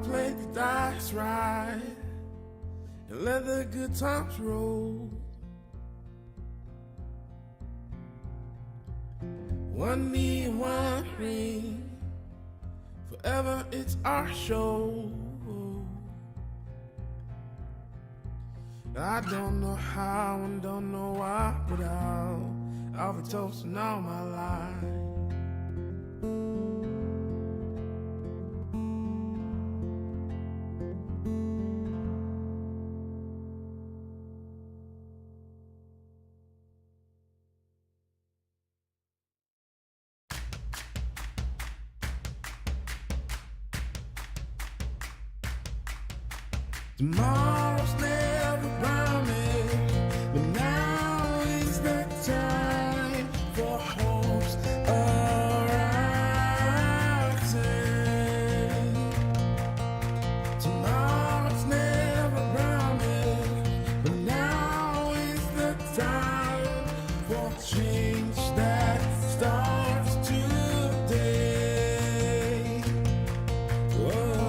play the dice right and let the good times roll. One knee, one ring, forever it's our show. I don't know how and don't know why, but I'll be toasting all my life. Tomorrow's never promised, but now is the time for hopes arising. Tomorrow's never promised, but now is the time for change that starts today. Whoa.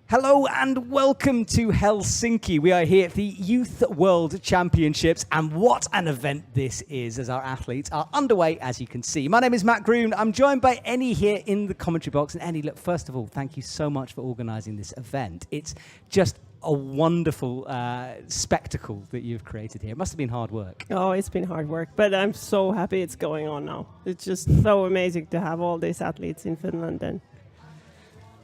Hello and welcome to Helsinki. We are here at the Youth World Championships, and what an event this is as our athletes are underway, as you can see. My name is Matt Groom. I'm joined by Annie here in the commentary box. And Annie, look, first of all, thank you so much for organising this event. It's just a wonderful spectacle that you've created here. It must have been hard work. Oh, it's been hard work, but I'm so happy it's going on now. It's just so amazing to have all these athletes in Finland, and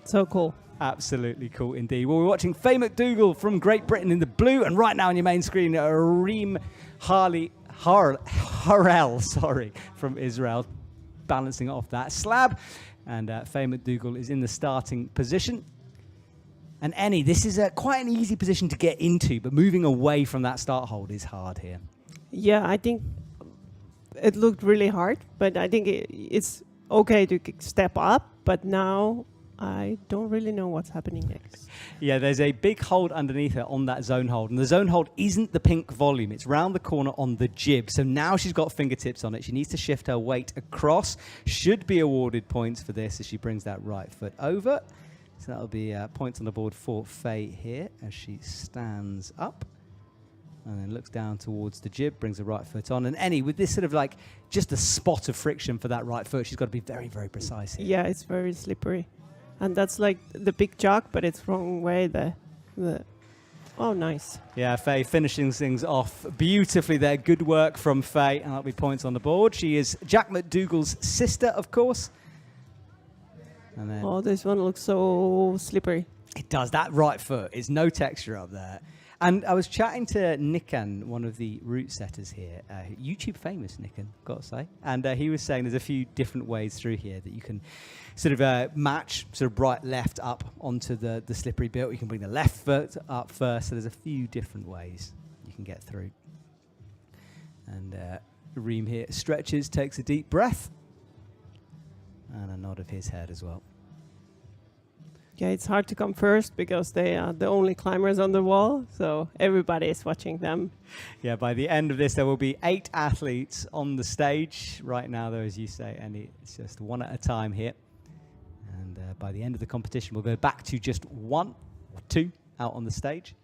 so cool. Absolutely cool indeed. Well, we're watching Faye McDougall from Great Britain in the blue, and right now on your main screen, Reem Harrell from Israel, balancing off that slab. And Faye McDougall is in the starting position. And Annie, this is quite an easy position to get into, but moving away from that start hold is hard here. Yeah, I think it looked really hard, but I think it's okay to step up, but now I don't really know what's happening next. Yeah, there's a big hold underneath her on that zone hold. And the zone hold isn't the pink volume. It's round the corner on the jib. So now she's got fingertips on it. She needs to shift her weight across. Should be awarded points for this as she brings that right foot over. So that'll be points on the board for Faye here as she stands up. And then looks down towards the jib, brings the right foot on. And Annie, with this sort of like just a spot of friction for that right foot, she's got to be very, very precise here. Yeah, it's very slippery. And that's like the big jog, but it's wrong way. Oh, nice. Yeah, Faye finishing things off beautifully there. Good work from Faye, and that'll be points on the board. She is Jack McDougall's sister, of course. And then Oh, this one looks so slippery. it does. That right foot is no texture up there. And I was chatting to Nikan, one of the route setters here, YouTube famous Nikan, got to say. And he was saying there's a few different ways through here that you can sort of match sort of right, left, up onto the slippery bit. You can bring the left foot up first. So there's a few different ways you can get through. And Reem here stretches, takes a deep breath. And a nod of his head as well. Yeah, it's hard to come first because they are the only climbers on the wall, so everybody is watching them. Yeah, by the end of this, there will be 8 athletes on the stage. Right now, though, as you say, Andy, it's just one at a time here. And by the end of the competition, we'll go back to just 1 or 2 out on the stage.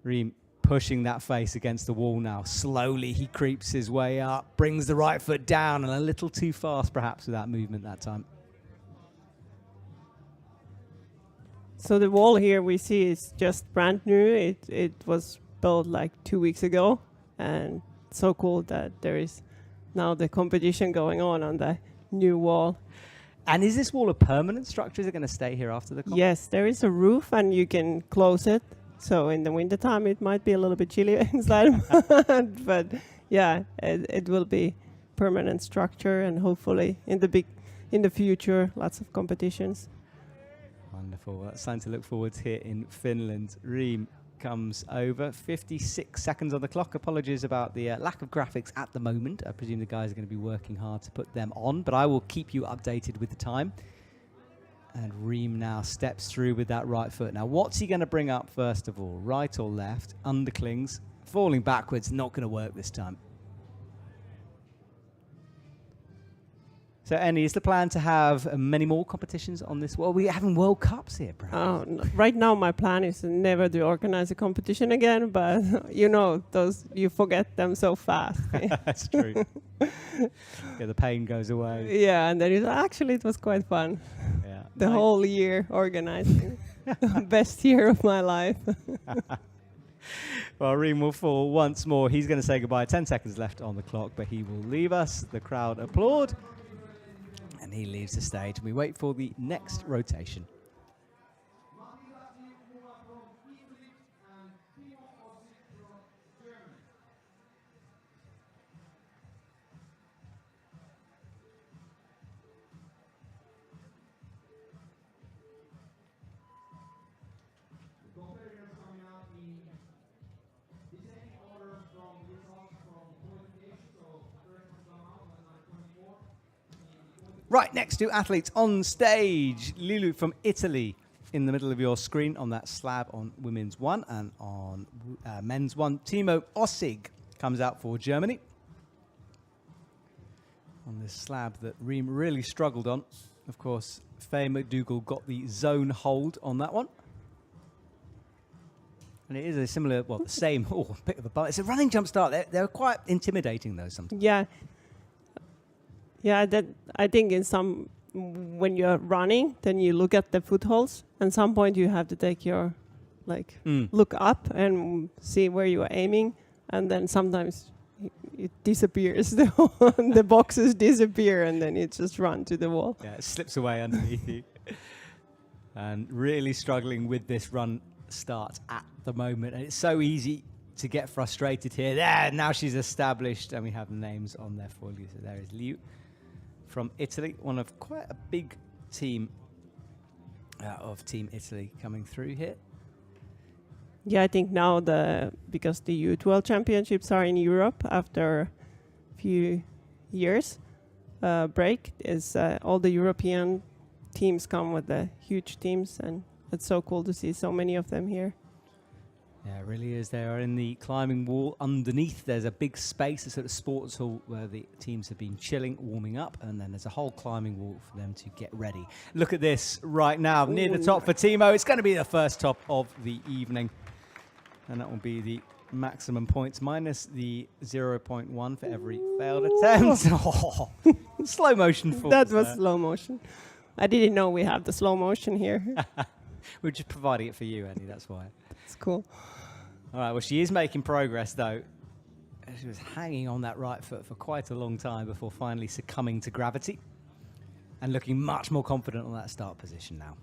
Reem pushing that face against the wall now. Slowly, he creeps his way up, brings the right foot down, and a little too fast, perhaps, with that movement that time. So the wall here we see is just brand new. It was built like 2 weeks ago, and so cool that there is now the competition going on the new wall. And is this wall a permanent structure? Is it going to stay here after the competition? Yes, there is a roof and you can close it. So in the wintertime it might be a little bit chilly inside, but yeah, it will be permanent structure, and hopefully in the future lots of competitions. Wonderful. That's something to look forward to here in Finland. Reem comes over. 56 seconds on the clock. Apologies about the lack of graphics at the moment. I presume the guys are going to be working hard to put them on, but I will keep you updated with the time. And Reem now steps through with that right foot. Now, what's he going to bring up first of all? Right or left? Underclings. Falling backwards. Not going to work this time. So, Annie, is the plan to have many more competitions on this? Well, we're having World Cups here, perhaps. Oh, right now my plan is never to organize a competition again, but you know, you forget them so fast. That's true. Yeah, the pain goes away. Yeah, and then it was quite fun. Yeah. The whole year organizing. Best year of my life. Well, Reem will fall once more. He's going to say goodbye. 10 seconds left on the clock, but he will leave us. The crowd applaud. And he leaves the stage. We wait for the next rotation. Right next to athletes on stage, Lilu from Italy in the middle of your screen on that slab on women's 1, and on men's 1, Timo Ossig comes out for Germany. On this slab that Reem really struggled on. Of course, Faye McDougall got the zone hold on that one. And it is a similar, well, the same, bit of a bump. It's a running jump start. They're quite intimidating, though, sometimes. Yeah. Yeah, that I think when you're running, then you look at the footholds, and at some point you have to take your, look up and see where you are aiming, and then sometimes it disappears. The boxes disappear, and then you just run to the wall. Yeah, it slips away underneath you. And really struggling with this run start at the moment, and it's so easy to get frustrated here. There, now she's established, and we have the names on there for you. So there is Liu from Italy, one of quite a big team of Team Italy coming through here. Yeah, I think now because the Youth World Championships are in Europe after a few years break, is all the European teams come with the huge teams, and it's so cool to see so many of them here. Yeah, it really is. They are in the climbing wall underneath. There's a big space, a sort of sports hall where the teams have been chilling, warming up, and then there's a whole climbing wall for them to get ready. Look at this right now, near the top for Timo. It's going to be the first top of the evening, and that will be the maximum points, minus the 0.1 for every failed attempt. Slow motion falls. That was slow motion. I didn't know we have the slow motion here. We're just providing it for you, Andy, that's why. It's cool. All right, well, she is making progress, though. She was hanging on that right foot for quite a long time before finally succumbing to gravity and looking much more confident on that start position now.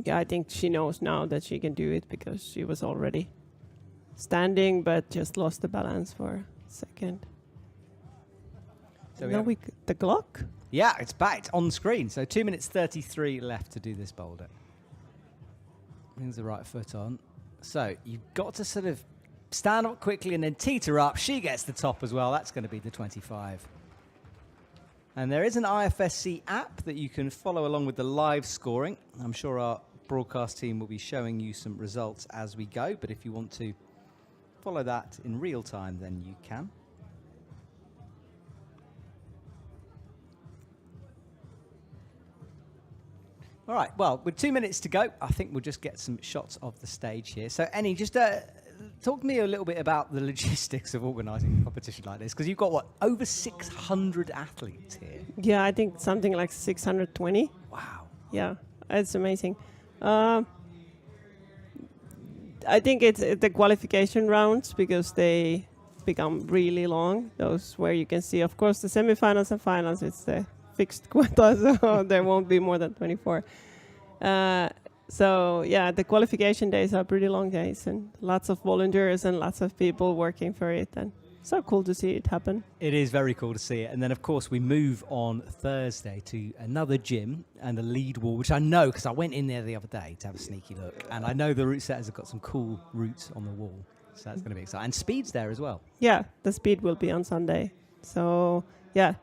Yeah, I think she knows now that she can do it because she was already standing but just lost the balance for a second. So Now the clock? Yeah, it's back. It's on screen. So 2 minutes 33 left to do this boulder. Brings the right foot on. So you've got to sort of stand up quickly and then teeter up. She gets the top as well. That's going to be the 25. And there is an IFSC app that you can follow along with the live scoring. I'm sure our broadcast team will be showing you some results as we go. But if you want to follow that in real time, then you can. All right, well, with 2 minutes to go, I think we'll just get some shots of the stage here. So, Annie, just talk to me a little bit about the logistics of organising a competition like this, because you've got, what, over 600 athletes here? Yeah, I think something like 620. Wow. Yeah, it's amazing. I think it's the qualification rounds because they become really long. Those where you can see, of course, the semifinals and finals, it's the fixed quota, so there won't be more than 24. So yeah, the qualification days are pretty long days and lots of volunteers and lots of people working for it, and so cool to see it happen. It is very cool to see it. And then, of course, we move on Thursday to another gym and a lead wall, which I know because I went in there the other day to have a sneaky look, and I know the route setters have got some cool routes on the wall, so that's going to be exciting. And speed's there as well. Yeah, the speed will be on Sunday. So yeah,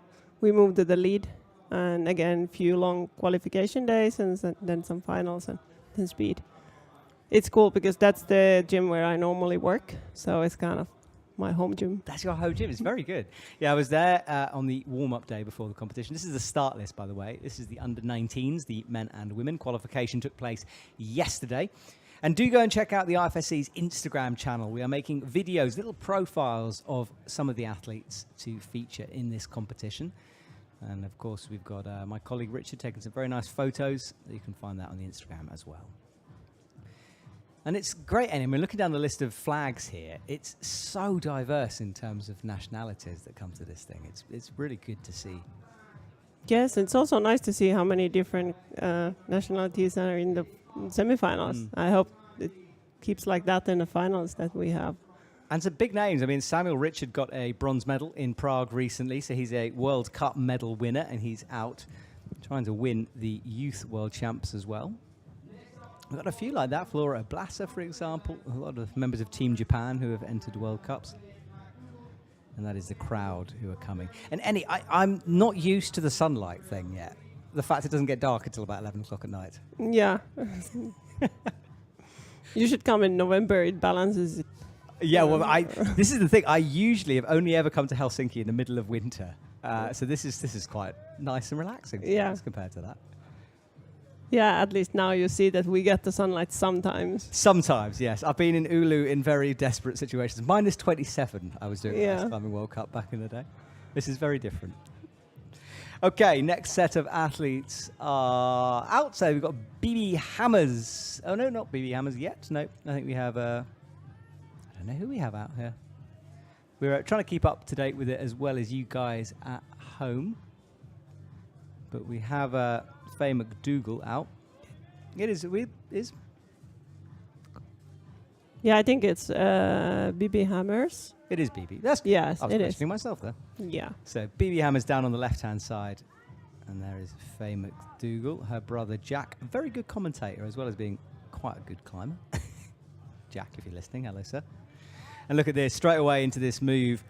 we moved to the lead. And again, few long qualification days and then some finals and then speed. It's cool because that's the gym where I normally work. So it's kind of my home gym. That's your home gym. It's very good. Yeah, I was there on the warm-up day before the competition. This is the start list, by the way. This is the under-19s, the men and women. Qualification took place yesterday. And do go and check out the IFSC's Instagram channel. We are making videos, little profiles of some of the athletes to feature in this competition. And of course, we've got my colleague Richard taking some very nice photos. You can find that on the Instagram as well. And it's great, and I mean, looking down the list of flags here, it's so diverse in terms of nationalities that come to this thing. It's really good to see. Yes, it's also nice to see how many different nationalities are in the semifinals. I hope it keeps like that in the finals that we have. And some big names. I mean, Samuel Richard got a bronze medal in Prague recently, so he's a World Cup medal winner, and he's out trying to win the Youth World Champs as well. We've got a few like that. Flora Blassa, for example. A lot of members of Team Japan who have entered World Cups. And that is the crowd who are coming. And Annie, I'm not used to the sunlight thing yet. The fact it doesn't get dark until about 11 o'clock at night. Yeah. You should come in November. It balances it. Yeah, well, this is the thing. I usually have only ever come to Helsinki in the middle of winter. So this is quite nice and relaxing as compared to that. Yeah, at least now you see that we get the sunlight sometimes. Sometimes, yes. I've been in Oulu in very desperate situations. Minus 27 I was doing last time in World Cup back in the day. This is very different. Okay, next set of athletes are out. So we've got BB Hammers. Oh, no, not BB Hammers yet. No, I think we have... I don't know who we have out here. We're trying to keep up to date with it as well as you guys at home. But we have Faye McDougall out. It is. Yeah, I think it's BB Hammers. It is BB. Yes, I was it is. questioning myself there. Yeah. So BB Hammers down on the left-hand side. And there is Faye McDougall, her brother Jack. A very good commentator as well as being quite a good climber. Jack, if you're listening, hello, sir. And look at this, straight away into this move.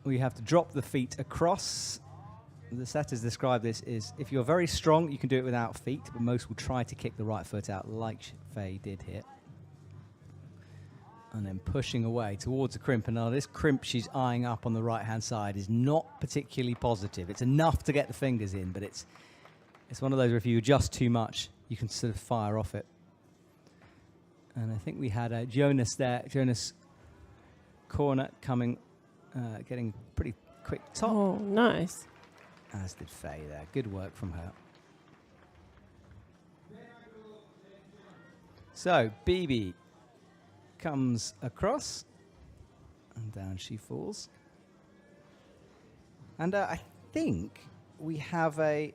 We have to drop the feet across. The setters describe this as if you're very strong, you can do it without feet, but most will try to kick the right foot out like Faye did here. And then pushing away towards the crimp. And now this crimp she's eyeing up on the right-hand side is not particularly positive. It's enough to get the fingers in, but it's one of those where if you adjust too much, you can sort of fire off it. And I think we had Jonas there, Jonas Corner coming, getting pretty quick top. Oh, nice. As did Faye there. Good work from her. So, BB comes across, and down she falls. And I think we have a...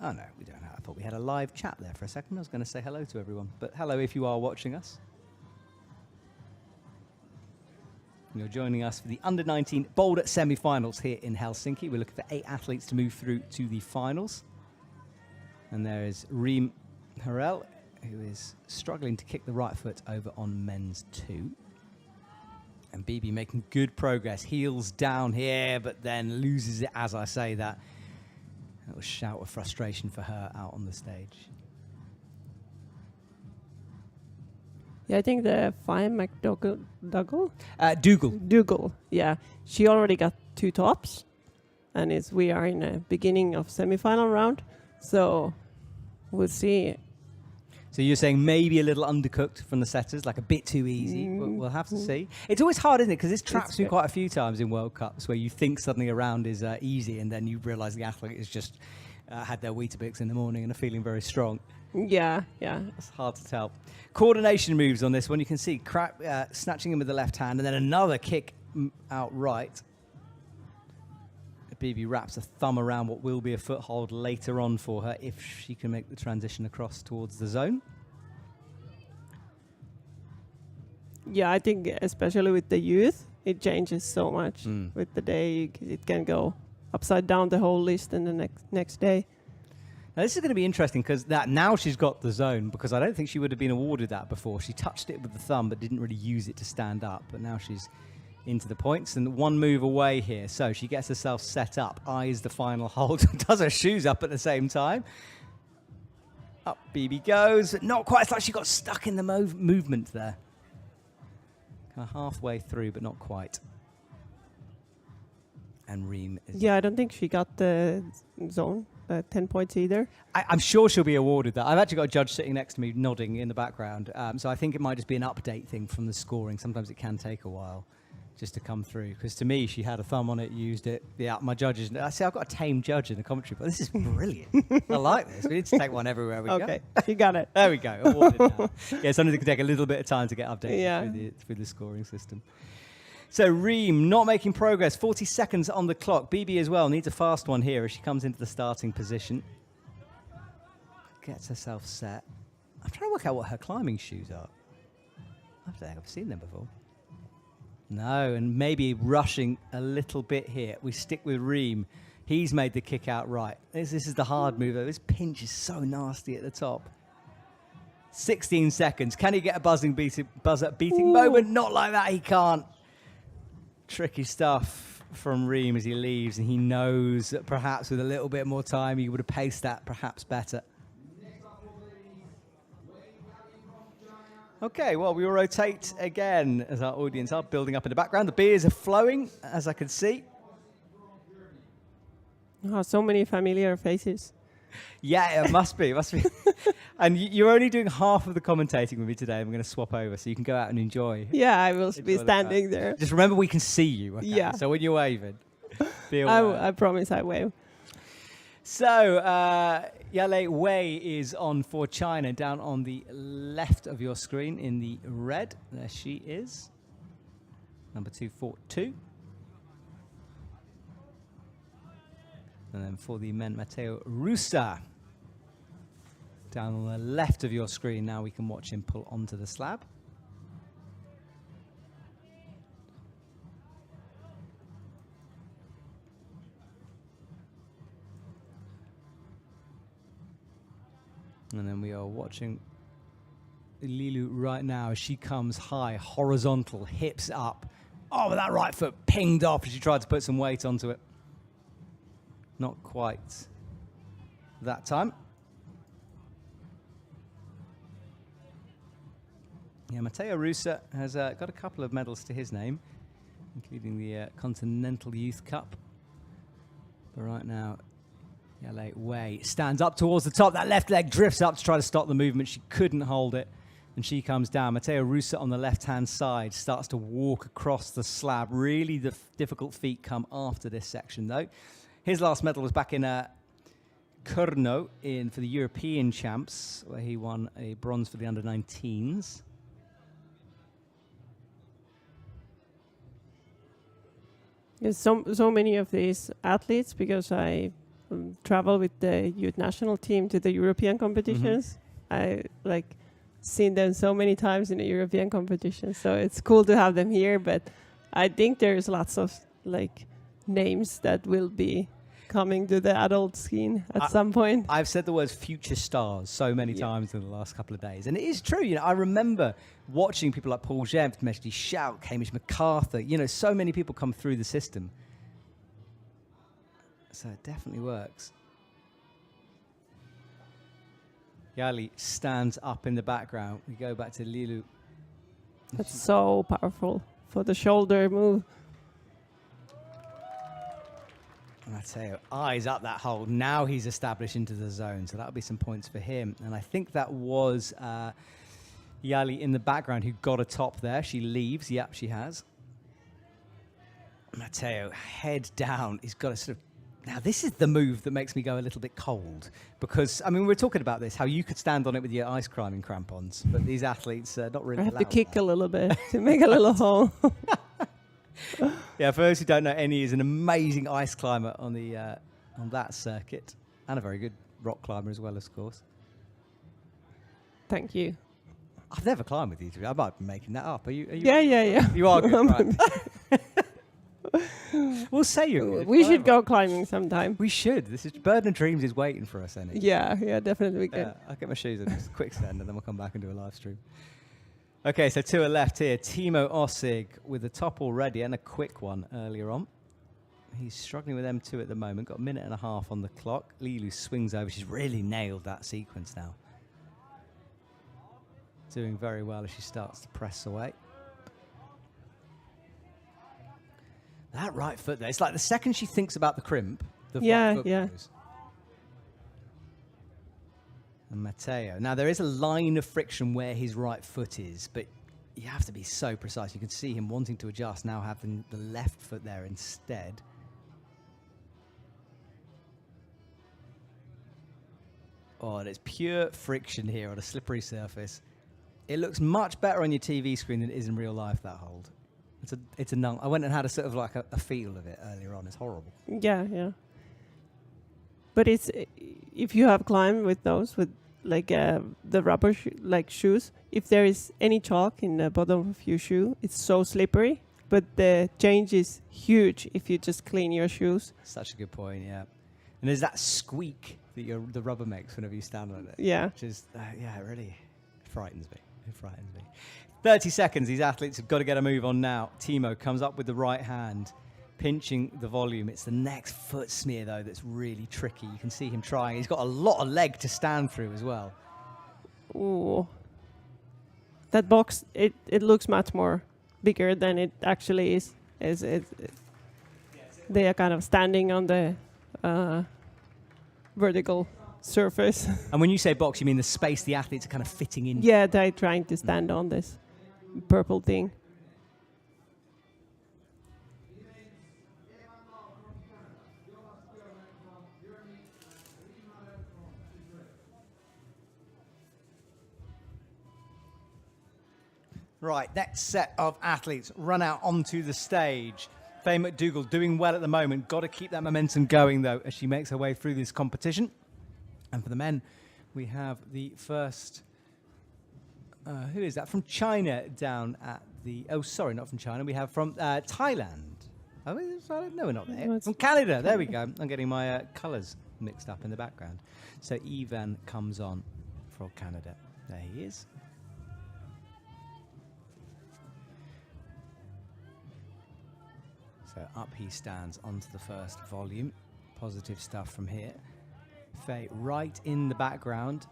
Oh, no, we don't have. I thought we had a live chat there for a second. I was going to say hello to everyone. But hello if you are watching us. You're joining us for the Under-19 Boulder semi-finals here in Helsinki. We're looking for 8 athletes to move through to the finals. And there is Reem Harel, who is struggling to kick the right foot over on men's 2. And Bibi making good progress. Heels down here, but then loses it as I say that. That was a shout of frustration for her out on the stage. Yeah, I think the Fine McDougall, Dougal. yeah, she already got 2 tops, and we are in the beginning of semi-final round, so we'll see. So you're saying maybe a little undercooked from the setters, like a bit too easy. We'll have to see. It's always hard, isn't it? Because this traps me quite a few times in World Cups where you think suddenly a round is easy and then you realise the athlete has just had their Weetabix in the morning and are feeling very strong. Yeah. It's hard to tell. Coordination moves on this one. You can see snatching him with the left hand and then another kick out right. Bibi wraps a thumb around what will be a foothold later on for her if she can make the transition across towards the zone. Yeah, I think especially with the youth, it changes so much. With the day, it can go upside down the whole list in the next day. Now this is going to be interesting because now she's got the zone, because I don't think she would have been awarded that before. She touched it with the thumb but didn't really use it to stand up, but now she's into the points and one move away here. So she gets herself set up, eyes the final hold, does her shoes up at the same time. Up Bibi goes, not quite. It's like she got stuck in the movement there. Kind of halfway through, but not quite. And Reem is... Yeah, I don't think she got the zone, 10 points either. I'm sure she'll be awarded that. I've actually got a judge sitting next to me nodding in the background. So I think it might just be an update thing from the scoring. Sometimes it can take a while just to come through. Because to me, she had a thumb on it, used it. Yeah, my judges... I see I've got a tame judge in the commentary, but this is brilliant. I like this. We need to take one everywhere we go. Okay, you got it. There we go. Awarded now. Yeah, something that can take a little bit of time to get updated through the scoring system. So Reem not making progress. 40 seconds on the clock. Bibi as well needs a fast one here as she comes into the starting position. Gets herself set. I'm trying to work out what her climbing shoes are. I don't think I've seen them before. No, and maybe rushing a little bit here. We stick with Reem. He's made the kick out right. This is the hard move, though. This pinch is so nasty at the top. 16 seconds. Can he get a buzzer-beating moment? Not like that, he can't. Tricky stuff from Reem as he leaves, and he knows that perhaps with a little bit more time, he would have paced that perhaps better. Okay, well, we will rotate again as our audience are building up in the background. The beers are flowing, as I can see. Oh, so many familiar faces. Yeah, it must be. It must be. And you're only doing half of the commentating with me today. I'm going to swap over so you can go out and enjoy. Yeah, I will be standing there. Just remember we can see you. Okay? Yeah. So when you're waving, be aware. I promise I wave. So, Yale Wei is on for China, down on the left of your screen in the red. There she is. Number 242. And then for the men, Matteo Russa. Down on the left of your screen, now we can watch him pull onto the slab. And then we are watching Lilu right now as she comes high, horizontal, hips up. Oh, that right foot pinged off as she tried to put some weight onto it. Not quite that time. Yeah, Matteo Russa has got a couple of medals to his name, including the Continental Youth Cup. But right now, Yale Wei stands up towards the top. That left leg drifts up to try to stop the movement. She couldn't hold it, and she comes down. Matteo Russa on the left-hand side starts to walk across the slab. Really the difficult feat come after this section, though. His last medal was back in Kurno for the European champs, where he won a bronze for the under-19s. There's so many of these athletes because I travel with the youth national team to the European competitions. I like seen them so many times in the European competitions, so it's cool to have them here. But I think there's lots of like names that will be coming to the adult scene at some point. I've said the words future stars so many times in the last couple of days. And it is true. You know, I remember watching people like Paul Jempt, Meshdi Shout, Hamish MacArthur, you know, so many people come through the system. So it definitely works. Yali stands up in the background. We go back to Lilu. That's so powerful for the shoulder move. And I tell you, eyes up that hole. Now he's established into the zone, so that'll be some points for him. And I think that was Yali in the background who got a top there. She leaves. Yep, she has. Matteo, head down. He's got a sort of... Now, this is the move that makes me go a little bit cold. Because, I mean, we're talking about this, how you could stand on it with your ice climbing crampons. But these athletes not really I have to allowed kick that. a little bit to make a little hole. Yeah, for those who don't know, Eni is an amazing ice climber on the on that circuit, and a very good rock climber as well, of course. Thank you. I've never climbed with you two. I might be making that up. Are you? Yeah. You are good, right? We'll say you're good. We should go climbing sometime. We should. This is Bird and Dreams is waiting for us, Eni. Yeah, definitely we Yeah, could. I'll get my shoes on, just a quick stand, and then we'll come back and do a live stream. Okay, so to a left here, Timo Ossig with the top already and a quick one earlier on. He's struggling with M2 at the moment, got a minute and a half on the clock. Lilu swings over. She's really nailed that sequence now. Doing very well as she starts to press away. That right foot there, it's like the second she thinks about the crimp, the right foot goes. And Matteo. Now, there is a line of friction where his right foot is, but you have to be so precise. You can see him wanting to adjust, now having the left foot there instead. Oh, and it's pure friction here on a slippery surface. It looks much better on your TV screen than it is in real life, that hold. It's a I went and had a sort of like a feel of it earlier on. It's horrible. Yeah. But it's if you have climbed with those with like the rubber shoes, if there is any chalk in the bottom of your shoe, it's so slippery. But the change is huge if you just clean your shoes. Such a good point, yeah. And there's that squeak that the rubber makes whenever you stand on it. Yeah. Which is, it really frightens me. It frightens me. 30 seconds. These athletes have got to get a move on now. Timo comes up with the right hand, pinching the volume. It's the next foot smear, though, that's really tricky. You can see him trying. He's got a lot of leg to stand through as well. Ooh. That box, it looks much more bigger than it actually is. They are kind of standing on the vertical surface. And when you say box, you mean the space the athletes are kind of fitting in? Yeah, they're trying to stand on this purple thing. Right, next set of athletes run out onto the stage. Faye McDougall doing well at the moment. Got to keep that momentum going, though, as she makes her way through this competition. And for the men, we have the first... who is that? From China down at the... Oh, sorry, not from China. We have from Thailand. Oh, no, we're not there. No, From Canada. There we go. I'm getting my colours mixed up in the background. So Ivan comes on for Canada. There he is. So up he stands onto the first volume. Positive stuff from here. Faye right in the background.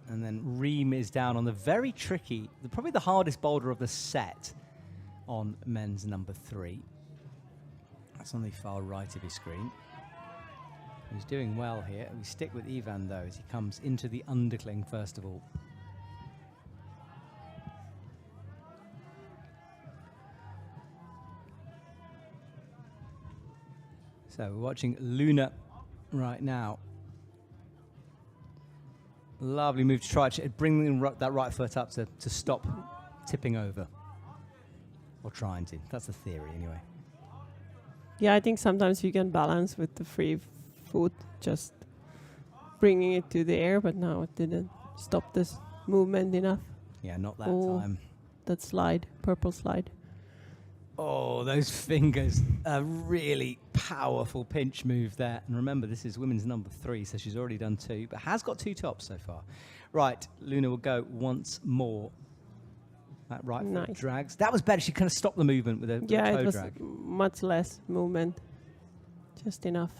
And then Reem is down on the very tricky, probably the hardest boulder of the set on men's number 3. That's on the far right of his screen. He's doing well here. We stick with Ivan, though, as he comes into the undercling first of all. So we're watching Luna right now. Lovely move to try to bring that right foot up to stop tipping over. Or trying to. That's the theory, anyway. Yeah, I think sometimes you can balance with the free foot, just bringing it to the air, but now it didn't stop this movement enough. Yeah, not that Oh. time. That slide, purple slide. Oh, those fingers. A really powerful pinch move there. And remember, this is women's number 3, so she's already done 2, but has got 2 tops so far. Right, Luna will go once more. That right foot Nice. drags. That was better. She kind of stopped the movement with a Yeah, toe it was drag. much less movement. Just enough.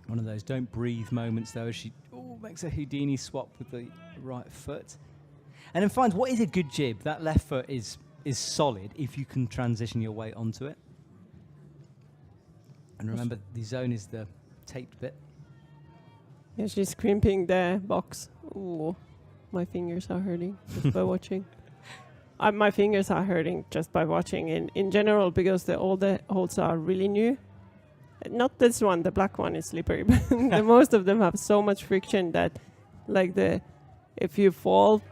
One of those don't breathe moments, though, as she makes a Houdini swap with the right foot. And then finds what is a good jib. That left foot is solid if you can transition your weight onto it. And remember, the zone is the taped bit. Yeah, she's crimping the box. Ooh, my fingers are hurting just by watching. My fingers are hurting just by watching in general because all the holds are really new. Not this one, the black one is slippery, but the most of them have so much friction that like if you fall,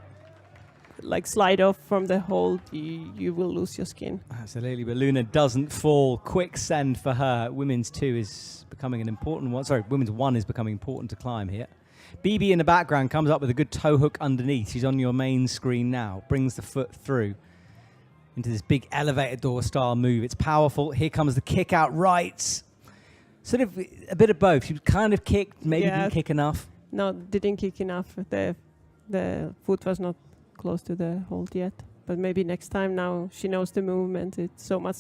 like slide off from the hold, you will lose your skin. Absolutely, but Luna doesn't fall. Quick send for her. Women's 2 is becoming an important one. Sorry, women's 1 is becoming important to climb here. BB in the background comes up with a good toe hook underneath. She's on your main screen now. Brings the foot through into this big elevator door style move. It's powerful. Here comes the kick out right. Sort of a bit of both. She kind of kicked, maybe didn't kick enough. No, didn't kick enough. The foot was not close to the hold yet. But maybe next time, now she knows the movement. It's so much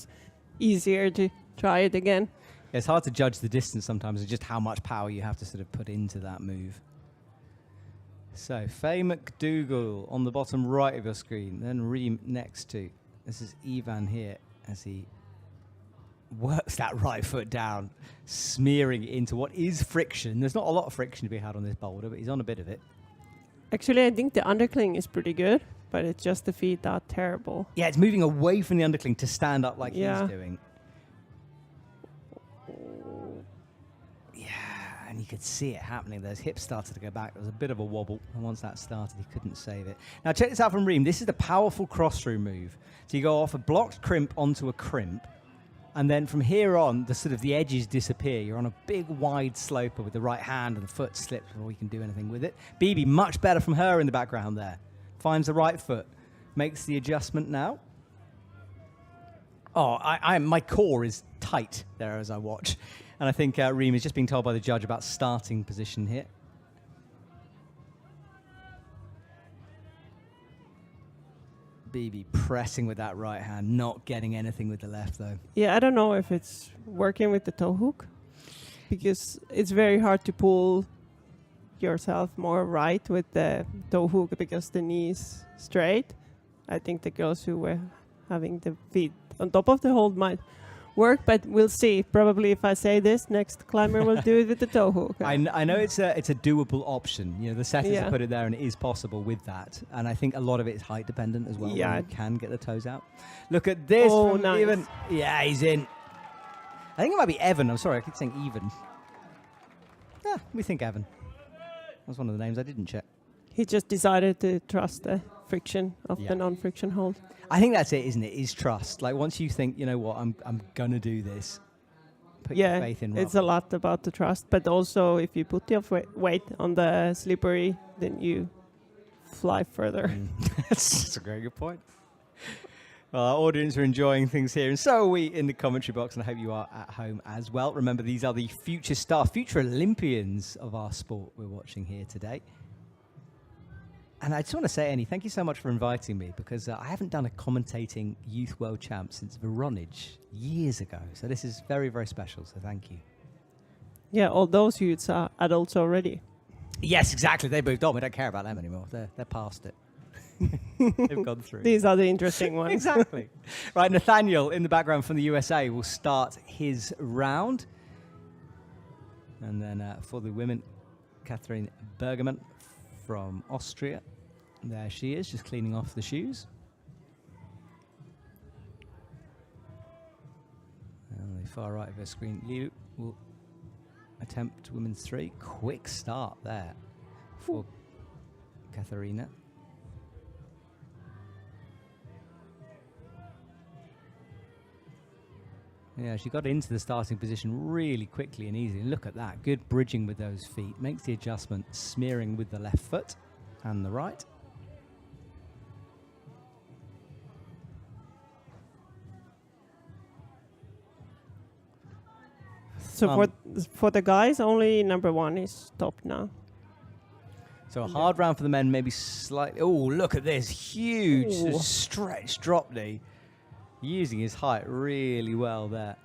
easier to try it again. It's hard to judge the distance sometimes and just how much power you have to sort of put into that move. So, Faye McDougall on the bottom right of your screen, then Reem next to. This is Ivan here as he works that right foot down, smearing it into what is friction. There's not a lot of friction to be had on this boulder, but he's on a bit of it. Actually, I think the undercling is pretty good, but it's just the feet are terrible. Yeah, it's moving away from the undercling to stand up like he's doing. And you could see it happening. Those hips started to go back. There was a bit of a wobble. And once that started, he couldn't save it. Now, check this out from Reem. This is the powerful cross-through move. So you go off a blocked crimp onto a crimp. And then from here on, the edges disappear. You're on a big, wide sloper with the right hand and the foot slips before you can do anything with it. BB, much better from her in the background there. Finds the right foot. Makes the adjustment now. Oh, my core is tight there as I watch. And I think Reem is just being told by the judge about starting position here. BB pressing with that right hand, not getting anything with the left though. Yeah, I don't know if it's working with the toe hook because it's very hard to pull yourself more right with the toe hook because the knee is straight. I think the girls who were having the feet on top of the hold might work, but we'll see. Probably if I say this, next climber will do it with the toe hook. I know it's a doable option. You know, the setters have put it there and it is possible with that. And I think a lot of it is height dependent as well. Yeah. You can get the toes out. Look at this. Oh, nice. Even. Yeah, he's in. I think it might be Evan. I'm sorry, I keep saying even. Yeah, we think Evan. That's one of the names I didn't check. He just decided to trust the friction of the non-friction hold. I think that's it, isn't it? Is trust. Like once you think, you know what, I'm gonna do this. Put your faith in. It's a lot about the trust, but also if you put your weight on the slippery, then you fly further. That's a very good point. Well, our audience are enjoying things here, and so are we in the commentary box, and I hope you are at home as well. Remember, these are the future stars, future Olympians of our sport we're watching here today. And I just want to say, Annie, thank you so much for inviting me, because I haven't done a commentating Youth World Champ since Voronezh years ago. So this is very, very special, so thank you. Yeah, all those youths are adults already. Yes, exactly. They moved on. We don't care about them anymore. They're past it. They've gone through. These are the interesting ones. Exactly. Right, Nathaniel in the background from the USA will start his round. And then for the women, Catherine Bergerman from Austria. There she is, just cleaning off the shoes. And on the far right of her screen, Liu will attempt women's 3. Quick start there for Katharina. Yeah, she got into the starting position really quickly and easily. Look at that. Good bridging with those feet. Makes the adjustment, smearing with the left foot and the right. So for the guys, only number 1 is stopped now. So a hard round for the men, maybe slightly. Oh, look at this huge stretch drop knee. Using his height really well there.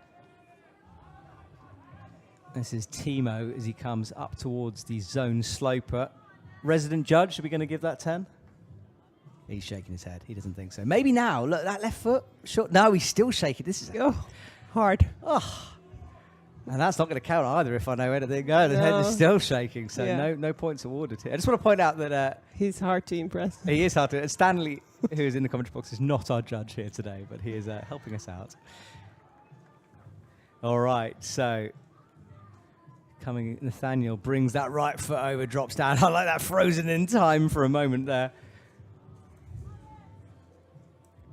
This is Timo as he comes up towards the zone sloper. Resident judge, are we going to give that 10? He's shaking his head. He doesn't think so. Maybe now. Look, that left foot. Short. No, he's still shaking. This is hard. Oh. And that's not going to count either if I know anything. No, the head is still shaking, so no points awarded here. I just want to point out that... he's hard to impress. He is hard to... And Stanley, who is in the commentary box, is not our judge here today, but he is helping us out. All right, so... Nathaniel brings that right foot over, drops down. I like that frozen in time for a moment there.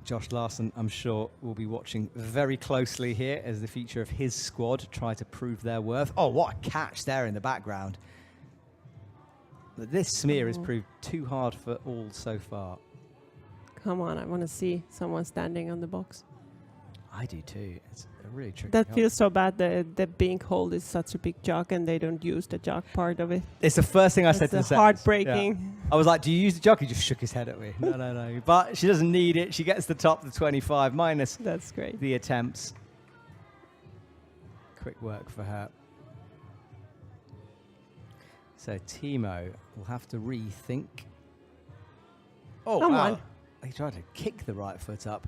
Josh Larson, I'm sure, will be watching very closely here as the future of his squad try to prove their worth. Oh, what a catch there in the background. But this smear has proved too hard for all so far. Come on, I want to see someone standing on the box. I do too. It's a really tricky. That feels so bad. The bink hold is such a big jog and they don't use the jog part of it. It's the first thing I said to the set. Heartbreaking. Yeah. I was like, do you use the jog? He just shook his head at me. No. But she doesn't need it. She gets the top of the 25 minus That's great. the attempts. Quick work for her. So Timo will have to rethink. Oh, Come wow. on. He tried to kick the right foot up.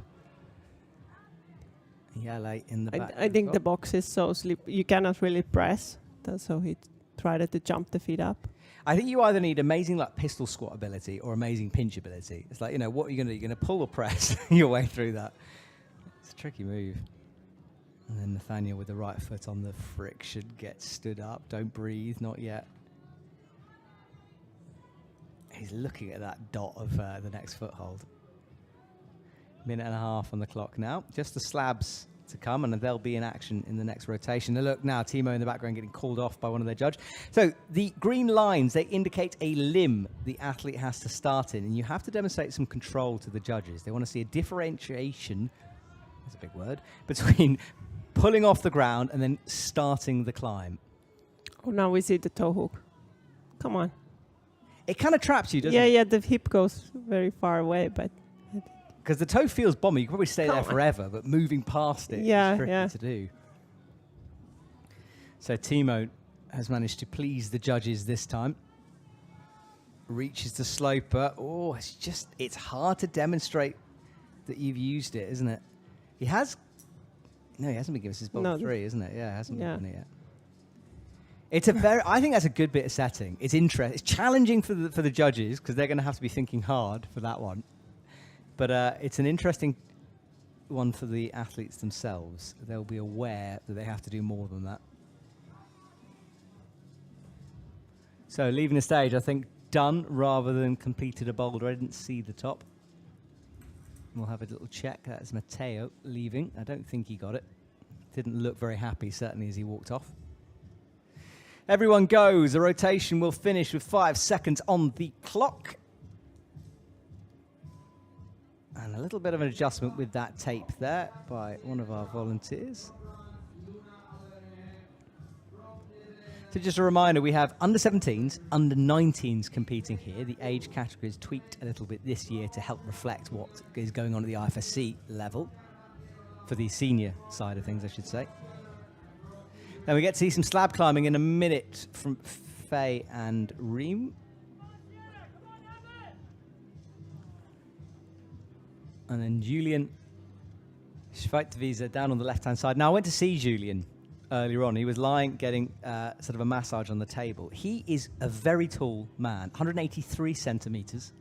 Yeah, late in the back. I think the box is so slippery. You cannot really press. So he tried to jump the feet up. I think you either need amazing like pistol squat ability or amazing pinch ability. It's like, you know, what are you going to do? You're going to pull or press your way through that. It's a tricky move. And then Nathaniel with the right foot on the friction gets stood up. Don't breathe, not yet. He's looking at that dot of the next foothold. Minute and a half on the clock now. Just the slabs to come, and they'll be in action in the next rotation. And look now, Timo in the background getting called off by one of their judges. So the green lines, they indicate a limb the athlete has to start in, and you have to demonstrate some control to the judges. They want to see a differentiation, that's a big word, between pulling off the ground and then starting the climb. Oh, now we see the toe hook. Come on. It kind of traps you, doesn't it? Yeah, the hip goes very far away, but... Because the toe feels bomby. You can probably stay there forever, but moving past it is tricky to do. So Timo has managed to please the judges this time. Reaches the sloper. Oh, it's hard to demonstrate that you've used it, isn't it? He hasn't been giving us his Boulder 3, isn't it? Yeah, hasn't been done it yet. It's I think that's a good bit of setting. It's interesting. It's challenging for the judges because they're going to have to be thinking hard for that one. But it's an interesting one for the athletes themselves. They'll be aware that they have to do more than that. So leaving the stage, I think done rather than completed a boulder. I didn't see the top. We'll have a little check. That's Matteo leaving. I don't think he got it. Didn't look very happy, certainly, as he walked off. Everyone goes. The rotation will finish with 5 seconds on the clock. And a little bit of an adjustment with that tape there by one of our volunteers. So just a reminder, we have under 17s, under 19s competing here. The age category is tweaked a little bit this year to help reflect what is going on at the IFSC level. For the senior side of things, I should say. Then we get to see some slab climbing in a minute from Faye and Reem. And then Julian Schweitvisa down on the left-hand side. Now, I went to see Julian earlier on. He was lying, getting sort of a massage on the table. He is a very tall man, 183 centimeters.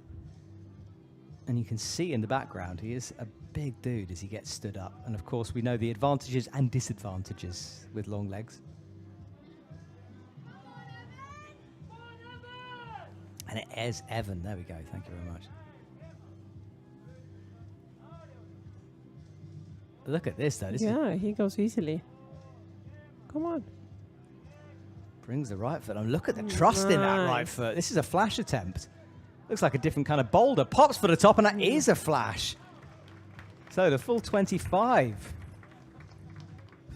And you can see in the background, he is a big dude as he gets stood up. And of course, we know the advantages and disadvantages with long legs. And it is Evan. There we go. Thank you very much. Look at this, though. He goes easily. Come on. Brings the right foot on. Look at the trust in that right foot. This is a flash attempt. Looks like a different kind of boulder. Pops for the top, and that is a flash. So the full 25.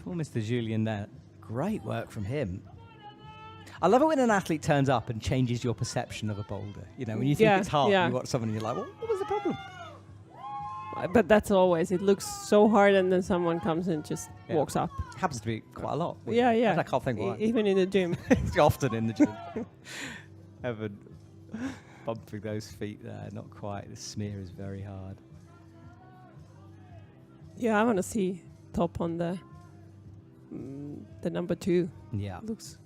Full Mr. Julien there. Great work from him. I love it when an athlete turns up and changes your perception of a boulder. You know, when you think it's hard, you watch someone and you're like, well, what was the problem? But that's always, it looks so hard and then someone comes and just walks up. Happens to be quite a lot. Yeah. I can't think why. Even in the gym. It's often in the gym. Evan bumping those feet there, not quite. The smear is very hard. Yeah, I want to see top on the number 2. Yeah. Looks.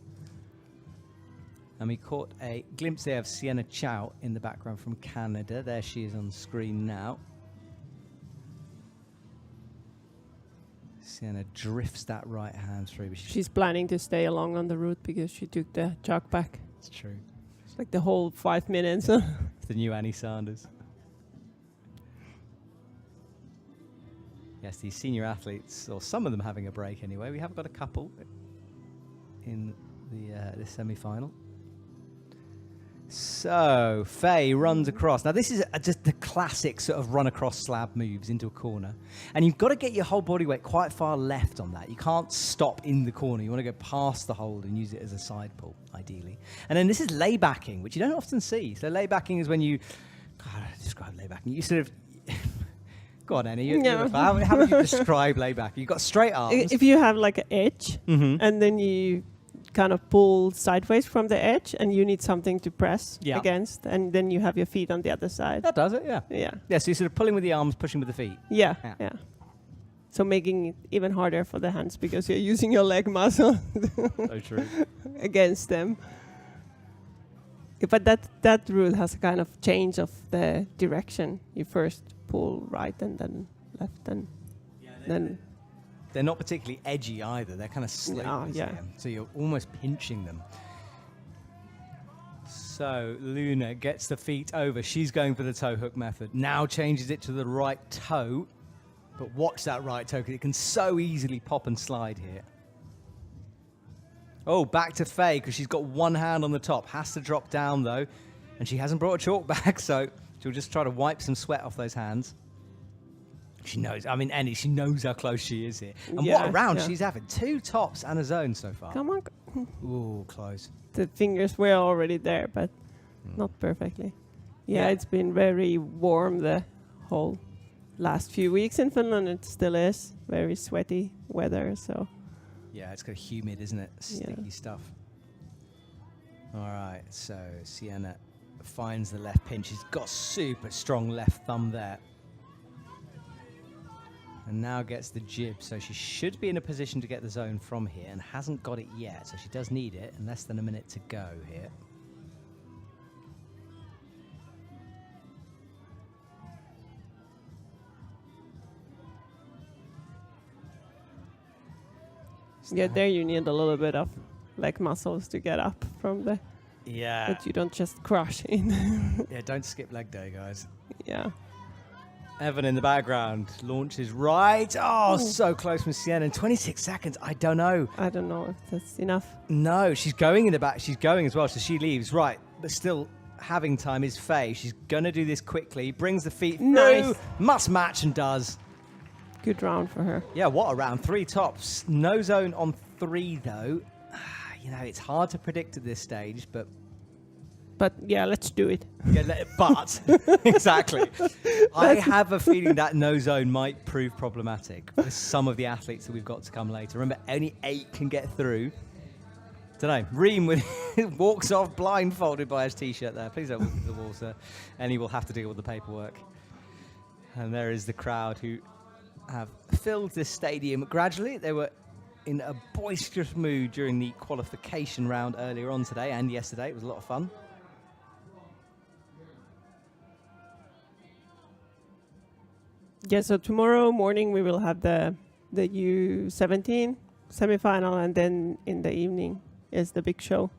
And we caught a glimpse there of Sienna Chow in the background from Canada. There she is on screen now. Sienna drifts that right hand through. But she's planning to stay along on the route because she took the jog back. It's true. It's like the whole 5 minutes. It's the new Annie Sanders. Yes, these senior athletes, or some of them having a break anyway. We have got a couple in the semi-final. So, Faye runs across. Now, this is just the classic sort of run across slab moves into a corner. And you've got to get your whole body weight quite far left on that. You can't stop in the corner. You want to go past the hold and use it as a side pull, ideally. And then this is laybacking, which you don't often see. So laybacking is when you... God, describe laybacking. You sort of... Go on, Annie. How would you describe layback? You've got straight arms. If you have like an edge, and then you kind of pull sideways from the edge, and you need something to press against, and then you have your feet on the other side. That does it, yeah. Yeah, so you're sort of pulling with the arms, pushing with the feet. Yeah. So making it even harder for the hands because you're using your leg muscle So true. against them. But that route has a kind of change of the direction. You first pull right and then left and then... They're not particularly edgy either. They're kind of sloped. So you're almost pinching them. So Luna gets the feet over. She's going for the toe hook method. Now changes it to the right toe. But watch that right toe, because it can so easily pop and slide here. Oh, back to Faye, because she's got one hand on the top. Has to drop down, though. And she hasn't brought a chalk bag, so she'll just try to wipe some sweat off those hands. She knows. I mean, Annie, she knows how close she is here. And what a round she's having. 2 tops and a zone so far. Come on. Ooh, close. The fingers were already there, but not perfectly. Yeah, it's been very warm the whole last few weeks in Finland. It still is. Very sweaty weather, so... Yeah, it's kind of humid, isn't it? Sticky stuff. All right, so Sienna finds the left pinch. She's got super strong left thumb there. And now gets the jib, so she should be in a position to get the zone from here and hasn't got it yet, so she does need it, and less than a minute to go here. Yeah, there you need a little bit of leg muscles to get up from the... Yeah. That you don't just crush in. Yeah, don't skip leg day, guys. Yeah. Evan in the background launches right. Oh, so close from Sienna. In 26 seconds, I don't know. I don't know if that's enough. No, she's going in the back. She's going as well, so she leaves. Right, but still having time is Faye. She's going to do this quickly. Brings the feet through. Nice. Must match and does. Good round for her. Yeah, what a round. 3 tops. No zone on 3, though. You know, it's hard to predict at this stage, but... But, yeah, let's do it. Yeah, but, exactly. I have a feeling that no zone might prove problematic for some of the athletes that we've got to come later. Remember, only 8 can get through. Don't know. Reem walks off blindfolded by his T-shirt there. Please don't walk into the wall, sir. And he will have to deal with the paperwork. And there is the crowd who have filled this stadium gradually. They were in a boisterous mood during the qualification round earlier on today and yesterday. It was a lot of fun. Yeah, so tomorrow morning we will have the U17 semi-final, and then in the evening is the big show.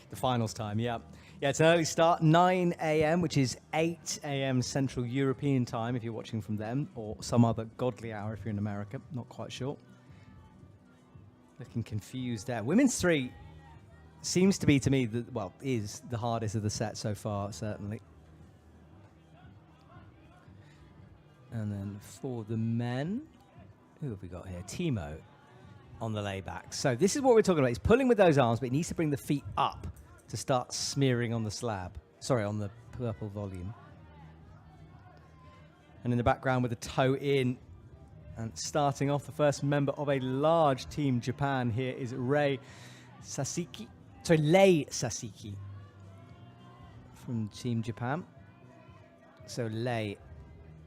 The finals time, yeah. Yeah, it's an early start, 9 a.m., which is 8 a.m. Central European time if you're watching from them, or some other godly hour if you're in America, not quite sure. Looking confused there. Women's 3 seems to be, to me, is the hardest of the set so far, certainly. And then for the men, who have we got here? Timo on the layback. So this is what we're talking about. He's pulling with those arms, but he needs to bring the feet up to start smearing on the slab. Sorry, on the purple volume. And in the background with the toe in. And starting off, the first member of a large team, Japan, here is Lei Sasaki from Team Japan. So Lei,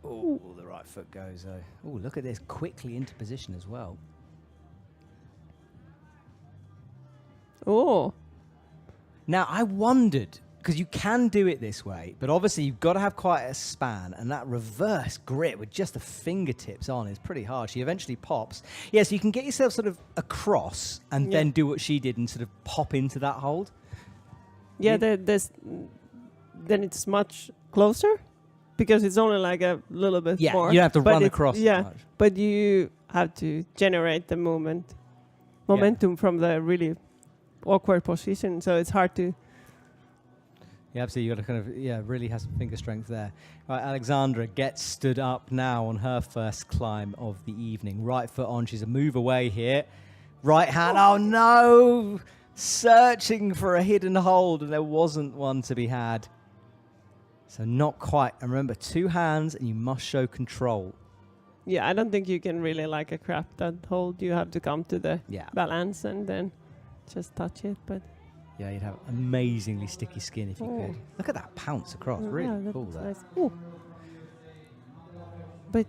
oh, the right foot goes. Oh, look at this, quickly into position as well. Oh. Now, I wondered, because you can do it this way, but obviously you've got to have quite a span, and that reverse grip with just the fingertips on is pretty hard. She eventually pops. Yeah, so you can get yourself sort of across and then do what she did and sort of pop into that hold. Yeah, then it's much closer because it's only like a little bit more. Yeah, you have to run across. Yeah, but you have to generate the momentum from the really awkward position, so it's hard to... Yeah, absolutely. You've got to kind of, really have some finger strength there. All right, Alexandra gets stood up now on her first climb of the evening. Right foot on. She's a move away here. Right hand. Oh, no. Searching for a hidden hold, and there wasn't one to be had. So not quite. And remember, 2 hands, and you must show control. Yeah, I don't think you can really like a crap that hold. You have to come to the balance and then just touch it, but... Yeah, you'd have amazingly sticky skin if you could. Look at that pounce across. Really cool, that. Nice. But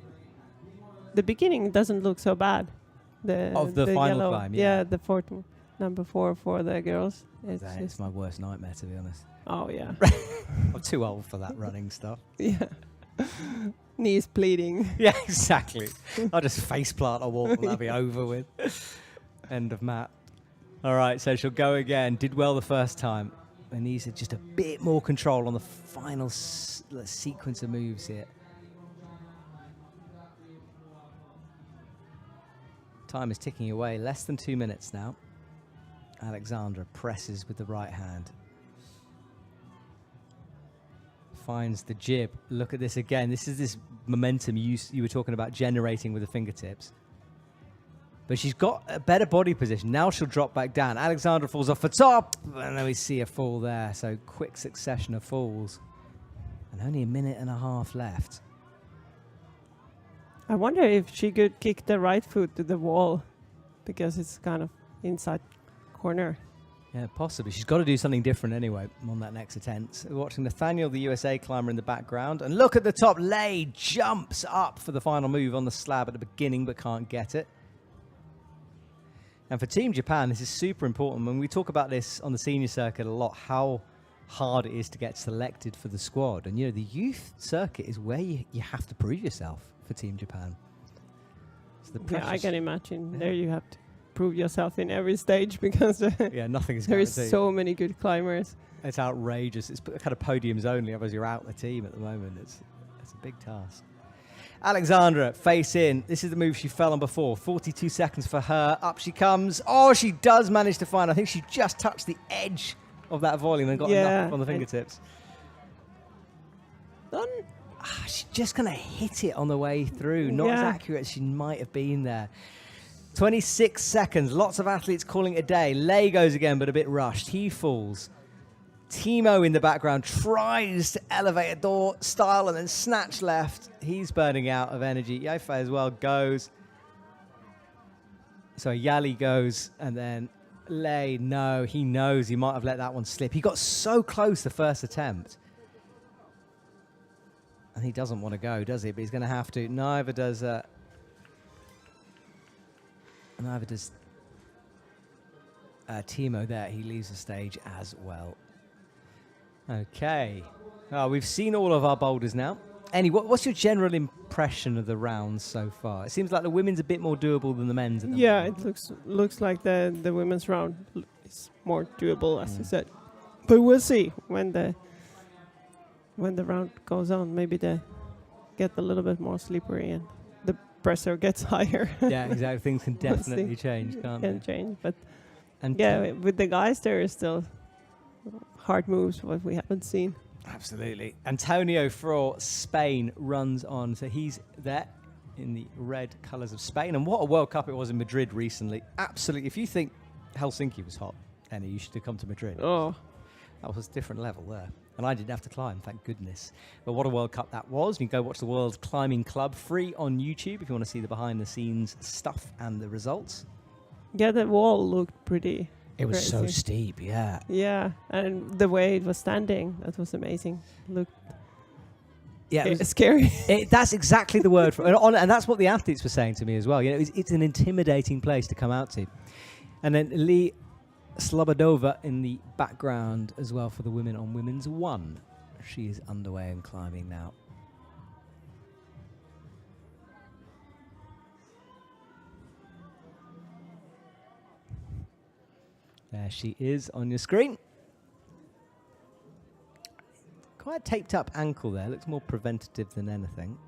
the beginning doesn't look so bad. The final yellow, climb, yeah, the number 4 for the girls. It's my worst nightmare, to be honest. Oh, yeah. I'm too old for that running stuff. Yeah. Knees bleeding. Yeah, exactly. I'll just face plant a wall and that'll be over with. End of map. All right, so she'll go again. Did well the first time. And needs just a bit more control on the final sequence of moves here. Time is ticking away. Less than 2 minutes now. Alexandra presses with the right hand. Finds the jib. Look at this again. This is this momentum you were talking about generating with the fingertips. But she's got a better body position. Now she'll drop back down. Alexandra falls off the top. And then we see a fall there. So quick succession of falls. And only 1.5 minutes left. I wonder if she could kick the right foot to the wall. Because it's kind of inside corner. Yeah, possibly. She's got to do something different anyway on that next attempt. We're watching Nathaniel, the USA climber, in the background. And look at the top. Lei jumps up for the final move on the slab at the beginning, but can't get it. And for Team Japan, this is super important. When we talk about this on the senior circuit a lot, how hard it is to get selected for the squad. And, the youth circuit is where you have to prove yourself for Team Japan. So I can imagine. There you have to prove yourself in every stage because nothing is there guaranteed. is so many good climbers. It's outrageous. It's kind of podiums only, otherwise you're out the team at the moment. It's a big task. Alexandra, face in. This is the move she fell on before. 42 seconds for her. Up she comes. Oh, she does manage to find. I think she just touched the edge of that volume and got enough on the fingertips. She's just going to hit it on the way through. Not as accurate as she might have been there. 26 seconds. Lots of athletes calling it a day. Lei goes again, but a bit rushed. He falls. Timo in the background tries to elevate a door style and then snatch left. He's burning out of energy. Yafei as well goes. So Yali goes, and then Lei, no, he knows he might have let that one slip. He got so close the first attempt. And he doesn't want to go, does he? But he's going to have to. Neither does Timo there. He leaves the stage as well. Okay. We've seen all of our boulders now. Annie, what's your general impression of the rounds so far? It seems like the women's a bit more doable than the men's. At the moment. It looks like the women's round is more doable, as you said. But we'll see when the round goes on. Maybe they get a little bit more slippery and the pressure gets higher. Yeah, exactly. Things can definitely change, can't they? Can change, but And with the guys, there is still hard moves what we haven't seen. absolutely. Antonio for Spain runs on, so he's there in the red colours of Spain. And what a World Cup it was in Madrid recently. Absolutely. If you think Helsinki was hot, Annie, you should have come to Madrid. Oh, That was a different level there. And I didn't have to climb, thank goodness. But what a World Cup that was. You can go watch the World Climbing Club free on YouTube if you want to see the behind-the-scenes stuff and the results. yeah, the wall looked pretty. It was so crazy. steep, yeah. Yeah, and the way it was standing, that was amazing. Looked Yeah, it was, scary. that's exactly the word for it. And that's what the athletes were saying to me as well. You know, it's an intimidating place to come out to. And then Lee Slobodova in the background as well for the women on women's one. She is underway and climbing now. There she is on your screen. Quite a taped up ankle there. Looks more preventative than anything.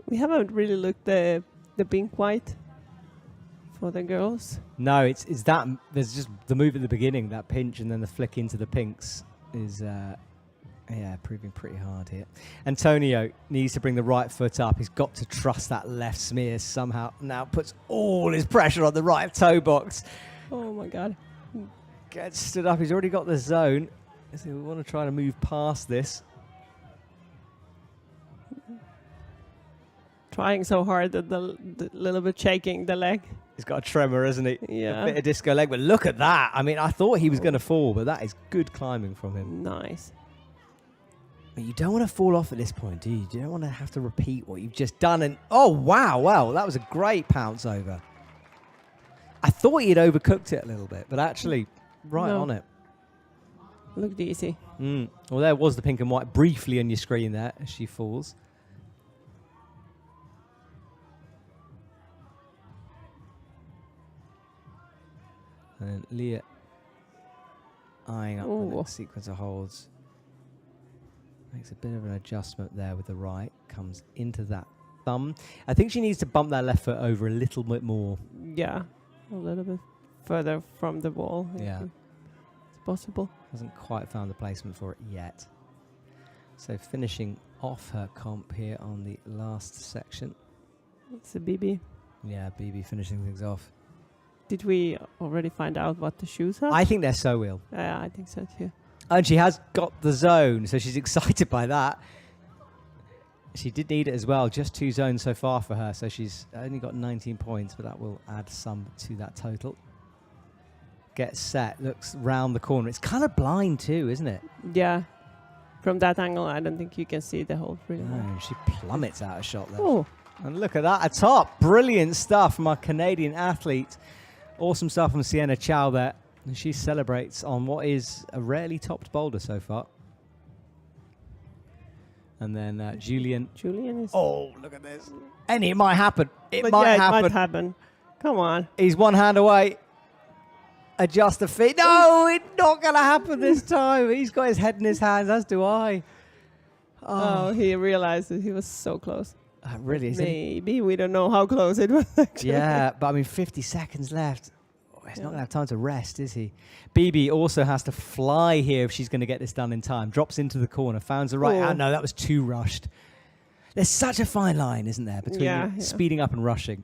We haven't really looked the pink white for the girls. No, it's that. There's just the move at the beginning, that pinch, and then the flick into the pinks is, proving pretty hard here. Antonio needs to bring the right foot up. He's got to trust that left smear somehow. Now puts all his pressure on the right toe box. Oh my God. Gets stood up. He's already got the zone. So we want to try to move past this. Trying so hard that the little bit shaking the leg. He's got a tremor, hasn't he? Yeah. A bit of disco leg, but look at that. I mean, I thought he was going to fall, but that is good climbing from him. Nice. But you don't want to fall off at this point, do you? You don't want to have to repeat what you've just done. And oh, wow, that was a great pounce over. I thought he'd overcooked it a little bit, but actually right No. on it. Looked easy. Well, there was the pink and white briefly on your screen there as she falls. And Leah eyeing up the Ooh. next sequence of holds. Makes a bit of an adjustment there with the right. Comes into that thumb. I think she needs to bump that left foot over a little bit more. Yeah. A little bit further from the wall. if Yeah. It's possible. Hasn't quite found the placement for it yet. So finishing off her comp here on the last section. It's a BB. Yeah, BB finishing things off. Did we already find out what the shoes are? I think they're so real. Yeah, I think so too. And she has got the zone, so she's excited by that. She did need it as well, just 2 zones so far for her, so she's only got 19 points, but that will add some to that total. Gets set, looks round the corner. It's kind of blind too, isn't it? Yeah. From that angle, I don't think you can see the whole really well. No, she plummets out a shot there. Oh, And look at that, atop. Brilliant stuff from our Canadian athlete. Awesome stuff from Sienna Chow there. And she celebrates on what is a rarely topped boulder so far. And then Julian. Julian is... Oh, look at this. And it might happen. It But might yeah, happen. It might happen. Come on. He's one hand away. Adjust the feet. No, it's not going to happen this time. He's got his head in his hands, as do I. Oh, he realized that he was so close. Really, is it? Maybe. We don't know how close it was, actually. Yeah, but I mean, 50 seconds left. Oh, he's not going to have time to rest, is he? BB also has to fly here if she's going to get this done in time. Drops into the corner, finds the right Oh. hand. No, that was too rushed. There's such a fine line, isn't there, between speeding up and rushing.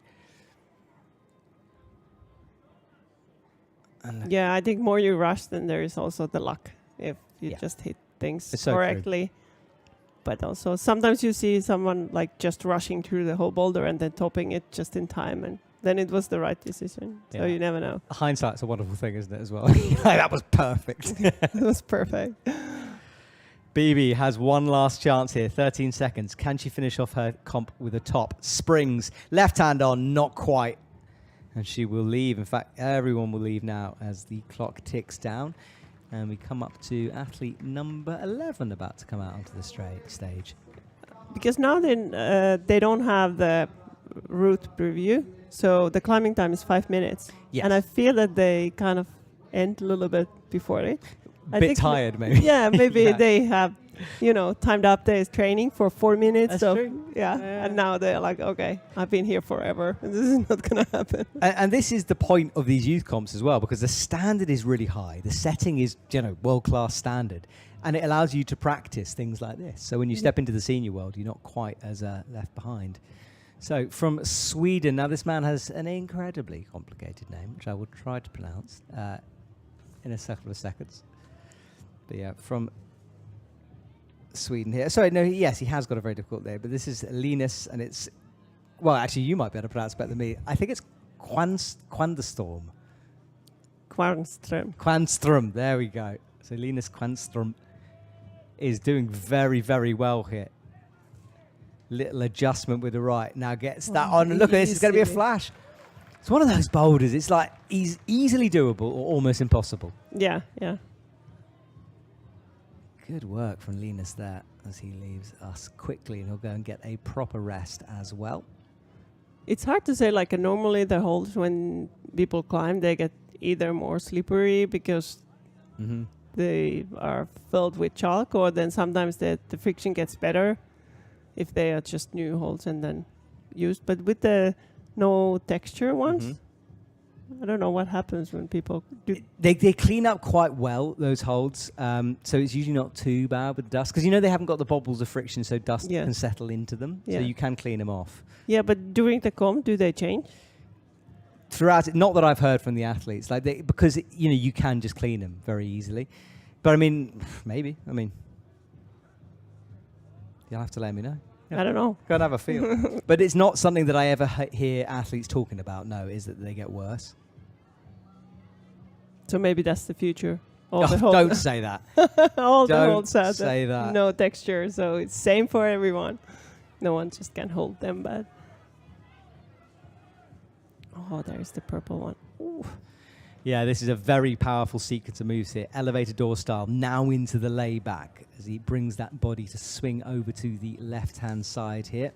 And Yeah, I think more you rush, then there is also the luck if you Yeah. just hit things It's so true. correctly. But also sometimes you see someone like just rushing through the whole boulder and then topping it just in time, and then it was the right decision. So Yeah. you never know. hindsight's a wonderful thing, isn't it, as well? That was perfect. It was perfect. BB has one last chance here, 13 seconds. Can she finish off her comp with a top? Springs, left hand on, not quite. And she will leave. In fact, everyone will leave now as the clock ticks down. And we come up to athlete number 11 about to come out onto the stage. Because now they don't have the route preview, so the climbing time is 5 minutes. Yes. And I feel that they kind of end a little bit before it. I bit think tired, maybe. Yeah, maybe Yeah. they have, timed up their training for 4 minutes. That's so true. Yeah. and now they're like, okay, I've been here forever. This is not gonna happen. And this is the point of these youth comps as well, because the standard is really high. The setting is, world-class standard. And it allows you to practice things like this. So when you step into the senior world, you're not quite as left behind. So from Sweden, now this man has an incredibly complicated name, which I will try to pronounce in a couple of seconds. But yeah, from Sweden here. Sorry, no, yes, he has got a very difficult name, but this is Linus, and it's, well, actually, you might be able to pronounce it better than me. I think it's Kwandstorm. Kwanström, there we go. So Linus Kwanström is doing very, very well here. Little adjustment with the right. Now gets that on. And look at this, it's going to be a flash. It's one of those boulders. It's like easily doable or almost impossible. Yeah. Good work from Linus there as he leaves us quickly, and he'll go and get a proper rest as well. It's hard to say, normally the holes when people climb, they get either more slippery because they are filled with chalk, or then sometimes the friction gets better if they are just new holes and then used. But with the no texture ones, I don't know what happens when people do. They clean up quite well, those holds. So it's usually not too bad with dust. Because they haven't got the bobbles of friction, so dust can settle into them. Yeah. So you can clean them off. Yeah, but during the comp, do they change? Throughout it, not that I've heard from the athletes, because you can just clean them very easily. But maybe. You'll have to let me know. I don't know. Go and have a feel. But it's not something that I ever hear athletes talking about. No, is that they get worse. So maybe that's the future. Don't say that. All the Don't holds have say that. no texture, so it's same for everyone. No one just can hold them bad. Oh, there's the purple one. Ooh. Yeah, this is a very powerful sequence of moves here. Elevator door style, now into the layback as he brings that body to swing over to the left-hand side here.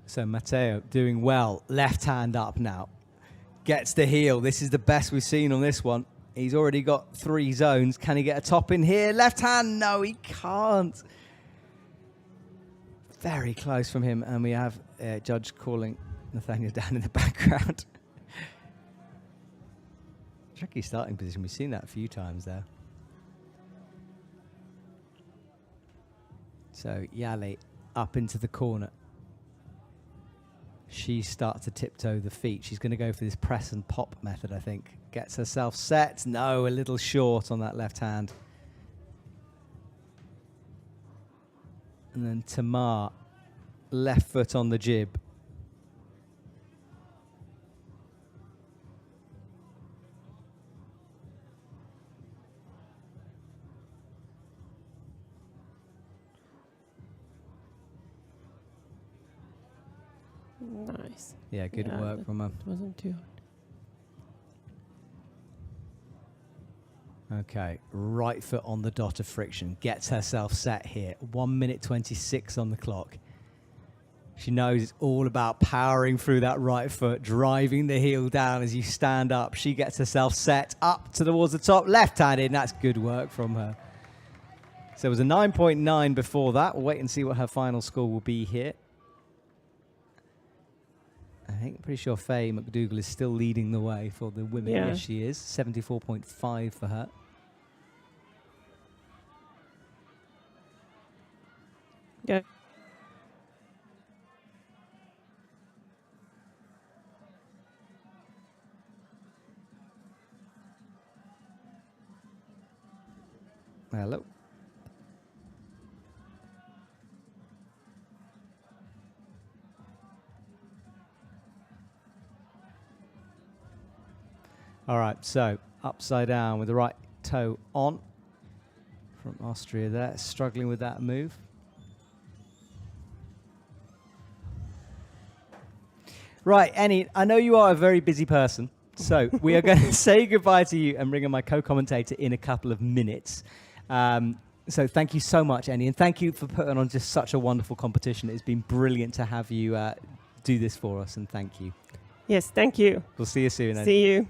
So Matteo doing well. Left hand up now. Gets the heel. This is the best we've seen on this one. He's already got 3 zones. Can he get a top in here? Left hand. No, he can't. Very close from him. And we have a judge calling Nathaniel down in the background. Tricky starting position. We've seen that a few times there. So Yali up into the corner. She starts to tiptoe the feet. She's going to go for this press and pop method, I think. Gets herself set. No, a little short on that left hand. And then Tamar, left foot on the jib. Nice. Yeah, good work from her. It wasn't too hard. Okay, right foot on the dot of friction. Gets herself set here. 1 minute 26 on the clock. She knows it's all about powering through that right foot, driving the heel down as you stand up. She gets herself set up towards the top, left-handed, and that's good work from her. So it was a 9.9 before that. We'll wait and see what her final score will be here. I'm pretty sure Faye McDougall is still leading the way for the women. Yeah. Yes, she is. 74.5 for her. Yeah. Hello. All right, so upside down with the right toe on from Austria there, struggling with that move. Right, Annie, I know you are a very busy person, so we are going to say goodbye to you and bring in my co-commentator in a couple of minutes. So thank you so much, Annie, and thank you for putting on just such a wonderful competition. It's been brilliant to have you do this for us, and thank you. Yes, thank you. We'll see you soon, Annie. See you.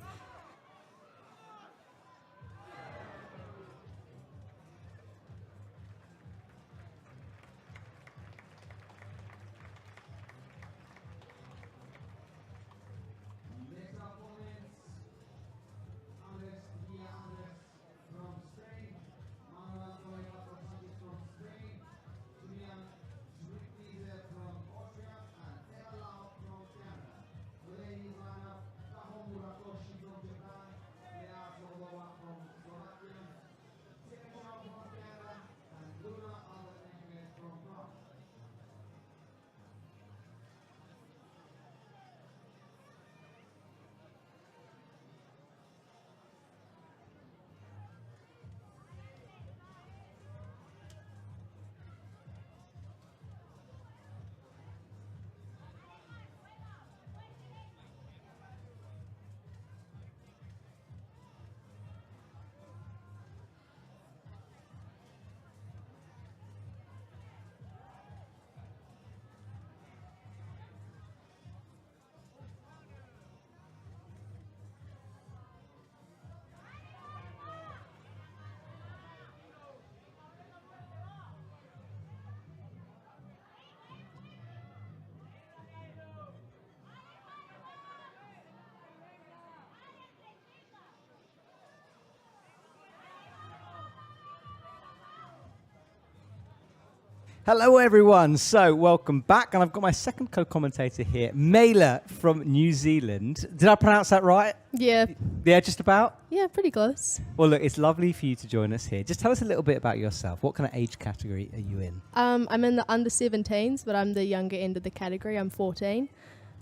Hello, everyone. So, welcome back. And I've got my second co-commentator here, Mela from New Zealand. Did I pronounce that right? Yeah. Yeah, just about? Yeah, pretty close. Well, look, it's lovely for you to join us here. Just tell us a little bit about yourself. What kind of age category are you in? I'm in the under 17s, but I'm the younger end of the category. I'm 14.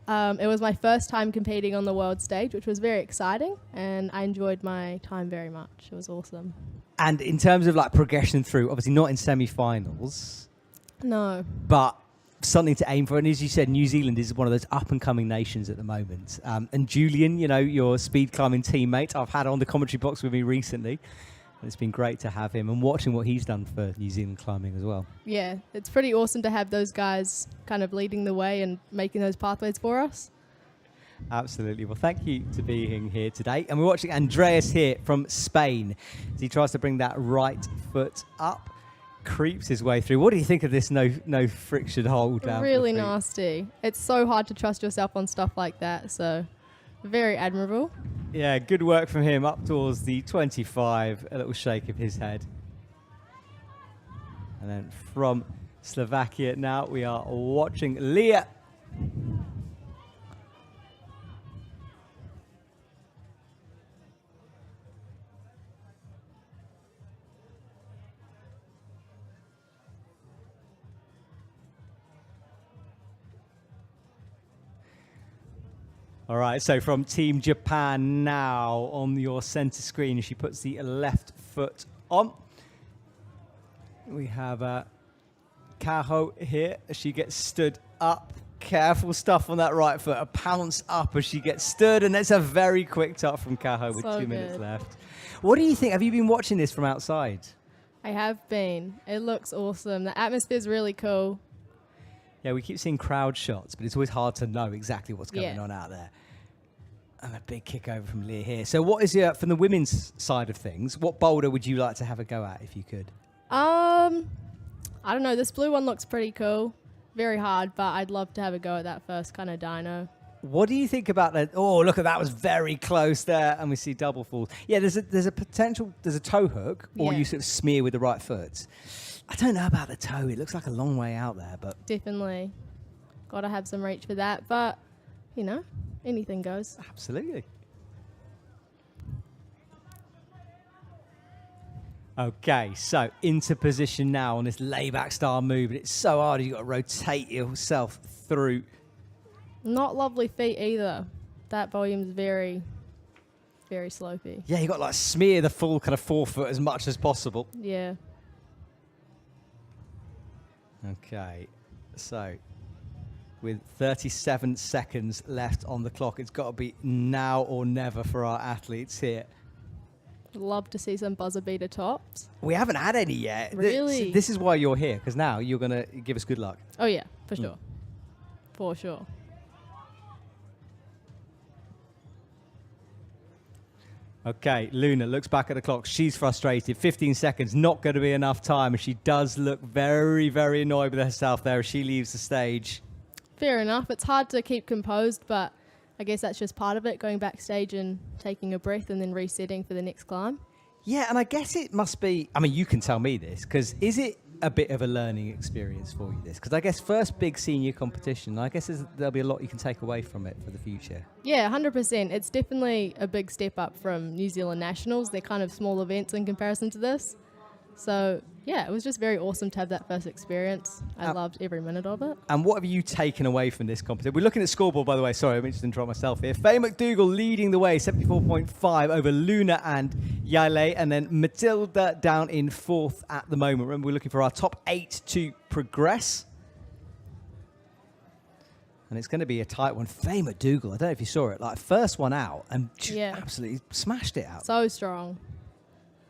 It was my first time competing on the world stage, which was very exciting, and I enjoyed my time very much. It was awesome. And in terms of like progression through, obviously not in semi-finals, No. but something to aim for. And as you said, New Zealand is one of those up-and-coming nations at the moment. And Julian, you know, your speed climbing teammate, I've had on the commentary box with me recently. And it's been great to have him and watching what he's done for New Zealand climbing as well. Yeah, it's pretty awesome to have those guys kind of leading the way and making those pathways for us. Absolutely. Well, thank you to being here today. And we're watching Andreas here from Spain as he tries to bring that right foot up, creeps his way through. What do you think of this no friction hold down? Really nasty. It's so hard to trust yourself on stuff like that, so very admirable. Yeah, good work from him up towards the 25. A little shake of his head. And then from Slovakia now we are watching Leah. All right, so from Team Japan now on your center screen, she puts the left foot on. We have Kaho here as she gets stood up. Careful stuff on that right foot. A pounce up as she gets stood, and that's a very quick top from Kaho with So 2 minutes good. left. What do you think? Have you been watching this from outside? I have been. It looks awesome. The atmosphere's really cool. Yeah, we keep seeing crowd shots, but it's always hard to know exactly what's going on out there. And a big kick over from Leah here. So what is from the women's side of things, what boulder would you like to have a go at if you could? I don't know. This blue one looks pretty cool. Very hard, but I'd love to have a go at that first kind of dyno. What do you think about that? Oh, look at that, was very close there, and we see double falls. Yeah, there's a potential, there's a toe hook, or you sort of smear with the right foot. I don't know about the toe. It looks like a long way out there, but Definitely. Got to have some reach for that, but, you know, anything goes. absolutely. Okay, so into position now on this layback style move, and it's so hard. You've got to rotate yourself through. Not lovely feet either. That volume's very, very slopey. Yeah, you got to like smear the full kind of forefoot as much as possible. Yeah. Okay, so with 37 seconds left on the clock, it's got to be now or never for our athletes here. Love to see some buzzer beater tops. We haven't had any yet. Really? This is why you're here, because now you're going to give us good luck. Oh, yeah, for sure. For sure. Okay, Luna looks back at the clock. She's frustrated. 15 seconds, not going to be enough time. And she does look very, very annoyed with herself there as she leaves the stage. Fair enough. It's hard to keep composed, but I guess that's just part of it, going backstage and taking a breath and then resetting for the next climb. Yeah, and I guess it must be, I mean, you can tell me this, because is it a bit of a learning experience for you, this? Because I guess first big senior competition, I guess there'll be a lot you can take away from it for the future. Yeah, 100%. It's definitely a big step up from New Zealand Nationals. They're kind of small events in comparison to this. So, yeah, it was just very awesome to have that first experience. I loved every minute of it. And what have you taken away from this competition? We're looking at scoreboard, by the way. Sorry, I'm just interrupt myself here. Faye McDougall leading the way, 74.5 over Luna and Yaile. And then Matilda down in fourth at the moment. Remember, we're looking for our top 8 to progress. And it's going to be a tight one. Faye McDougall, I don't know if you saw it, like first one out and absolutely smashed it out. So strong.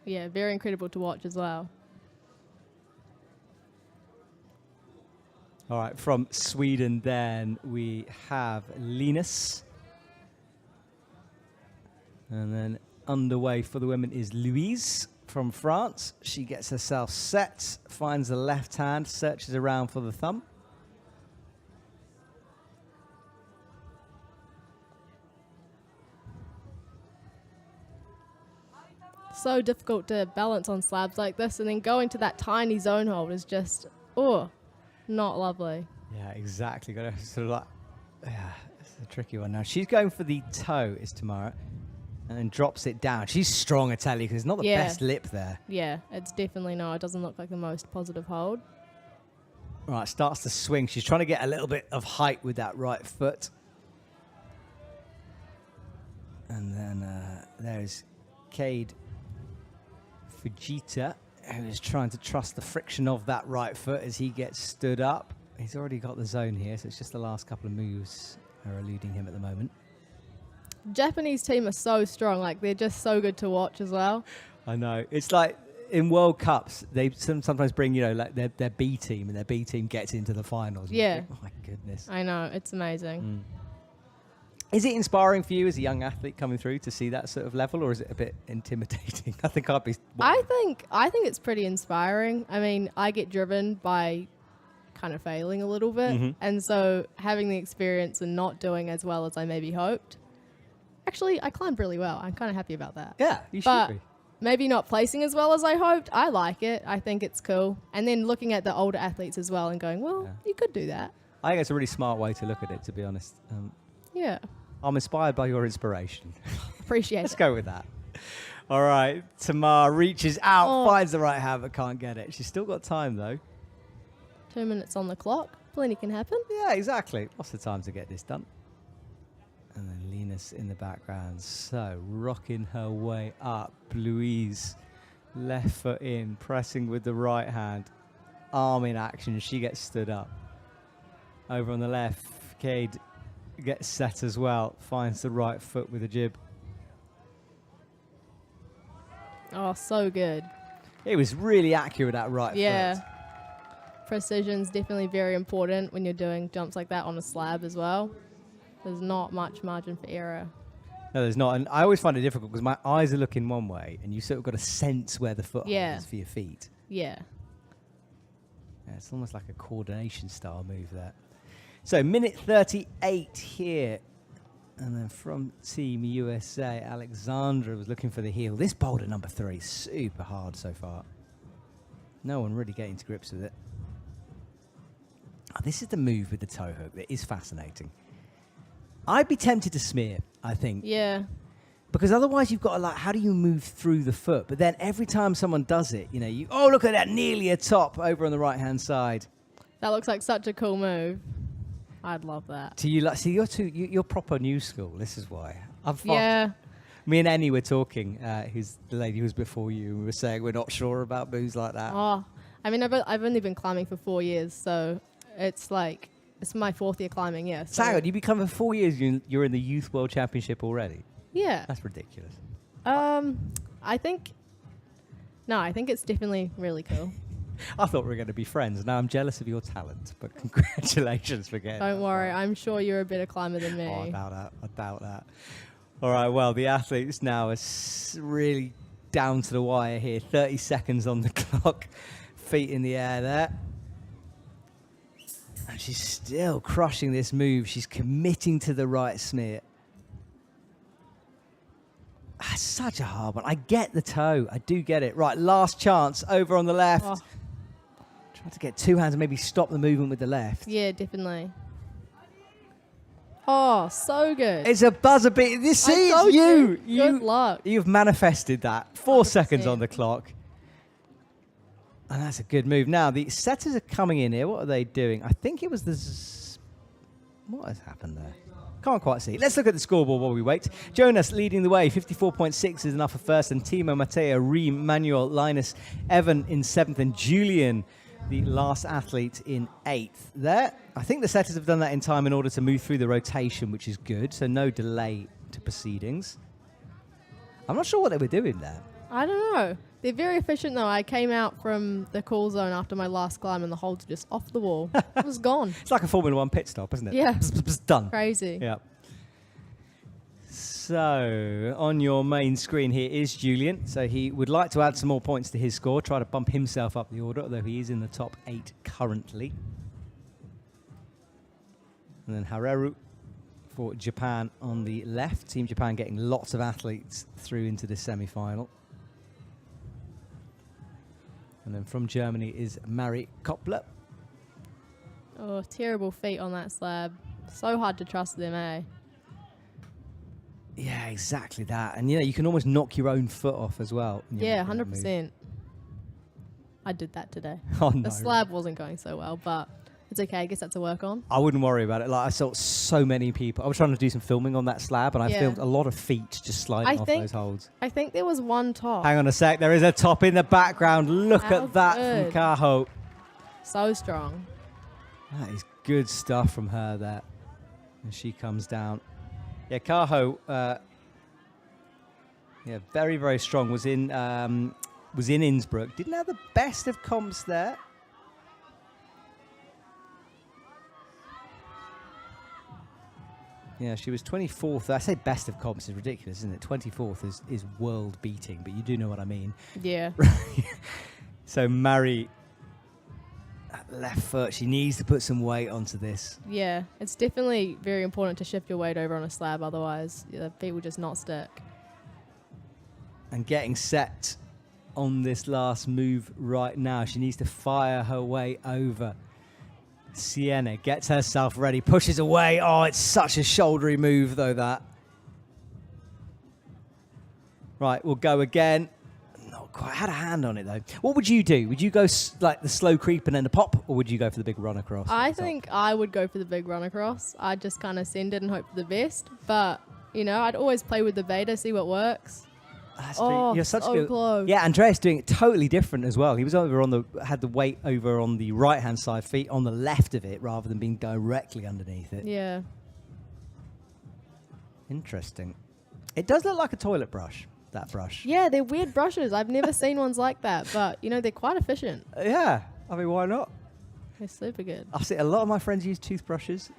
Yeah, very incredible to watch as well. All right, from Sweden then we have Linus. And then underway for the women is Louise from France. She gets herself set, finds the left hand, searches around for the thumb. So difficult to balance on slabs like this, and then going to that tiny zone hold is just, Not lovely. Yeah, exactly. Got to sort of like, yeah, it's a tricky one. Now she's going for the toe is Tamara, and then drops it down. She's strong, I tell you, because it's not the Yeah. best lip there. Yeah, it's definitely not. It doesn't look like the most positive hold. Right, starts to swing. She's trying to get a little bit of height with that right foot. And then there's Cade Fujita, who is trying to trust the friction of that right foot as he gets stood up. He's already got the zone here, so it's just the last couple of moves are eluding him at the moment. Japanese team are so strong. Like, they're just so good to watch as well. I know. It's like in World Cups, they sometimes bring, you know, like their B team, and their B team gets into the finals. Yeah. You think, oh, my goodness. I know. It's amazing. Is it inspiring for you as a young athlete coming through to see that sort of level, or is it a bit intimidating? I think I'd be... I think it's pretty inspiring. I mean, I get driven by kind of failing a little bit. And so having the experience and not doing as well as I maybe hoped. Actually, I climbed really well. I'm kind of happy about that. Yeah, you But should be. maybe not placing as well as I hoped. I like it. I think it's cool. And then looking at the older athletes as well and going, well, you could do that. I think it's a really smart way to look at it, to be honest. Yeah. I'm inspired by your inspiration. Appreciate Let's it. go with that. All right, Tamar reaches out, finds the right hand, but can't get it. She's still got time, though. 2 minutes on the clock. Plenty can happen. Yeah, exactly. Lots of time to get this done. And then Linus in the background, so rocking her way up. Louise, left foot in, pressing with the right hand. Arm in action, she gets stood up. Over on the left, Cade gets set as well, finds the right foot with a jib. Oh, so good. It was really accurate, that right Yeah. foot. Precision's definitely very important when you're doing jumps like that on a slab as well. There's not much margin for error. No, there's not. And I always find it difficult because my eyes are looking one way and you sort of got to sense where the foothold is for your feet. Yeah. Yeah, it's almost like a coordination style move there. So minute 38 here. And then from Team USA, Alexandra was looking for the heel. This boulder number 3, super hard so far. No one really getting to grips with it. Oh, this is the move with the toe hook that is fascinating. I'd be tempted to smear, I think. Yeah. Because otherwise you've got to, like, how do you move through the foot? But then every time someone does it, you know, oh, look at that, nearly a top over on the right-hand side. That looks like such a cool move. I'd love that. Do you like, see, you're proper new school. This is why. Yeah. Me and Annie were talking, who's the lady who was before you, and we were saying we're not sure about moves like that. Oh, I mean, I've only been climbing for 4 years, so it's like, it's my 4th year climbing, yeah. So Hang on, you become for 4 years, you're in the Youth World Championship already? yeah. That's ridiculous. I think it's definitely really cool. I thought we were going to be friends. Now I'm jealous of your talent, but congratulations for getting Don't that worry, far. I'm sure you're a better climber than me. Oh, I doubt that. All right, well, the athletes now are really down to the wire here. 30 seconds on the clock. Feet in the air there. And she's still crushing this move. She's committing to the right smear. That's such a hard one. I get the toe. I do get it. Right, last chance over on the left. Oh. Try to get two hands and maybe stop the movement with the left. Yeah, definitely. Oh, so good. It's a buzzer beat. This I is told you. Good luck. You've manifested that. 4 seconds 100%. on the clock. And that's a good move. Now, the setters are coming in here. What are they doing? I think it was the... What has happened there? Can't quite see. Let's look at the scoreboard while we wait. Jonas leading the way. 54.6 is enough for first. And Timo, Matteo, Reem, Manuel, Linus, Evan in 7th. And Julian, the last athlete, in 8th. There, I think the setters have done that in time in order to move through the rotation, which is good. So no delay to proceedings. I'm not sure what they were doing there. I don't know. They're very efficient, though. I came out from the call zone after my last climb, and the hold's just off the wall. It was gone. It's like a Formula 1 pit stop, isn't it? Yeah. Done. Crazy. Yeah. So, on your main screen here is Julian. So, he would like to add some more points to his score, try to bump himself up the order, although he is in the top 8 currently. And then Hareru for Japan on the left. Team Japan getting lots of athletes through into the semi-final. And then from Germany is Mari Koppler. Oh, terrible feet on that slab. So hard to trust them, eh? Yeah, exactly that. And, you can almost knock your own foot off as well. Yeah, 100%. I did that today. Oh, no. The slab wasn't going so well, but it's okay. I guess that's a work on. I wouldn't worry about it. Like, I saw so many people. I was trying to do some filming on that slab, and I filmed a lot of feet just sliding off those holds. I think there was one top. Hang on a sec. There is a top in the background. Look How at that good. from Kaho. So strong. That is good stuff from her there. And she comes down. Yeah, Kaho, very, very strong. Was in Innsbruck. Didn't have the best of comps there. Yeah, she was 24th. I say best of comps is ridiculous, isn't it? 24th is world beating, but you do know what I mean. Yeah. So Marie, that left foot, she needs to put some weight onto this. Yeah, it's definitely very important to shift your weight over on a slab, otherwise the feet will just not stick. And getting set on this last move right now. She needs to fire her way over. Sienna gets herself ready, pushes away. Oh, it's such a shouldery move, though, that. Right, we'll go again. Not quite. Had a hand on it, though. What would you do? Would you go like the slow creep and then the pop, or would you go for the big run across? I think I would go for the big run across. I'd just kind of send it and hope for the best. But, I'd always play with the beta, see what works. You're such so a good, close. Yeah, Andreas doing it totally different as well. He was had the weight over on the right hand side, feet on the left of it, rather than being directly underneath it. Yeah. Interesting. It does look like a toilet brush, that brush. Yeah, they're weird brushes. I've never seen ones like that, but they're quite efficient. Yeah, I mean, why not? They're super good. I've seen a lot of my friends use toothbrushes.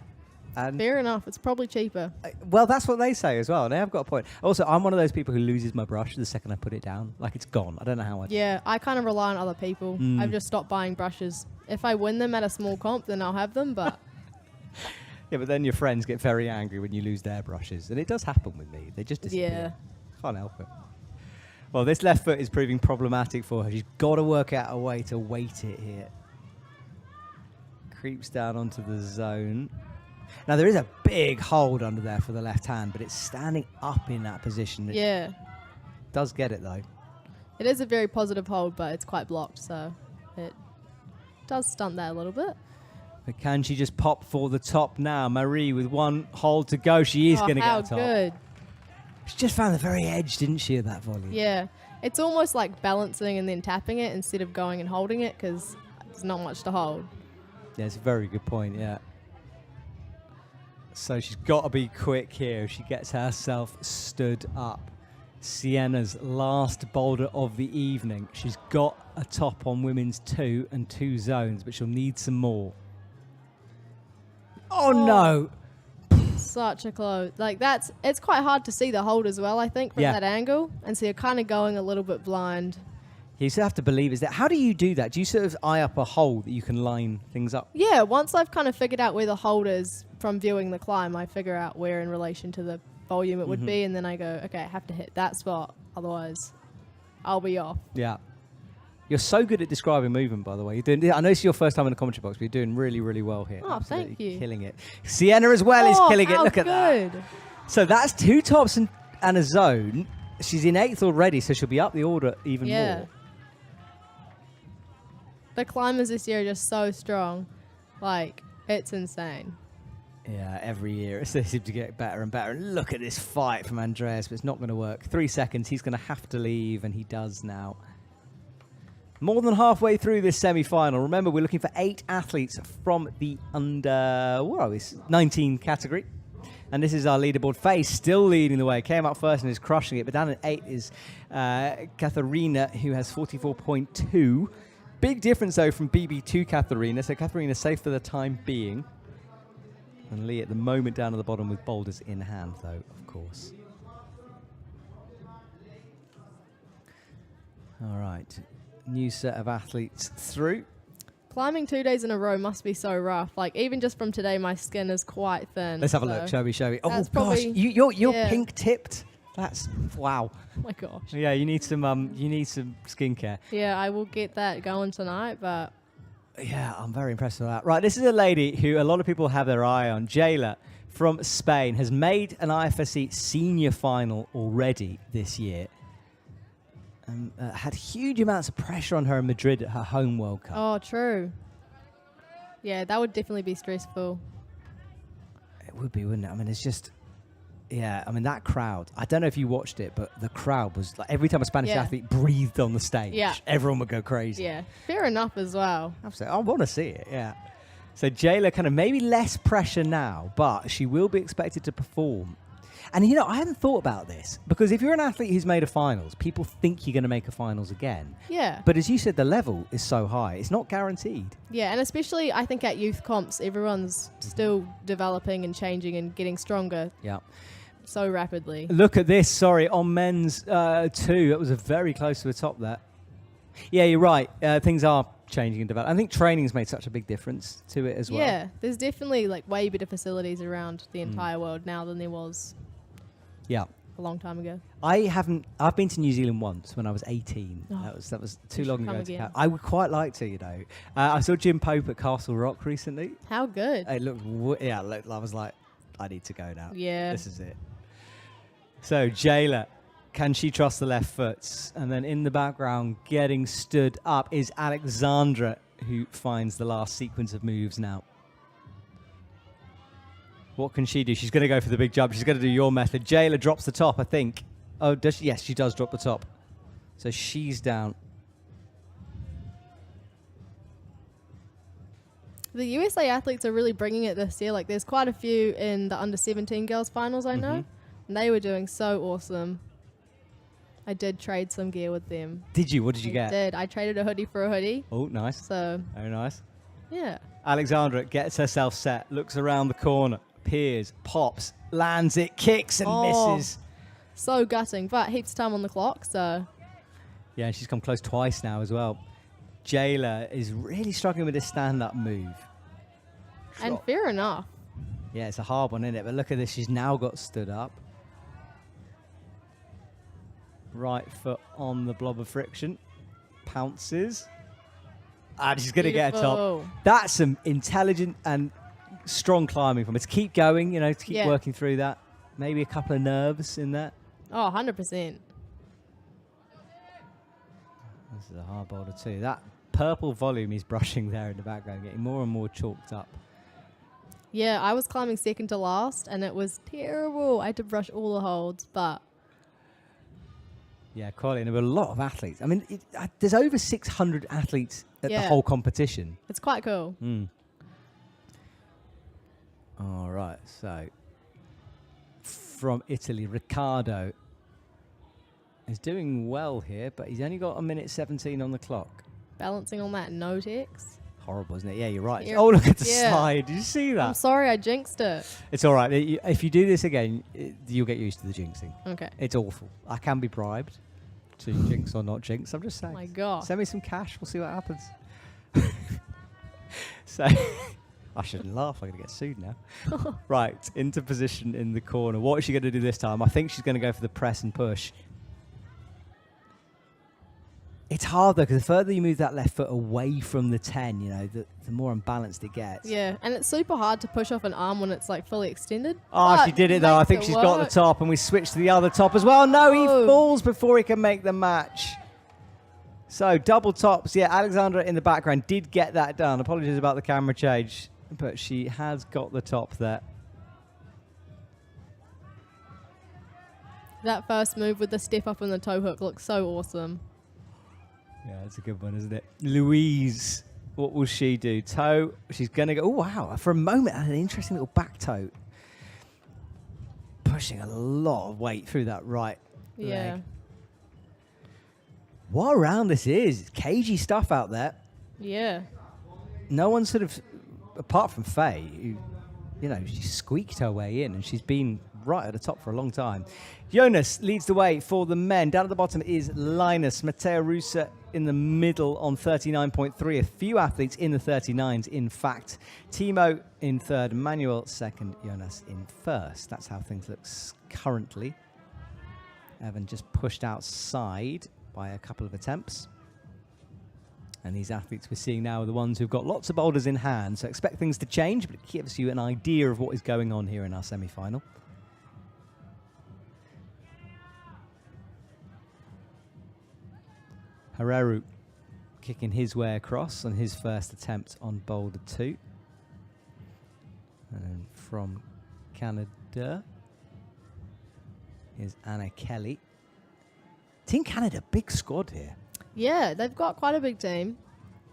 And Fair enough. It's probably cheaper. well, that's what they say as well. And they have got a point. Also, I'm one of those people who loses my brush the second I put it down. Like, it's gone. I don't know how I do. Yeah, I kind of rely on other people. I've just stopped buying brushes. If I win them at a small comp, then I'll have them, but... Yeah, but then your friends get very angry when you lose their brushes. And it does happen with me. They just disappear. Yeah. Can't help it. Well, this left foot is proving problematic for her. She's got to work out a way to weight it here. Creeps down onto the zone. Now, there is a big hold under there for the left hand, but it's standing up in that position. It does get it, though. It is a very positive hold, but it's quite blocked, so it does stunt that a little bit. But can she just pop for the top now? Marie with one hold to go. She is going to get a top. Good. She just found the very edge, didn't she, of that volley? Yeah. It's almost like balancing and then tapping it instead of going and holding it, because there's not much to hold. Yeah, it's a very good point, yeah. So she's got to be quick here. She gets herself stood up. Sienna's last boulder of the evening. She's got a top on women's 2 and 2 zones, but she'll need some more. Oh, no. Such a close. It's quite hard to see the hold as well, I think, from that angle. And so you're kind of going a little bit blind. You still have to believe is that. How do you do that? Do you sort of eye up a hole that you can line things up? Yeah, once I've kind of figured out where the hold is from viewing the climb, I figure out where in relation to the volume it would be, and then I go, okay, I have to hit that spot, otherwise I'll be off. Yeah. You're so good at describing movement, by the way. I know it's your first time in the commentary box, but you're doing really, really well here. Oh, Absolutely thank you. Killing it. Sienna as well is killing it. Look at that. So that's 2 tops and a zone. She's in 8th already, so she'll be up the order even more. The climbers this year are just so strong. It's insane. Yeah, every year they seem to get better and better. And look at this fight from Andreas, but it's not going to work. 3 seconds, he's going to have to leave, and he does now. More than halfway through this semi-final. Remember, we're looking for 8 athletes from the under 19 category. And this is our leaderboard. Faye still leading the way. Came up first and is crushing it. But down at 8 is Katharina, who has 44.2. Big difference, though, from BB2 Katharina. So Katharina's safe for the time being. And Lee at the moment down at the bottom with boulders in hand, though, of course. All right. New set of athletes through. Climbing 2 days in a row must be so rough. Like, even just from today, my skin is quite thin. Let's have a look, shall we? Oh, gosh. probably- You're pink-tipped. That's, wow. Oh my gosh. Yeah, you need some skincare. Yeah, I will get that going tonight, but Yeah, I'm very impressed with that. Right, this is a lady who a lot of people have their eye on. Jayla from Spain has made an IFSC senior final already this year. Had huge amounts of pressure on her in Madrid at her home World Cup. Oh, true. Yeah, that would definitely be stressful. It would be, wouldn't it? I mean, it's just... Yeah, I mean, that crowd, I don't know if you watched it, but the crowd was like, every time a Spanish athlete breathed on the stage, everyone would go crazy. Yeah, fair enough as well. Absolutely. I want to see it, yeah. So Jayla kind of maybe less pressure now, but she will be expected to perform. And, you know, I hadn't thought about this, because if you're an athlete who's made a finals, people think you're going to make a finals again. Yeah. But as you said, the level is so high, it's not guaranteed. Yeah, and especially I think at youth comps, everyone's still developing and changing and getting stronger. Yeah. So rapidly. Look at this, sorry, on men's 2. That was a very close to the top there. Yeah, you're right. Things are changing and developing. I think training's made such a big difference to it as well. Yeah, there's definitely like way better facilities around the entire world now than there was a long time ago. I've been to New Zealand once when I was 18. Oh, that was too long ago to again. count. I would quite like to, you know. I saw Jim Pope at Castle Rock recently. How good. It looked, I was like, I need to go now. Yeah. This is it. So Jayla, can she trust the left foot? And then in the background, getting stood up is Alexandra, who finds the last sequence of moves now. What can she do? She's going to go for the big jump. She's going to do your method. Jayla drops the top, I think. Oh, does she? Yes, she does drop the top. So she's down. The USA athletes are really bringing it this year. Like, there's quite a few in the under-17 girls finals, I know. And they were doing so awesome. I did trade some gear with them. Did you? What did you get? I did. I traded a hoodie for a hoodie. Oh, nice. So, very nice. yeah. Alexandra gets herself set, looks around the corner, peers, pops, lands it, kicks and misses. So gutting, but heaps of time on the clock, so. Yeah, she's come close twice now as well. Jayla is really struggling with this stand-up move. And fair enough. Yeah, it's a hard one, isn't it? But look at this. She's now got stood up. Right foot on the blob of friction. Pounces. And she's going to get a top. That's some intelligent and strong climbing from her. To keep going, you know, to keep working through that. Maybe a couple of nerves in that. Oh, 100%. This is a hard boulder too. That purple volume is brushing there in the background, getting more and more chalked up. Yeah, I was climbing second to last, and it was terrible. I had to brush all the holds, but... Yeah, quality. And there were a lot of athletes. I mean, there's over 600 athletes at the whole competition. It's quite cool. All right, so from Italy, Riccardo is doing well here, but he's only got 1:17 on the clock. Balancing on that no-tex. Horrible, isn't it? Yeah, you're right. Oh, look at the slide. Did you see that? I'm sorry, I jinxed it. It's all right. If you do this again, you'll get used to the jinxing. Okay. It's awful. I can be bribed to jinx or not jinx. I'm just saying. Oh my God. Send me some cash. We'll see what happens. So, I shouldn't laugh. I'm going to get sued now. Right, into position in the corner. What is she going to do this time? I think she's going to go for the press and push. It's hard, though, because the further you move that left foot away from the 10, you know, the more unbalanced it gets. Yeah, and it's super hard to push off an arm when it's, like, fully extended. Oh, she did it, though. I think she's got the top, and we switched to the other top as well. No, he falls before he can make the match. So, double tops. Yeah, Alexandra in the background did get that done. Apologies about the camera change, but she has got the top there. That first move with the step up and the toe hook looks so awesome. Yeah, it's a good one, isn't it? Louise, what will she do? Toe, she's going to go, oh, wow. For a moment, an interesting little back toe. Pushing a lot of weight through that right leg. What a round this is. It's cagey stuff out there. Yeah. No one sort of, apart from Faye, who, you know, she squeaked her way in and she's been right at the top for a long time. Jonas leads the way for the men. Down at the bottom is Linus. Matteo Russa in the middle on 39.3. A few athletes in the 39s, in fact. Timo in third, Manuel second, Jonas in first. That's how things look currently. Evan just pushed outside by a couple of attempts. And these athletes we're seeing now are the ones who've got lots of boulders in hand, so expect things to change, but it gives you an idea of what is going on here in our semi-final. Hareru kicking his way across on his first attempt on boulder 2. And then from Canada, here's Anna Kelly. Team Canada, big squad here. Yeah, they've got quite a big team.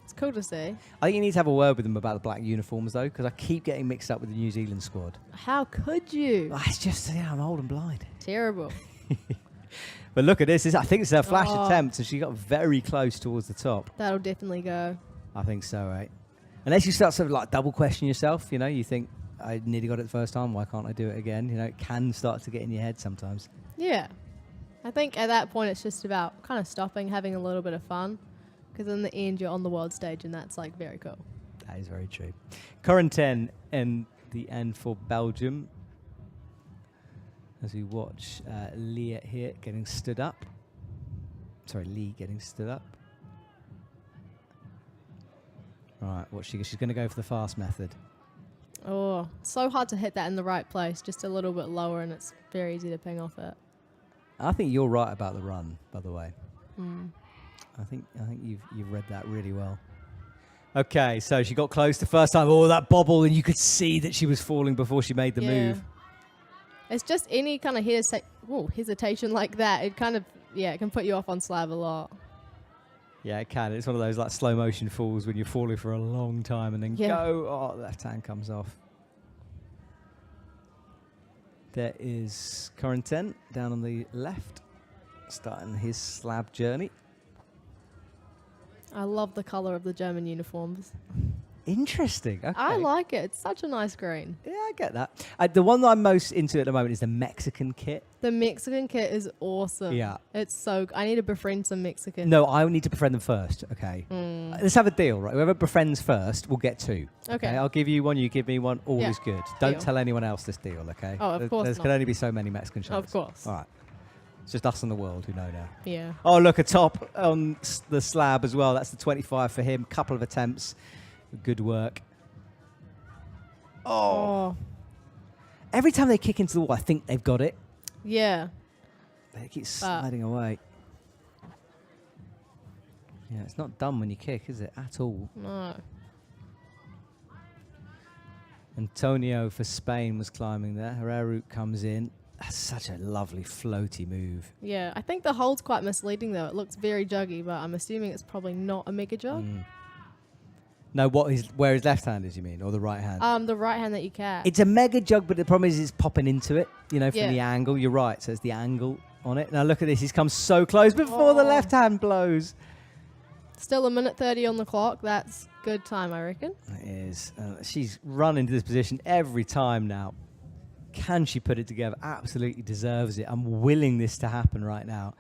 It's cool to see. I think you need to have a word with them about the black uniforms, though, because I keep getting mixed up with the New Zealand squad. How could you? It's just, yeah, I'm old and blind. Terrible. But look at this. I think it's her flash attempt, and she got very close towards the top. That'll definitely go. I think so, right? Unless you start sort of like double question yourself, you know, you think, I nearly got it the first time, why can't I do it again? You know, it can start to get in your head sometimes. Yeah. I think at that point it's just about kind of stopping, having a little bit of fun, because in the end you're on the world stage and that's like very cool. That is very true. Current 10 in the end for Belgium. As we watch Leah here getting stood up. Sorry, Lee getting stood up. Right, she's going to go for the fast method. Oh, so hard to hit that in the right place, just a little bit lower and it's very easy to ping off it. I think you're right about the run, by the way. I think you've read that really well. Okay, so she got close the first time. Oh, that bobble, and you could see that she was falling before she made the move. It's just any kind of hesitation like that. It kind of, it can put you off on slab a lot. Yeah, it can. It's one of those like slow motion falls when you're falling for a long time and then go. Oh, left hand comes off. There is Corentin down on the left, starting his slab journey. I love the colour of the German uniforms. Interesting. Okay. I like it. It's such a nice green. Yeah, I get that. The one that I'm most into at the moment is the Mexican kit. The Mexican kit is awesome. Yeah. It's so... I need to befriend some Mexicans. No, I need to befriend them first. Okay. Let's have a deal, right? Whoever befriends first will get 2. Okay. I'll give you one, you give me one. All is good. Don't Deal. tell anyone else this deal, okay? Oh, of course There not. can only be so many Mexican shows. Of course. All right. It's just us in the world who know now. Yeah. Oh, look, a top on the slab as well. That's the 25 for him. Couple of attempts. Good work. Oh. Every time they kick into the wall, I think they've got it. Yeah. They keep sliding away. Yeah, it's not done when you kick, is it? At all. No. Antonio for Spain was climbing there. Hareru comes in. That's such a lovely floaty move. Yeah, I think the hold's quite misleading though. It looks very juggy, but I'm assuming it's probably not a mega jug. No, where his left hand is, you mean, or the right hand? The right hand that you catch. It's a mega jug, but the problem is it's popping into it, you know, from Yeah. the angle. You're right, so it's the angle on it. Now look at this. He's come so close before the left hand blows. Still a minute 30 on the clock. That's good time, I reckon. It is. She's run into this position every time now. Can she put it together? Absolutely deserves it. I'm willing this to happen right now.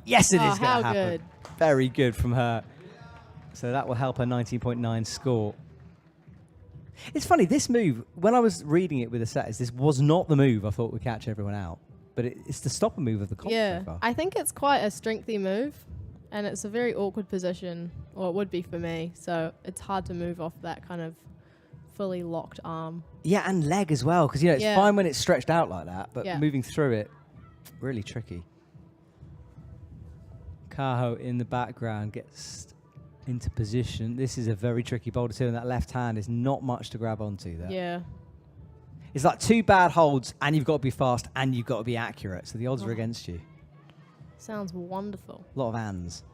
Yes, it is going to happen. How good. Very good from her. So that will help her 19.9 score. It's funny, this move, when I was reading it with the setters, this was not the move I thought would catch everyone out. But it's the stopper move of the comp so far. I think it's quite a strengthy move. And it's a very awkward position, or it would be for me. So it's hard to move off that kind of fully locked arm. Yeah, and leg as well, because, you know, it's fine when it's stretched out like that, but moving through it, really tricky. Kaho in the background gets into position. This is a very tricky boulder too, and that left hand is not much to grab onto there. Yeah. It's like 2 bad holds, and you've got to be fast, and you've got to be accurate, so the odds are against you. Sounds wonderful. A lot of hands.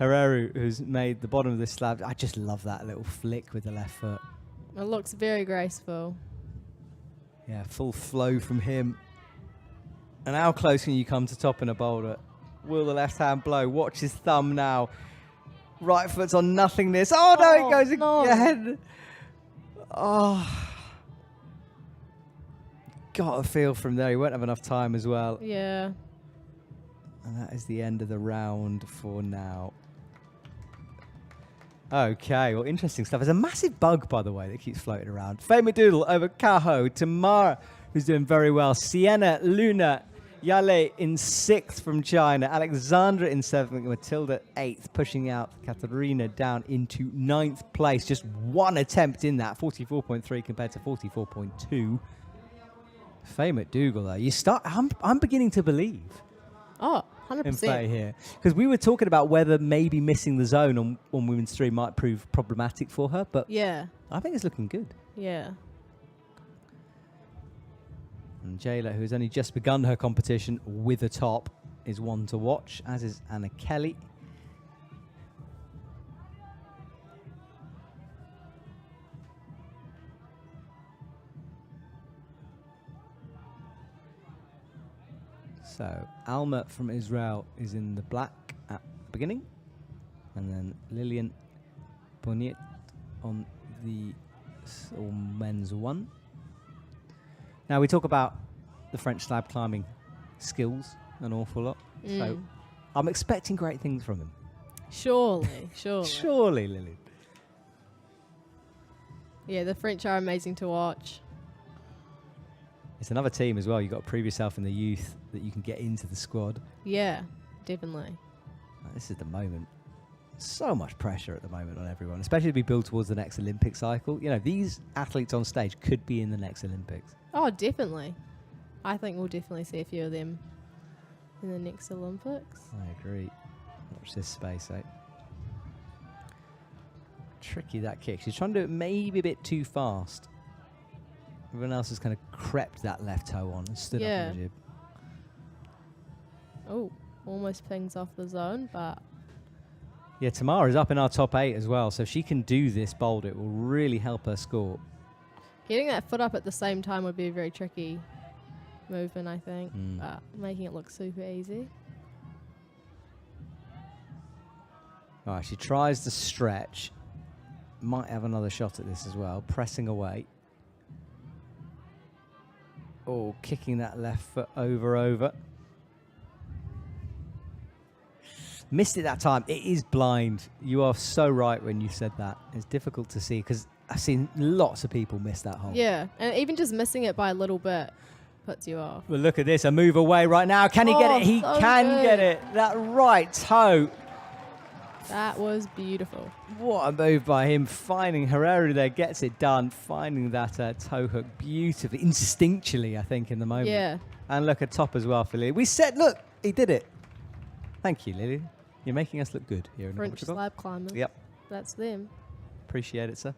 Hareru, who's made the bottom of this slab, I just love that little flick with the left foot. It looks very graceful. Yeah, full flow from him. And how close can you come to topping a boulder? Will the left hand blow? Watch his thumb now. Right foot's on nothingness. Oh, no, it goes again. Oh. Got a feel from there. He won't have enough time as well. Yeah. And that is the end of the round for now. Okay, well, interesting stuff. There's a massive bug, by the way, that keeps floating around. Faye Madoodle over Kaho. Tamara, who's doing very well. Sienna, Luna, Yale in 6th from China. Alexandra in 7th. Matilda 8th, pushing out Katarina down into 9th place. Just one attempt in that, 44.3 compared to 44.2. Faye McDougall, though. I'm beginning to believe. Oh, In 100%. Faye here. Because we were talking about whether maybe missing the zone on women's 3 might prove problematic for her, but Yeah, I think it's looking good. yeah. And Jayla, who has only just begun her competition with a top, is one to watch, as is Anna Kelly. So Alma from Israel is in the black at the beginning, and then Lillian Bonnet on the men's 1. Now we talk about the French slab climbing skills an awful lot, so I'm expecting great things from him. Surely. Surely, Lillian. Yeah, the French are amazing to watch. It's another team as well. You've got to prove yourself in the youth that you can get into the squad. Yeah, definitely. This is the moment. So much pressure at the moment on everyone, especially to be built towards the next Olympic cycle. You know, these athletes on stage could be in the next Olympics. Oh, definitely. I think we'll definitely see a few of them in the next Olympics. I agree. Watch this space, eh? Tricky, that kick. She's trying to do it maybe a bit too fast. Everyone else has kind of crept that left toe on and stood up on the jib. Oh, almost pings off the zone, but... Yeah, Tamara's up in our top 8 as well, so if she can do this boulder, it will really help her score. Getting that foot up at the same time would be a very tricky movement, I think, but making it look super easy. All right, she tries to stretch. Might have another shot at this as well, pressing away. Oh, kicking that left foot over. Missed it that time. It is blind. You are so right when you said that. It's difficult to see because I've seen lots of people miss that hole. Yeah, and even just missing it by a little bit puts you off. But look at this, a move away right now. Can he get it? He so can good. get it. That right toe. That was beautiful. What a move by him. Finding Herrera there, gets it done. Finding that toe hook beautifully, instinctually, I think, in the moment. Yeah. And look at top as well for Lily. We said, look, he did it. Thank you, Lily. You're making us look good here in French Portugal. slab climbers. Yep. That's them. Appreciate it, sir.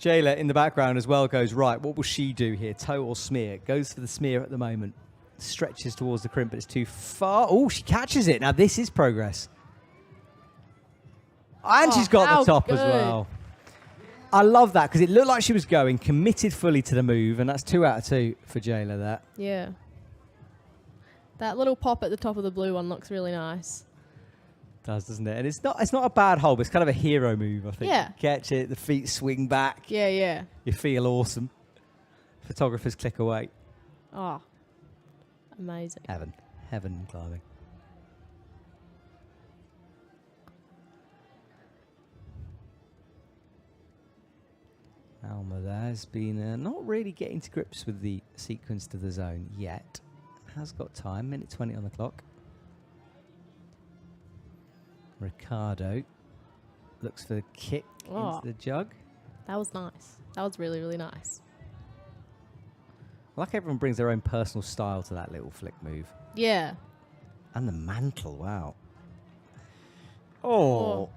Jayla in the background as well goes, right, what will she do here? Toe or smear? Goes for the smear at the moment. Stretches towards the crimp, but it's too far. Oh, she catches it. Now this is progress. And she's got the top as well. I love that because it looked like she was going, committed fully to the move, and that's 2 out of 2 for Jayla there. Yeah. That little pop at the top of the blue one looks really nice. Does, doesn't it? And it's not a bad hole, but it's kind of a hero move, I think. Yeah. Catch it, the feet swing back. Yeah, yeah. You feel awesome. Photographers click away. Oh, amazing. Heaven in climbing. Alma there has been not really getting to grips with the sequence to the zone yet. Has got time, minute 20 on the clock. Ricardo looks for the kick into the jug. That was nice. That was really, really nice. I like everyone brings their own personal style to that little flick move. Yeah. And the mantle, wow. Oh.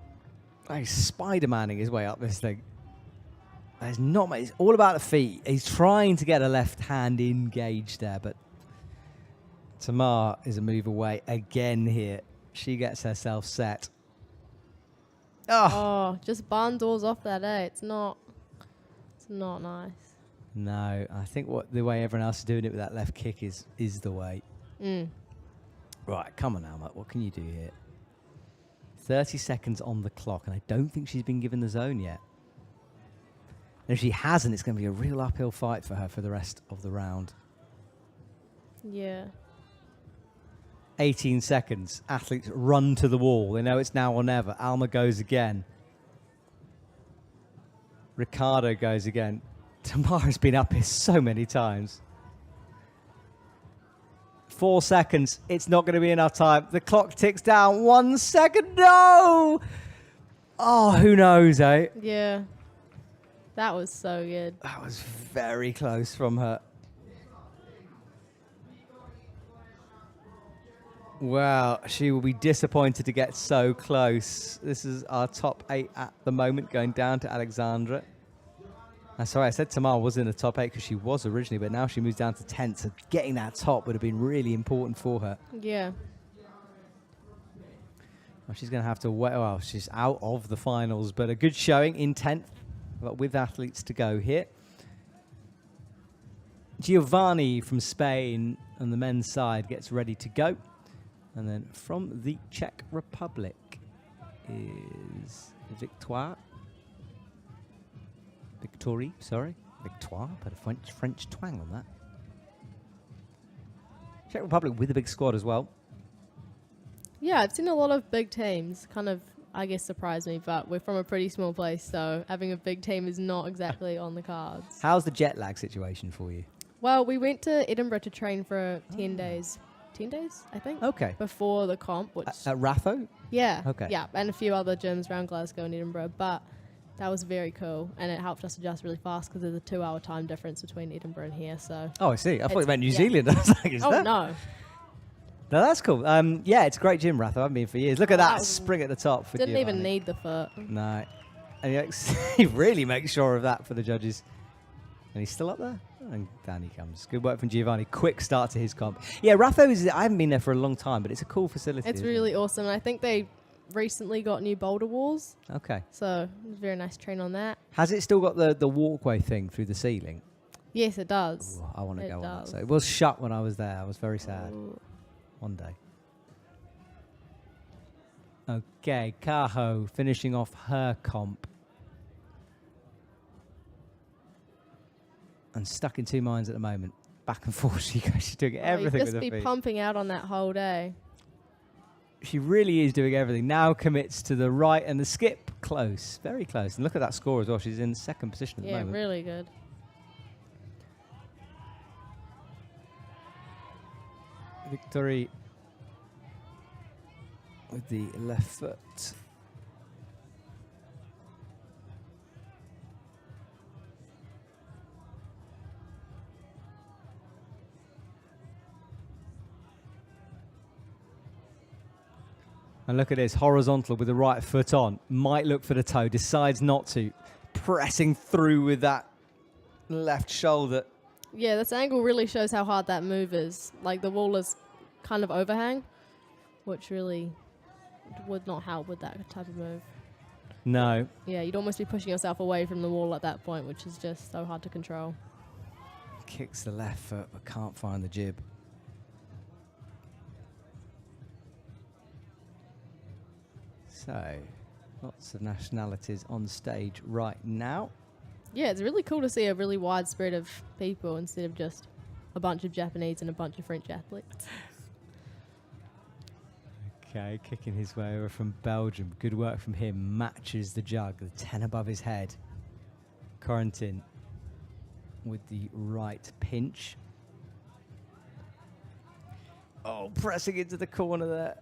He's Spider-Manning his way up this thing. There's not much. It's all about the feet. He's trying to get a left hand engaged there, but Tamar is a move away again here. She gets herself set. Oh, just barn doors off that, eh? It's not nice. No, I think the way everyone else is doing it with that left kick is the way. Right, come on, Alma. What can you do here? 30 seconds on the clock, and I don't think she's been given the zone yet. And if she hasn't, it's going to be a real uphill fight for her for the rest of the round. Yeah. 18 seconds. Athletes run to the wall. They know it's now or never. Alma goes again. Ricardo goes again. Tamara's been up here so many times. 4 seconds. It's not going to be enough time. The clock ticks down. 1 second. No! Oh, who knows, eh? Yeah. That was so good. That was very close from her. Wow, she will be disappointed to get so close. This is our top 8 at the moment, going down to Alexandra. Sorry, I said Tamar was in the top 8 because she was originally, but now she moves down to 10th, so getting that top would have been really important for her. Yeah. Well, she's going to have to wait. Well, she's out of the finals, but a good showing in 10th, but with athletes to go here. Giovanni from Spain on the men's side gets ready to go. And then from the Czech Republic is Victoire, put a French twang on that. Czech Republic with a big squad as well. Yeah, I've seen a lot of big teams. Kind of, I guess, surprised me, but we're from a pretty small place, so having a big team is not exactly on the cards. How's the jet lag situation for you? Well, we went to Edinburgh to train for 10 days. 10 days, I think. Okay. Before the comp, which... At Ratho? Yeah. Okay. Yeah, and a few other gyms around Glasgow and Edinburgh, but that was very cool, and it helped us adjust really fast because there's a 2-hour time difference between Edinburgh and here, so... Oh, I see. I thought you meant New Zealand. I was like, is oh, that? no. No, that's cool. Yeah, it's a great gym, Ratho. I've been for years. Look at that spring at the top. For Didn't even Giovanni. need the foot. No. And he really makes sure of that for the judges. And he's still up there? And down he comes. Good work from Giovanni. Quick start to his comp. Yeah, Ratho is... I haven't been there for a long time, but it's a cool facility. It's really awesome, and I think they recently got new boulder walls. Okay. So it was very nice to train on that. Has it still got the walkway thing through the ceiling? Yes, it does. Ooh, I want to go on that. does. So it was shut when I was there. I was very sad. Ooh. One day. Okay, Kaho finishing off her comp. And stuck in two minds at the moment. Back and forth, she's doing everything with her just be feet. pumping out on that whole day. She really is doing everything. Now commits to the right and the skip. Close, very close. And look at that score as well. She's in second position at the Yeah, moment. really good. Victory with the left foot. And look at this, horizontal with the right foot on. Might look for the toe, decides not to. Pressing through with that left shoulder. Yeah, this angle really shows how hard that move is. Like the wall is kind of overhang, which really would not help with that type of move. No. Yeah, you'd almost be pushing yourself away from the wall at that point, which is just so hard to control. Kicks the left foot, but can't find the jib. So, lots of nationalities on stage right now. Yeah, it's really cool to see a really wide spread of people instead of just a bunch of Japanese and a bunch of French athletes. Okay, kicking his way over from Belgium. Good work from him. Matches the jug, the 10 above his head. Corentin with the right pinch. Oh, pressing into the corner there.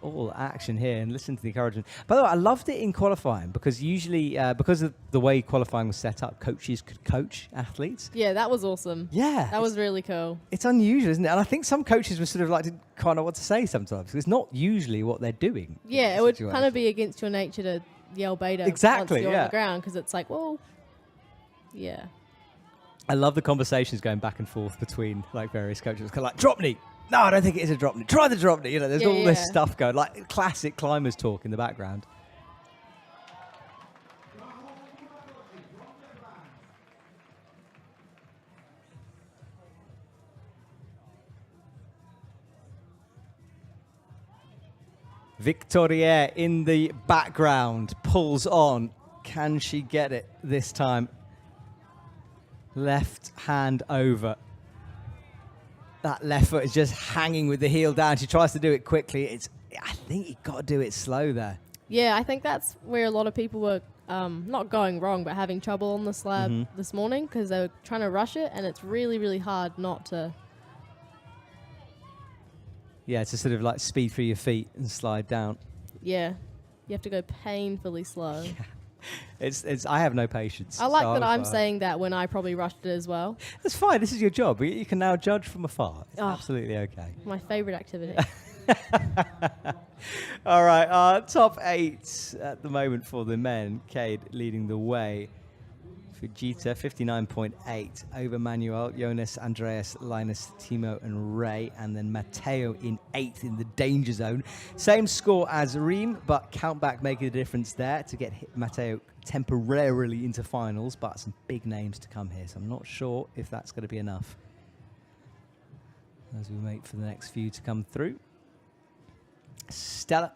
All action here, and listen to the encouragement. By the way, I loved it in qualifying because usually, because of the way qualifying was set up, coaches could coach athletes. Yeah, that was awesome. Yeah. That was really cool. It's unusual, isn't it? And I think some coaches were sort of like, didn't kind of know what to say sometimes because it's not usually what they're doing. Yeah, it would kind of be against your nature to yell beta Exactly, once you're yeah. on the ground because it's like, well, yeah. I love the conversations going back and forth between like various coaches. Kind of like, drop knee. No, I don't think it is a drop knee. Try the drop knee. You know, there's all this stuff going, like classic climbers talk in the background. Victoria in the background pulls on. Can she get it this time? Left hand over. That left foot is just hanging with the heel down. She tries to do it quickly. I think you've got to do it slow there. Yeah, I think that's where a lot of people were not going wrong, but having trouble on the slab this morning because they were trying to rush it, and it's really, really hard not to. Yeah, to sort of like speed through your feet and slide down. Yeah, you have to go painfully slow. It's. I have no patience. I like so that I'm fine. saying that when I probably rushed it as well. That's fine. This is your job. You can now judge from afar. It's absolutely okay. My favourite activity. All right, top 8 at the moment for the men. Cade leading the way. Fujita 59.8 over Manuel, Jonas, Andreas, Linus, Timo and Ray, and then Matteo in 8th in the danger zone. Same score as Reem, but countback making a difference there to get Matteo temporarily into finals, but some big names to come here, so I'm not sure if that's going to be enough as we wait for the next few to come through. Stella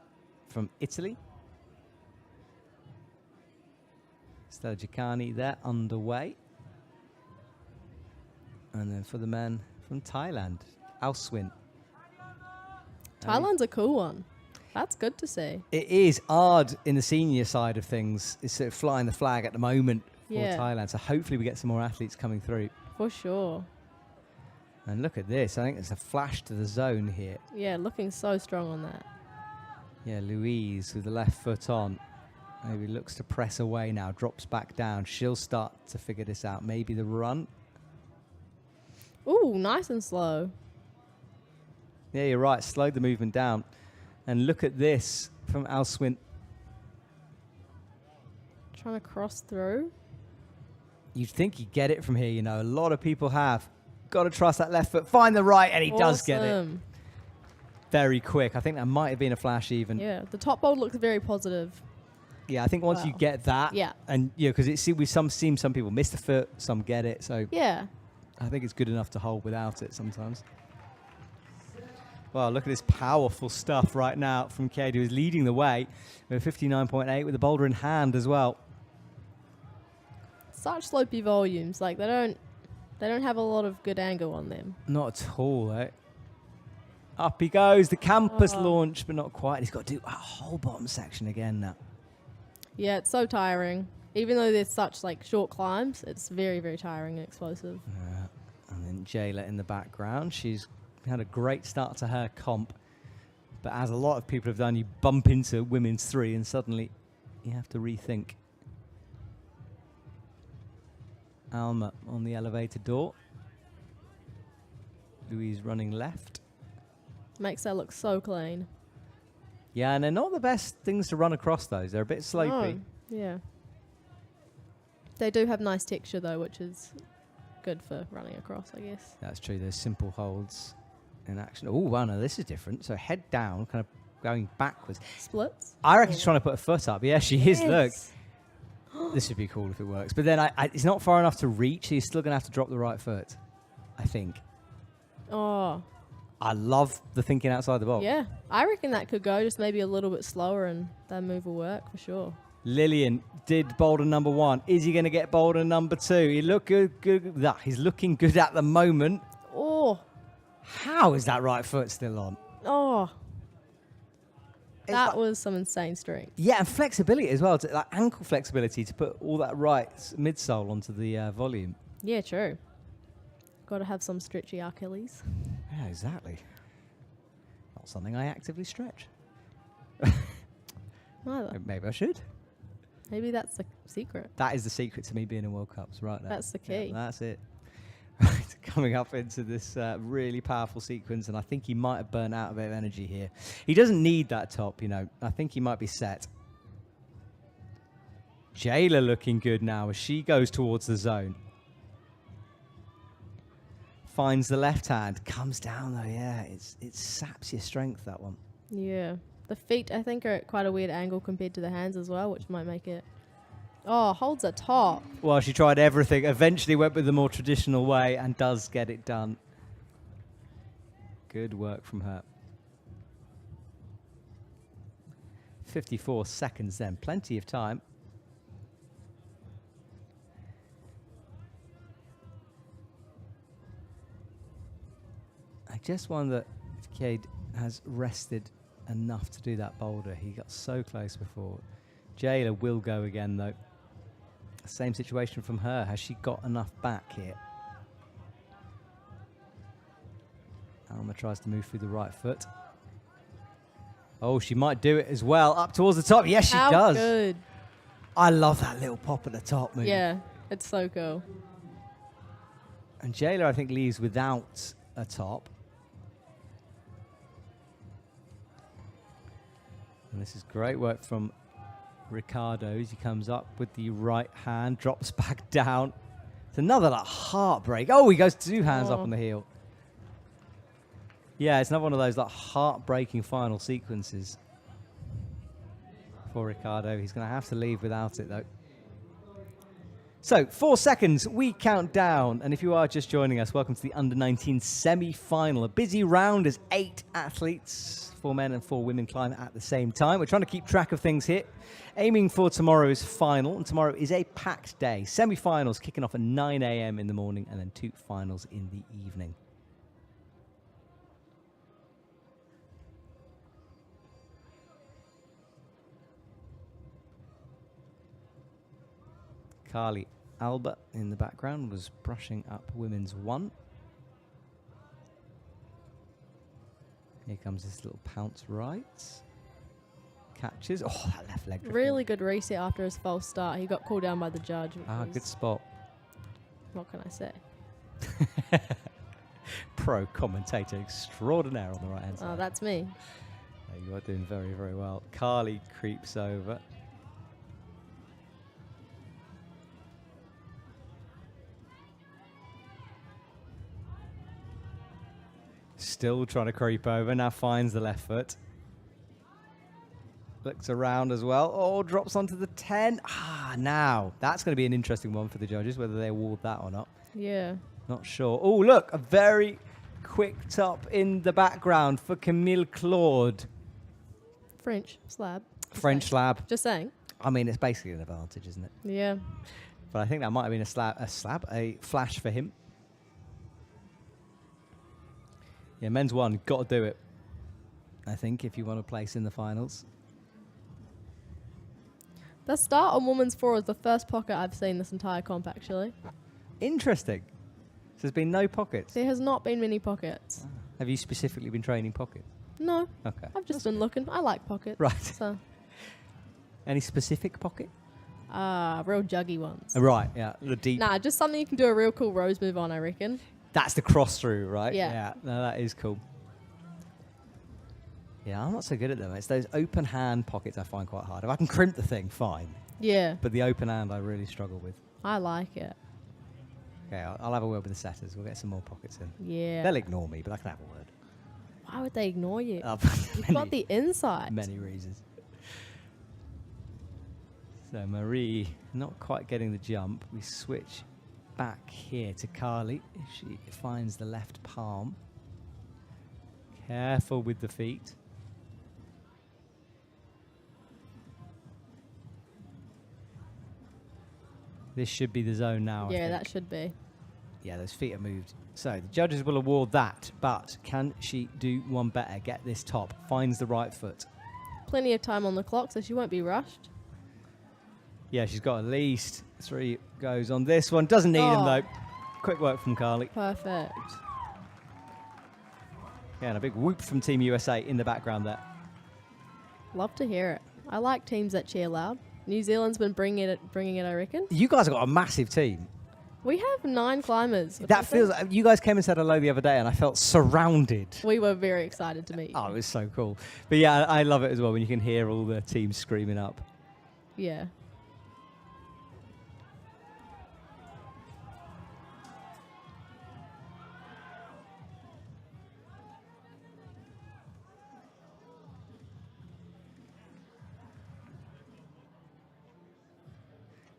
from Italy. Stella Giacani there underway. And then for the men from Thailand, Alswin. Thailand's a cool one. That's good to see. It is hard in the senior side of things. It's sort of flying the flag at the moment for Thailand. So hopefully we get some more athletes coming through. For sure. And look at this. I think it's a flash to the zone here. Yeah, looking so strong on that. Yeah, Louise with the left foot on. Maybe looks to press away now, drops back down. She'll start to figure this out. Maybe the run. Ooh, nice and slow. Yeah, you're right. Slowed the movement down. And look at this from Alswin. Trying to cross through. You'd think he'd get it from here, you know. A lot of people have. Got to trust that left foot. Find the right, and he does get it. Very quick. I think that might have been a flash even. Yeah, the top bold looks very positive. Yeah, I think once you get that, and because we've seen some people miss the foot, some get it. So yeah, I think it's good enough to hold without it sometimes. Well, look at this powerful stuff right now from Cade, who is leading the way with 59.8 with the boulder in hand as well. Such slopey volumes, like they don't have a lot of good angle on them. Not at all, eh? Up he goes, the campus launch, but not quite. He's got to do a whole bottom section again now. Yeah, it's so tiring. Even though there's such like short climbs, it's very, very tiring and explosive. And then Jayla in the background. She's had a great start to her comp. But as a lot of people have done, you bump into women's 3 and suddenly you have to rethink. Alma on the elevator door. Louise running left. Makes that look so clean. Yeah, and they're not the best things to run across those. They're a bit slopey. No. Yeah. They do have nice texture though, which is good for running across, I guess. That's true. Those simple holds in action. Oh, wow, no, this is different. So head down, kind of going backwards. Splits? I reckon she's trying to put her foot up. Yeah, she is. Look. Yes. This would be cool if it works. But then it's not far enough to reach, so you're still going to have to drop the right foot, I think. Oh. I love the thinking outside the box. Yeah. I reckon that could go just maybe a little bit slower and that move will work for sure. Lillian did boulder number 1. Is he going to get boulder number 2? He look good. He's looking good at the moment. Oh. How is that right foot still on? Oh. That like, was some insane strength. Yeah, and flexibility as well. Like ankle flexibility to put all that right midsole onto the volume. Yeah, true. Got to have some stretchy Achilles. Yeah, exactly. Not something I actively stretch. Neither. Maybe I should. Maybe that's the secret. That is the secret to me being in World Cups right now. That's the key. Yeah, that's it. Right, coming up into this really powerful sequence, and I think he might have burnt out a bit of energy here. He doesn't need that top, you know. I think he might be set. Jayla looking good now as she goes towards the zone. Finds the left hand, comes down though, yeah. It saps your strength, that one. Yeah. The feet, I think, are at quite a weird angle compared to the hands as well, which might make it... Oh, holds a top. Well, she tried everything, eventually went with the more traditional way and does get it done. Good work from her. 54 seconds then, plenty of time. I just wonder if Cade has rested enough to do that boulder. He got so close before. Jayla will go again, though. Same situation from her. Has she got enough back here? Alma tries to move through the right foot. Oh, she might do it as well. Up towards the top. Yes, she does. Good. I love that little pop at the top move. Yeah, it's so cool. And Jayla, I think, leaves without a top. And this is great work from Ricardo as he comes up with the right hand, drops back down. It's another like heartbreak. Oh, he goes 2 hands up on the heel. Yeah, it's another one of those like heartbreaking final sequences for Ricardo. He's going to have to leave without it, though. So, 4 seconds, we count down. And if you are just joining us, welcome to the Under-19 semi-final. A busy round as 8 athletes, 4 men and 4 women, climb at the same time. We're trying to keep track of things here, aiming for tomorrow's final. And tomorrow is a packed day. Semi-finals kicking off at 9 a.m. in the morning and then 2 finals in the evening. Carly Albert in the background was brushing up women's 1. Here comes this little pounce right. Catches. Oh, that left leg. Really good reset after his false start. He got called down by the judge. Good spot. What can I say? Pro commentator extraordinaire on the right hand side. Oh, that's me. You are doing very, very well. Carly creeps over. Still trying to creep over, now finds the left foot. Looks around as well. Oh, drops onto the 10. Now, that's going to be an interesting one for the judges, whether they award that or not. Yeah. Not sure. Oh, look, a very quick top in the background for Camille Claude. French slab. French slab. Just saying. I mean, it's basically an advantage, isn't it? Yeah. But I think that might have been a flash for him. Yeah, men's 1, got to do it, I think, if you want to place in the finals. The start on women's 4 is the first pocket I've seen this entire comp, actually. Interesting. So there's been no pockets. There has not been many pockets. Have you specifically been training pockets? No. Okay. I've just been looking. I like pockets. Right. So. Any specific pocket? Real juggy ones. Right, yeah. The deep. Nah, just something you can do a real cool rose move on, I reckon. That's the cross through, right? Yeah. No, that is cool. Yeah, I'm not so good at them. It's those open hand pockets I find quite hard. If I can crimp the thing, fine. Yeah. But the open hand I really struggle with. I like it. Okay, I'll have a word with the setters. We'll get some more pockets in. Yeah. They'll ignore me, but I can have a word. Why would they ignore you? You've Many- got the insight. Many reasons. So Marie not quite getting the jump. We switch back here to Carly. She finds the left palm. Careful with the feet. This should be the zone now. Yeah, that should be. Yeah, those feet are moved. So the judges will award that, but can she do one better? Get this top. Finds the right foot. Plenty of time on the clock, so she won't be rushed. Yeah, she's got at least 3 goes on this one. Doesn't need him, though. Quick work from Carly. Perfect. Yeah, and a big whoop from Team USA in the background there. Love to hear it. I like teams that cheer loud. New Zealand's been bringing it, I reckon. You guys have got a massive team. We have 9 climbers. That feels... You guys came and said hello the other day, and I felt surrounded. We were very excited to meet you. Oh, it was so cool. But yeah, I love it as well when you can hear all the teams screaming up. Yeah.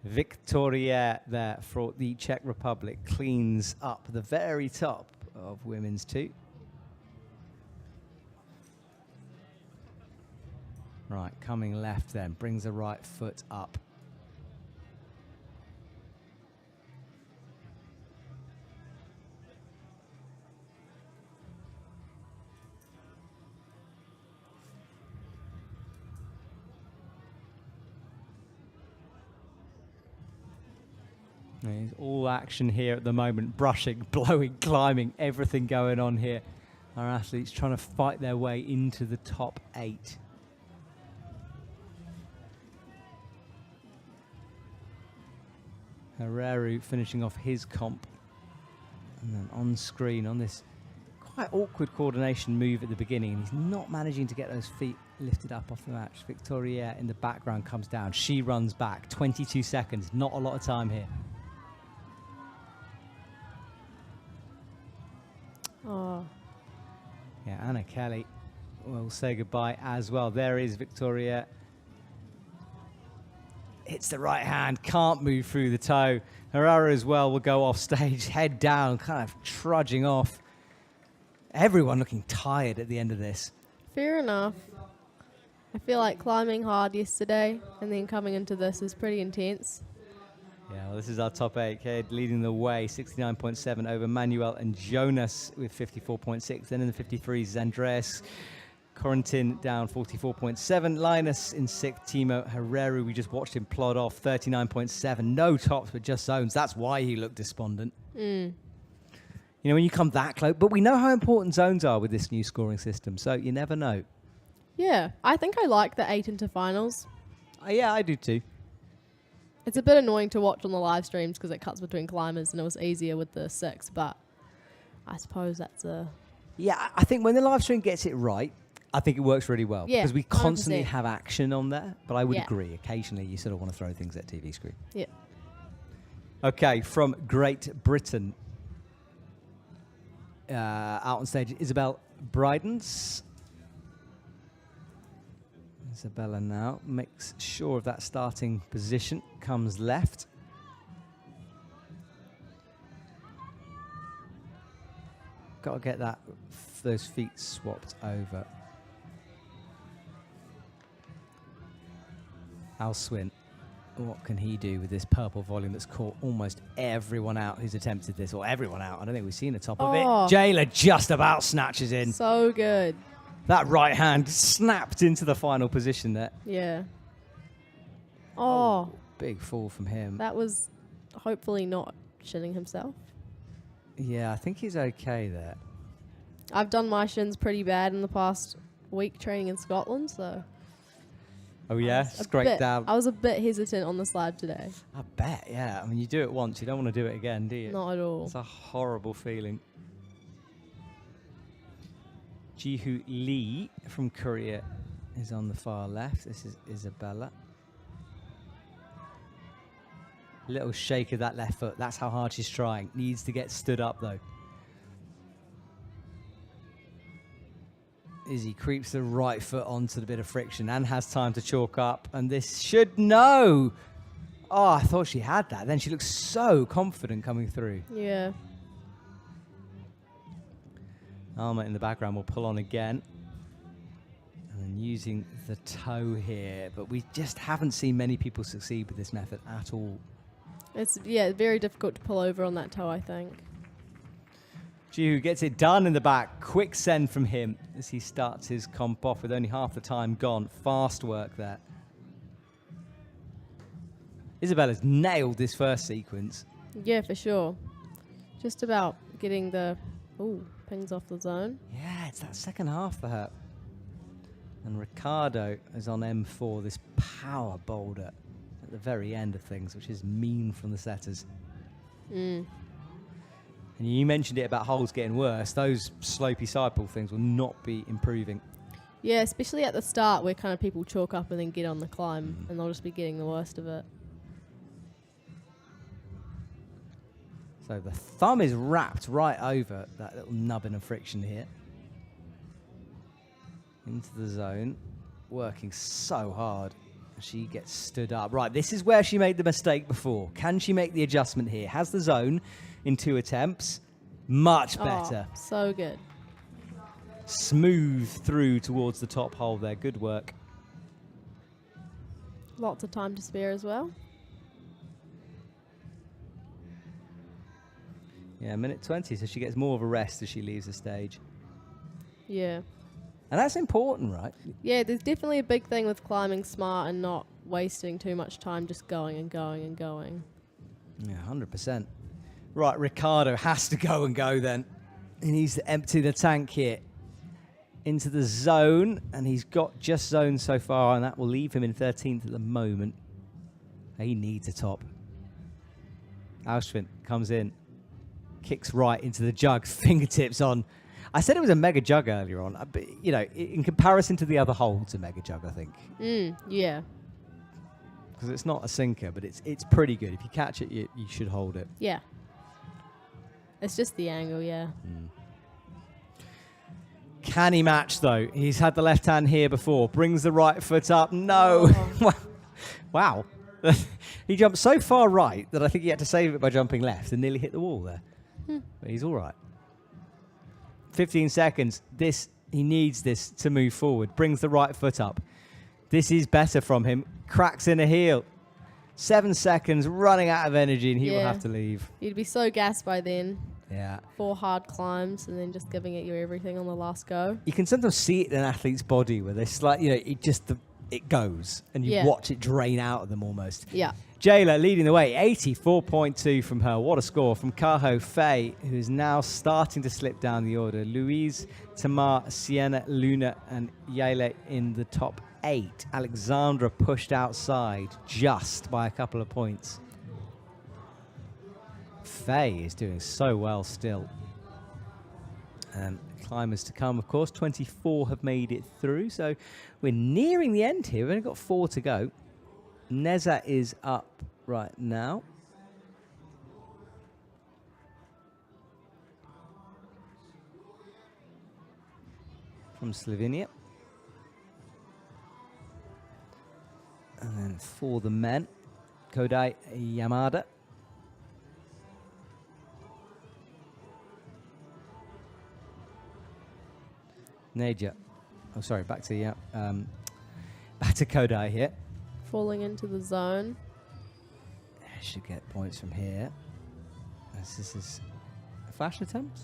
Victoria there for the Czech Republic cleans up the very top of women's 2. Right, coming left then, brings the right foot up. There's all action here at the moment. Brushing, blowing, climbing, everything going on here. Our athletes trying to fight their way into the top 8. Herrera finishing off his comp. And then on screen on this quite awkward coordination move at the beginning, and he's not managing to get those feet lifted up off the mat. Victoria in the background comes down. She runs back. 22 seconds. Not a lot of time here. Oh. Yeah, Anna Kelly will say goodbye as well. There is Victoria. Hits the right hand, can't move through the toe. Herrera as well will go off stage, head down, kind of trudging off. Everyone looking tired at the end of this. Fair enough. I feel like climbing hard yesterday and then coming into this is pretty intense. Yeah, well, this is our top 8. Kid leading the way, 69.7 over Manuel and Jonas with 54.6. Then in the 53s, Andreas Corentin down 44.7. Linus in 6th. Timo Herrera, we just watched him plod off 39.7. No tops, but just zones. That's why he looked despondent. You know, when you come that close. But we know how important zones are with this new scoring system, so you never know. Yeah, I think I like the 8 into finals. Yeah, I do too. It's a bit annoying to watch on the live streams because it cuts between climbers and it was easier with the 6, but I suppose that's a... Yeah, I think when the live stream gets it right, I think it works really well. Yeah, because we constantly 100%. have action on there. But I would Yeah. agree, occasionally you sort of want to throw things at TV screen. Yeah. Okay, from Great Britain. Out on stage, Isabel Brydens. Isabella now makes sure of that starting position, comes left. Got to get that those feet swapped over. Al Swin, what can he do with this purple volume that's caught almost everyone out who's attempted this, or everyone out? I don't think we've seen the top of it. Jayla just about snatches in. So good. That right hand snapped into the final position there. Yeah. Oh, Big fall from him. that was hopefully not shitting himself. Yeah, I think he's okay there. I've done my shins pretty bad in the past week training in Scotland, so... Oh yeah, scraped down. I was a bit hesitant on the slab today. I bet, yeah. I mean, you do it once, you don't want to do it again, do you? Not at all. It's a horrible feeling. Jihu Lee from Korea is on the far left. This is Isabella. Little shake of that left foot. That's how hard she's trying. Needs to get stood up, though. Izzy creeps the right foot onto the bit of friction and has time to chalk up. And this should no. Oh, I thought she had that. Then she looks so confident coming through. Yeah. Alma in the background will pull on again. And then using the toe here. But we just haven't seen many people succeed with this method at all. It's, yeah, very difficult to pull over on that toe, I think. Jihu gets it done in the back. Quick send from him as he starts his comp off with only half the time gone. Fast work there. Isabella's nailed this first sequence. Yeah, for sure. Just about getting the pings off the zone. Yeah, it's that second half for her. And Ricardo is on M4, this power boulder at the very end of things, which is mean from the setters. And you mentioned it about holes getting worse. Those slopey side pull things will not be improving. Yeah, especially at the start where kind of people chalk up and then get on the climb and they'll just be getting the worst of it. So the thumb is wrapped right over that little nubbin of friction here. Into the zone. Working so hard. She gets stood up. Right, this is where she made the mistake before. Can she make the adjustment here? Has the zone in 2 attempts. Much better. Oh, so good. Smooth through towards the top hole there. Good work. Lots of time to spare as well. Yeah, minute 20, so she gets more of a rest as she leaves the stage. Yeah. And that's important, right? Yeah, there's definitely a big thing with climbing smart and not wasting too much time just going and going and going. Yeah, 100%. Right, Ricardo has to go then. He needs to empty the tank here into the zone, and he's got just zone so far, and that will leave him in 13th at the moment. He needs a top. Auschwitz comes in, kicks right into the jug, fingertips on. I said it was a mega jug earlier on, but you know, in comparison to the other hole, it's a mega jug, I think. Yeah. Because it's not a sinker, but it's pretty good. If you catch it, you should hold it. Yeah. It's just the angle, yeah. Can he match, though? He's had the left hand here before. Brings the right foot up. No. Oh. Wow. He jumped so far right that I think he had to save it by jumping left and nearly hit the wall there. But he's all right. 15 seconds. He needs this to move forward. Brings the right foot up. This is better from him. Cracks in a heel. 7 seconds, running out of energy, and he will have to leave. You'd be so gassed by then. Yeah. 4 hard climbs and then just giving it your everything on the last go. You can sometimes see it in an athlete's body where they're slightly, it goes, and you watch it drain out of them almost. Yeah. Jayla leading the way, 84.2 from her. What a score from Kaho Faye, who is now starting to slip down the order. Louise, Tamar, Sienna, Luna, and Yaela in the top 8. Alexandra pushed outside just by a couple of points. Faye is doing so well still. And climbers to come, of course. 24 have made it through, so we're nearing the end here. We've only got 4 to go. Neza is up right now. From Slovenia. And then for the men, Kodai Yamada. Neja. Oh, sorry, back to Kodai here. Falling into the zone. Should get points from here. As this is a flash attempt?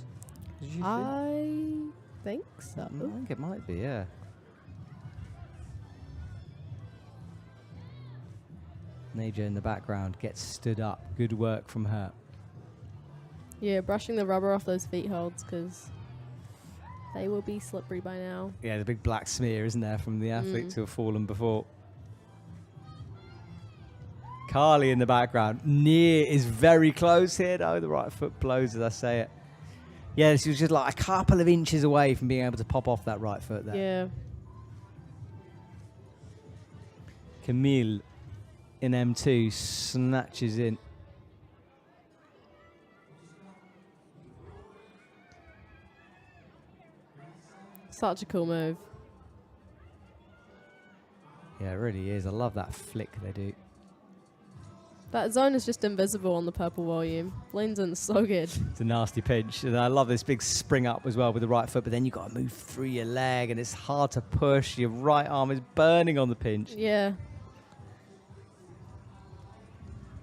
I think so. I think it might be, yeah. Neja in the background gets stood up. Good work from her. Yeah, brushing the rubber off those feet holds because they will be slippery by now. Yeah, the big black smear, isn't there, from the athletes who have fallen before. Carly in the background. Near is very close here. No, the right foot blows as I say it. Yeah, she was just like a couple of inches away from being able to pop off that right foot there. Yeah. Camille in M2 snatches in. Such a cool move. Yeah, it really is. I love that flick they do. That zone is just invisible on the purple volume. Blends in so good. It's a nasty pinch. And I love this big spring up as well with the right foot, but then you've got to move through your leg and it's hard to push. Your right arm is burning on the pinch. Yeah.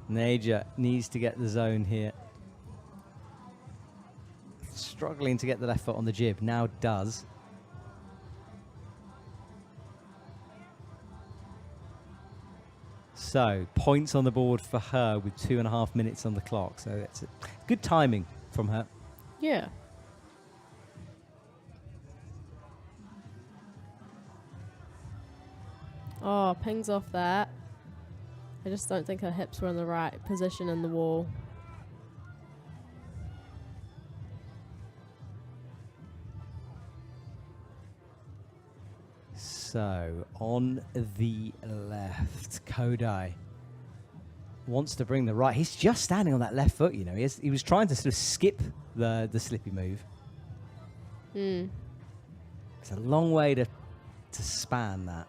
Neja needs to get the zone here. Struggling to get the left foot on the jib. Now does. So, points on the board for her with 2.5 minutes on the clock. So, it's good timing from her. Yeah. Oh, pings off that. I just don't think her hips were in the right position in the wall. So, on the left, Kodai wants to bring the right. He's just standing on that left foot, you know. He was trying to sort of skip the slippy move. It's a long way to span that.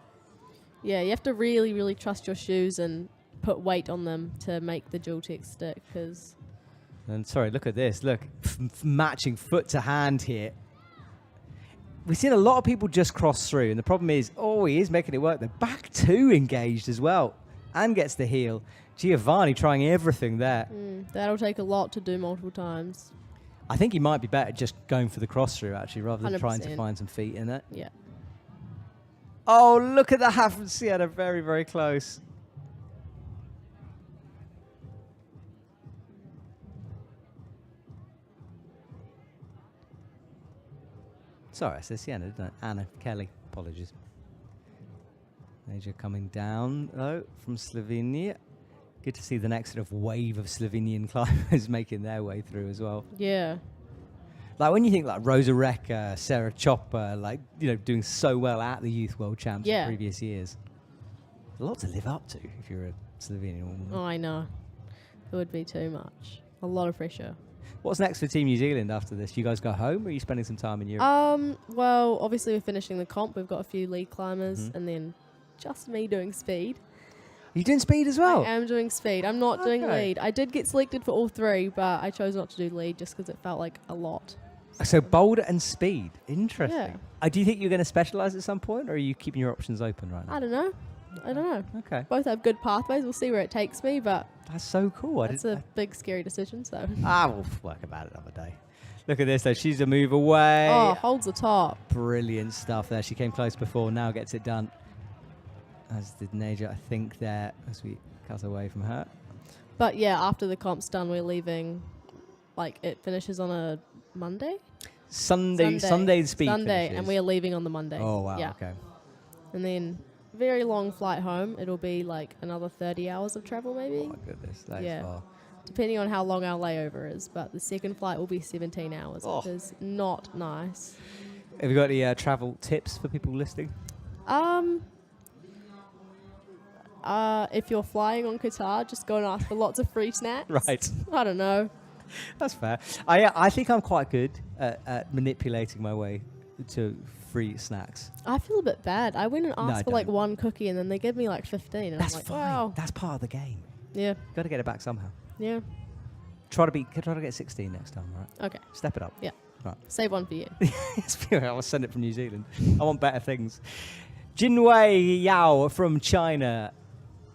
Yeah, you have to really, really trust your shoes and put weight on them to make the dual tech stick. Because. And sorry, look at this. Look, matching foot to hand here. We've seen a lot of people just cross through, and the problem is, he is making it work. The back two engaged as well, and gets the heel. Giovanni trying everything there. That'll take a lot to do multiple times. I think he might be better just going for the cross through, actually, rather than 100%. trying to find some feet in it. Yeah. Oh, look at the half and Sienna, very, very close. Sorry, I said Sienna, didn't I? Anna Kelly. Apologies. Naja coming down, though, from Slovenia. Good to see the next sort of wave of Slovenian climbers making their way through as well. Yeah. Like when you think like Rosa Recker, Sarah Chopper, like, you know, doing so well at the Youth World Champs in previous years. A lot to live up to if you're a Slovenian woman. Oh, I know. It would be too much. A lot of pressure. What's next for Team New Zealand after this? You guys go home, or are you spending some time in Europe? Well, obviously we're finishing the comp. We've got a few lead climbers, and then just me doing speed. Are you doing speed as well? I am doing speed. I'm not doing lead. I did get selected for all three, but I chose not to do lead just because it felt like a lot. So Boulder and speed. Interesting. Yeah. Do you think you're going to specialise at some point, or are you keeping your options open right now? I don't know. Okay. Both have good pathways. We'll see where it takes me, but That's so cool. it's a big, scary decision. So. We'll work about it another day. Look at this, though. She's a move away. Oh, holds the top. Brilliant stuff there. She came close before, now gets it done. As did Naja, I think, there, as we cut away from her. But yeah, after the comp's done, we're leaving. Like, it finishes on a Monday? Sunday the speed finishes. And we are leaving on the Monday. Oh, wow, yeah. okay. And then very long flight home. It'll be like another 30 hours of travel maybe. Oh my goodness, that's far. Depending on how long our layover is. But the second flight will be 17 hours, Oh. which is not nice. Have you got any travel tips for people listening? If you're flying on Qatar, just go and ask for lots of free snacks. Right. I don't know. That's fair. I think I'm quite good at manipulating my way to free snacks. I feel a bit bad. I went and asked for like don't. one cookie and then they gave me like 15. And That's I'm like, fine. wow. That's part of the game. Yeah. Got to get it back somehow. Yeah. Try to get 16 next time, right? Okay. Step it up. Yeah. Right. Save one for you. I'll send it from New Zealand. I want better things. Jinwei Yao from China.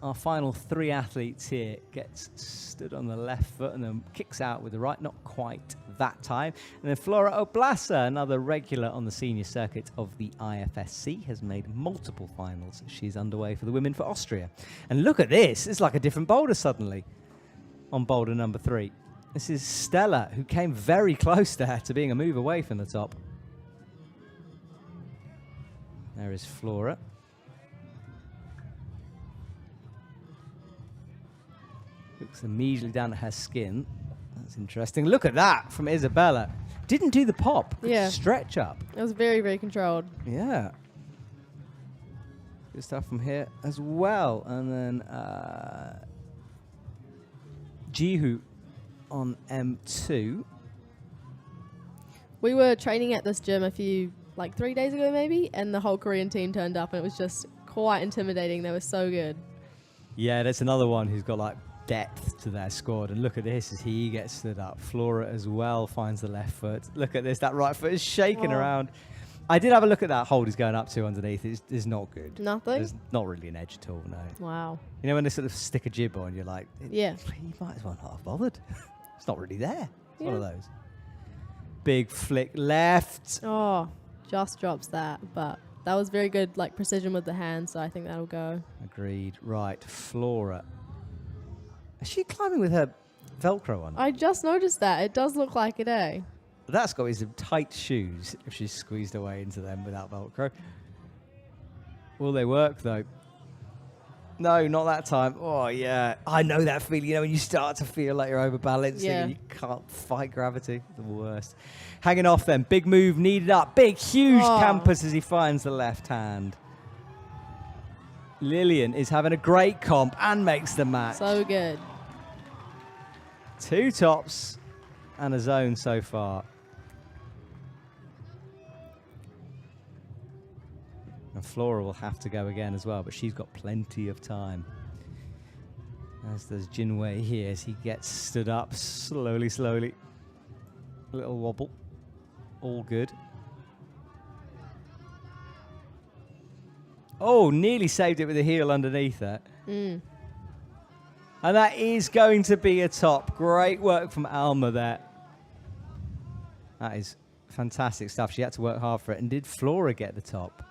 Our final three athletes here gets stood on the left foot and then kicks out with the right, not quite that time. And then Flora Oblasa, another regular on the senior circuit of the IFSC, has made multiple finals. She's underway for the women for Austria. And look at this. It's like a different boulder suddenly on boulder number 3. This is Stella, who came very close there to being a move away from the top. There is Flora. Looks immediately down at her skin. That's interesting. Look at that from Isabella. Didn't do the pop. Good Yeah. stretch up. It was very, very controlled. Yeah. Good stuff from here as well. And then Jihu on M2. We were training at this gym 3 days ago maybe, and the whole Korean team turned up and it was just quite intimidating. They were so good. Yeah, that's another one who's got like depth to their squad. And look at this as he gets stood up. Flora as well finds the left foot. Look at this. That right foot is shaking around. I did have a look at that hold he's going up to underneath. It's not good. Nothing? There's not really an edge at all, no. Wow. You know when they sort of stick a jib on, you're like, Yeah. you might as well not have bothered. It's not really there. It's one of Yeah. those. Big flick left. Oh, just drops that. But that was very good, like precision with the hand, so I think that'll go. Agreed. Right, Flora. Is she climbing with her Velcro on? I just noticed that. It does look like it, eh? That's got to be some tight shoes if she's squeezed away into them without Velcro. Will they work, though? No, not that time. Oh, yeah. I know that feeling, when you start to feel like you're overbalancing and you can't fight gravity. The worst. Hanging off then. Big move needed up. Big, huge campus as he finds the left hand. Lillian is having a great comp and makes the match. So good. 2 tops and a zone so far. And Flora will have to go again as well, but she's got plenty of time. As does Jinwei here as he gets stood up slowly, slowly. A little wobble. All good. Oh, nearly saved it with a heel underneath that. Mm. And that is going to be a top. Great work from Alma there. That is fantastic stuff. She had to work hard for it. And did Flora get the top?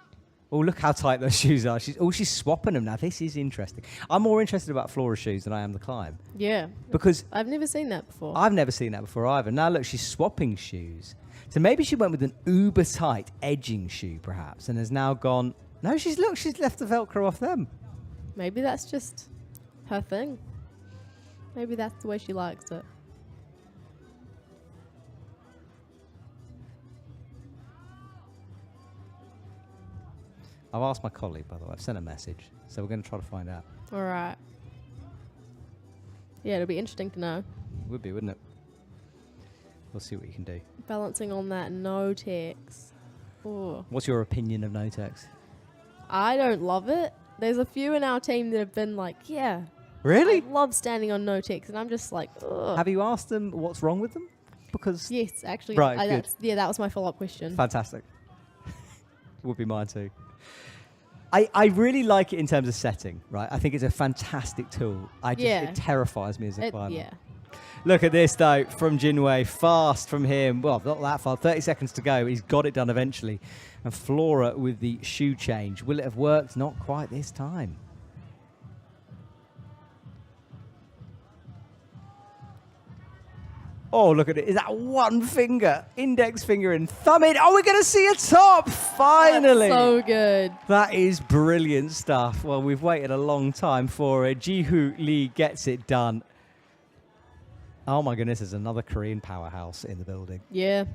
Oh, look how tight those shoes are. She's swapping them now. This is interesting. I'm more interested about Flora's shoes than I am the climb. Yeah. Because I've never seen that before. I've never seen that before either. Now look, she's swapping shoes. So maybe she went with an uber tight edging shoe perhaps and has now gone, no, she's left the Velcro off them. Maybe that's just her thing. Maybe that's the way she likes it. I've asked my colleague, by the way. I've sent a message. So we're going to try to find out. All right. Yeah, it'll be interesting to know. It would be, wouldn't it? We'll see what you can do. Balancing on that no-tex. Oh. What's your opinion of no-tex? I don't love it. There's a few in our team that have been like, yeah. Really? I love standing on no-tex, and I'm just like, ugh. Have you asked them what's wrong with them? Because Yes, actually. Right, good. That was my follow-up question. Fantastic. Would be mine too. I really like it in terms of setting, right? I think it's a fantastic tool. It terrifies me as a climber. Yeah. Look at this though, from Jinwei, fast from him. Well, not that far, 30 seconds to go. He's got it done eventually. And Flora with the shoe change. Will it have worked? Not quite this time. Oh, look at it. Is that one finger? Index finger and thumb in. Oh, we're going to see a top. Finally. That's so good. That is brilliant stuff. Well, we've waited a long time for it. Ji-Hoo Lee gets it done. Oh, my goodness. There's another Korean powerhouse in the building. Yeah.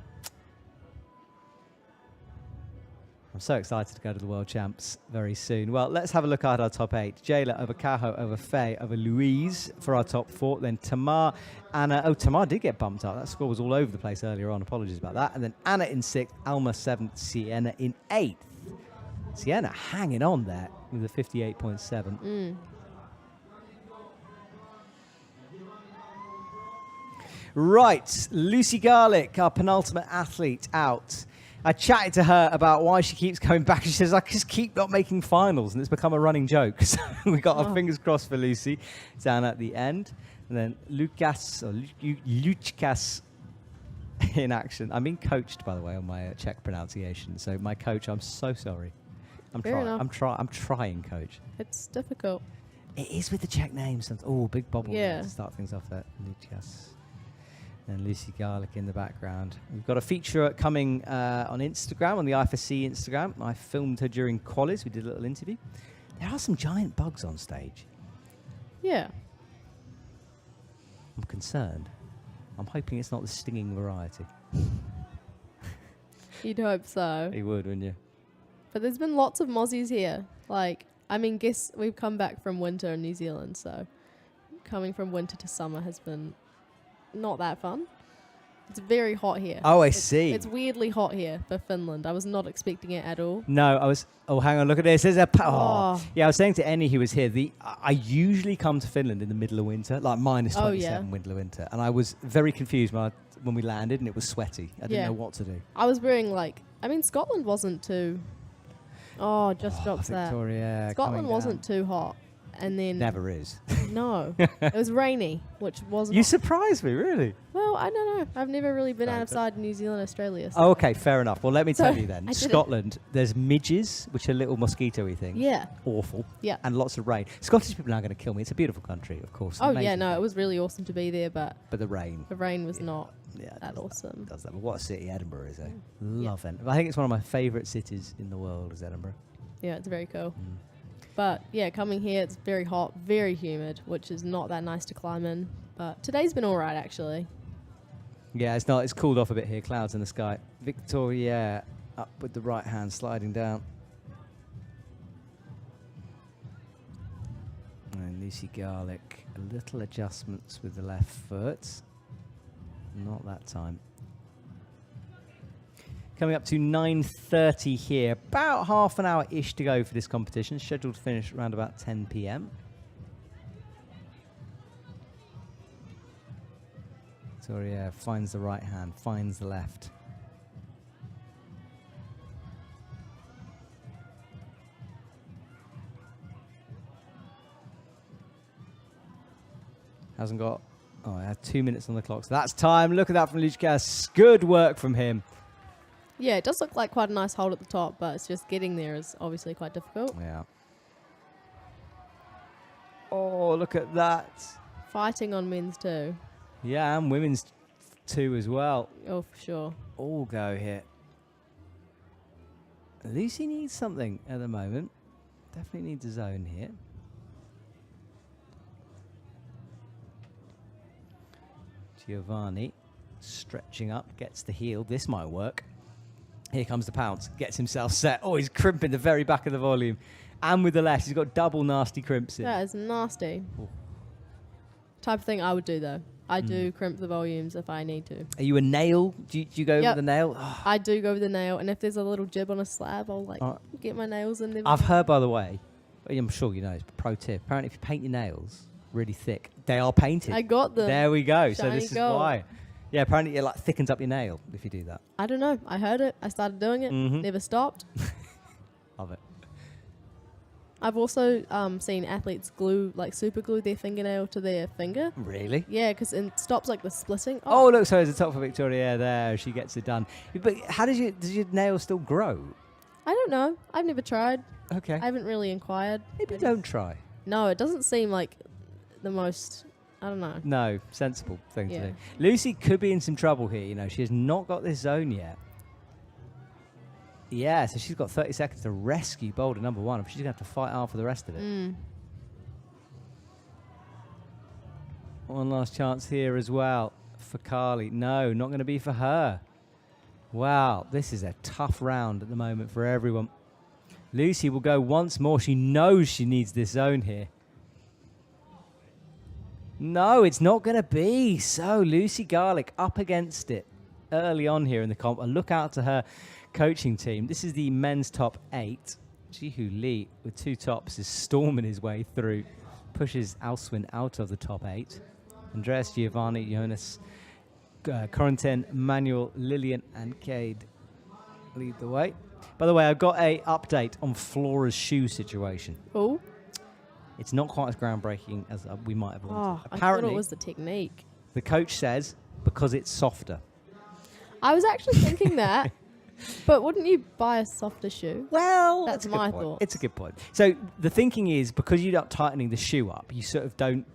I'm so excited to go to the World Champs very soon. Well, let's have a look at our top 8. Jayla over Kaho, over Faye, over Louise for our top 4. Then Tamar, Anna. Oh, Tamar did get bumped up. That score was all over the place earlier on. Apologies about that. And then Anna in 6th, Alma 7th, Sienna in 8th. Sienna hanging on there with a 58.7. Right, Lucy Garlick, our penultimate athlete, out. I chatted to her about why she keeps coming back. She says, I just keep not making finals, and it's become a running joke. So we got our fingers crossed for Lucy down at the end. And then Lukas in action. I'm being coached, by the way, on my Czech pronunciation. So my coach, I'm so sorry. I'm trying, coach. It's difficult. It is with the Czech names. Oh, big bobble Yeah. to start things off there. Lukas. And Lucy Garlick in the background. We've got a feature coming on Instagram, on the IFSC Instagram. I filmed her during qualies. We did a little interview. There are some giant bugs on stage. Yeah. I'm concerned. I'm hoping it's not the stinging variety. You'd hope so. You would, wouldn't you? But there's been lots of Mozzies here. Like, I mean, guess we've come back from winter in New Zealand, so coming from winter to summer has been not that fun. It's very hot here. Oh, I see. It's weirdly hot here for Finland. I was not expecting it at all. No, I was... Oh, hang on, look at this. There's a... Oh. Yeah, I was saying to Annie who was here, I usually come to Finland in the middle of winter, like minus 27 middle of winter, and I was very confused when we landed and it was sweaty. I didn't know what to do. I was wearing Scotland wasn't too... Oh, just drops Victoria, that. Scotland wasn't too hot. And then... Never is. No. It was rainy, which wasn't... You surprised me, really? Well, I don't know. I've never really been outside New Zealand, Australia. So. Oh, okay, fair enough. Well, let me tell you then. Scotland, there's midges, which are little mosquito-y things. Yeah. Awful. Yeah. And lots of rain. Scottish people are now going to kill me. It's a beautiful country, of course. Oh, yeah, no, it was really awesome to be there, but... But the rain. The rain was not that awesome. Does that. But what a city Edinburgh is, eh? Love it. I think it's one of my favourite cities in the world is Edinburgh. Yeah, it's very cool. But, yeah, coming here, it's very hot, very humid, which is not that nice to climb in. But today's been all right, actually. Yeah, it's not. It's cooled off a bit here. Clouds in the sky. Victoria up with the right hand, sliding down. And Lucy Garlick, a little adjustments with the left foot. Not that time. Coming up to 9:30 here. About half an hour-ish to go for this competition. Scheduled to finish around about 10 p.m. Victoria finds the right hand, finds the left. Hasn't got... Oh, I had 2 minutes on the clock. So that's time. Look at that from Lukas. Good work from him. Yeah, it does look like quite a nice hold at the top, but it's just getting there is obviously quite difficult. Yeah. Oh, look at that. Fighting on men's too. Yeah, and women's too as well. Oh, for sure. All go here. Lucy needs something at the moment. Definitely needs a zone here. Giovanni stretching up, gets the heel. This might work. Here comes the pounce. Gets himself set. Oh, he's crimping the very back of the volume. And with the left, he's got double nasty crimps in. That is nasty. Oh. Type of thing I would do, though. I do crimp the volumes if I need to. Are you a nail? Do you go with the nail? Oh. I do go with the nail, and if there's a little jib on a slab, I'll get my nails in there. I've heard, by the way, I'm sure you know this, but pro tip, apparently if you paint your nails really thick, they are painted. I got them. There we go. So Shiny this is gold. why. Yeah, apparently it like thickens up your nail if you do that. I don't know. I heard it. I started doing it. Never stopped. Love it. I've also seen athletes super glue their fingernail to their finger. Really? Yeah, because it stops like the splitting. Oh, look, so there's a top for Victoria there. She gets it done. But how does your nail still grow? I don't know. I've never tried. Okay. I haven't really inquired. Maybe don't try. No, it doesn't seem like the most, I don't know. No, sensible thing to do. Lucy could be in some trouble here. You know, she has not got this zone yet. Yeah, so she's got 30 seconds to rescue Boulder number 1. She's going to have to fight hard for the rest of it. One last chance here as well for Carly. No, not going to be for her. Wow, this is a tough round at the moment for everyone. Lucy will go once more. She knows she needs this zone here. No, it's not going to be. So Lucy Garlick up against it early on here in the comp. And look out to her coaching team. This is the men's top 8. Jihu Lee with 2 tops is storming his way through. Pushes Alswin out of the top 8. Andreas, Giovanni, Jonas, Corentin, Manuel, Lillian and Cade lead the way. By the way, I've got a update on Flora's shoe situation. Oh. It's not quite as groundbreaking as we might have wanted. I Apparently, thought it was the technique. the coach says because it's softer. I was actually thinking that, but wouldn't you buy a softer shoe? Well, That's a good my point. thoughts. It's a good point. So the thinking is because you're not tightening the shoe up, you sort of don't.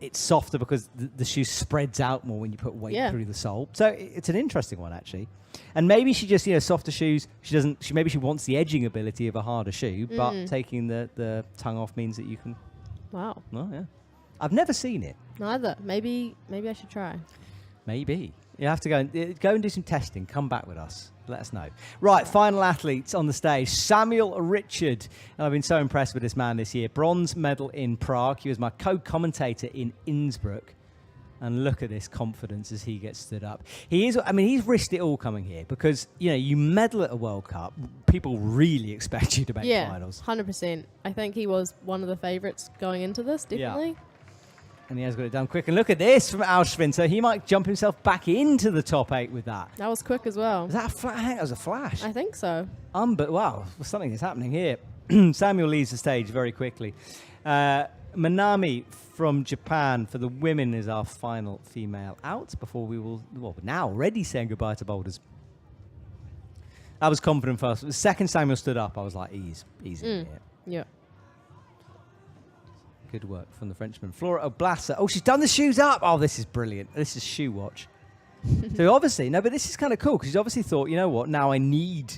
It's softer because the shoe spreads out more when you put weight through the sole. So it's an interesting one actually. And maybe she just softer shoes. She doesn't. Maybe she wants the edging ability of a harder shoe, but taking the tongue off means that you can. Wow. Oh yeah. I've never seen it. Neither. Maybe I should try. Maybe. You have to go and do some testing. Come back with us. Let us know. Right, final athletes on the stage. Samuel Richard. I've been so impressed with this man this year. Bronze medal in Prague. He was my co-commentator in Innsbruck. And look at this confidence as he gets stood up. He's risked it all coming here because, you medal at a World Cup, people really expect you to make finals. 100%. I think he was one of the favourites going into this, definitely. Yeah. And he has got it done quick. And look at this from Alsvin. So he might jump himself back into the top 8 with that. That was quick as well. Was that a flash? I think that was a flash. I think so. But wow, something is happening here. Samuel leaves the stage very quickly. Manami from Japan for the women is our final female out before we will, now already saying goodbye to boulders. I was confident first. The second Samuel stood up, I was like, easy here. Yeah. Good work from the Frenchman. Flora Oblasa. Oh, she's done the shoes up. Oh, this is brilliant. This is shoe watch. So obviously, but this is kind of cool because she's obviously thought, you know what, now I need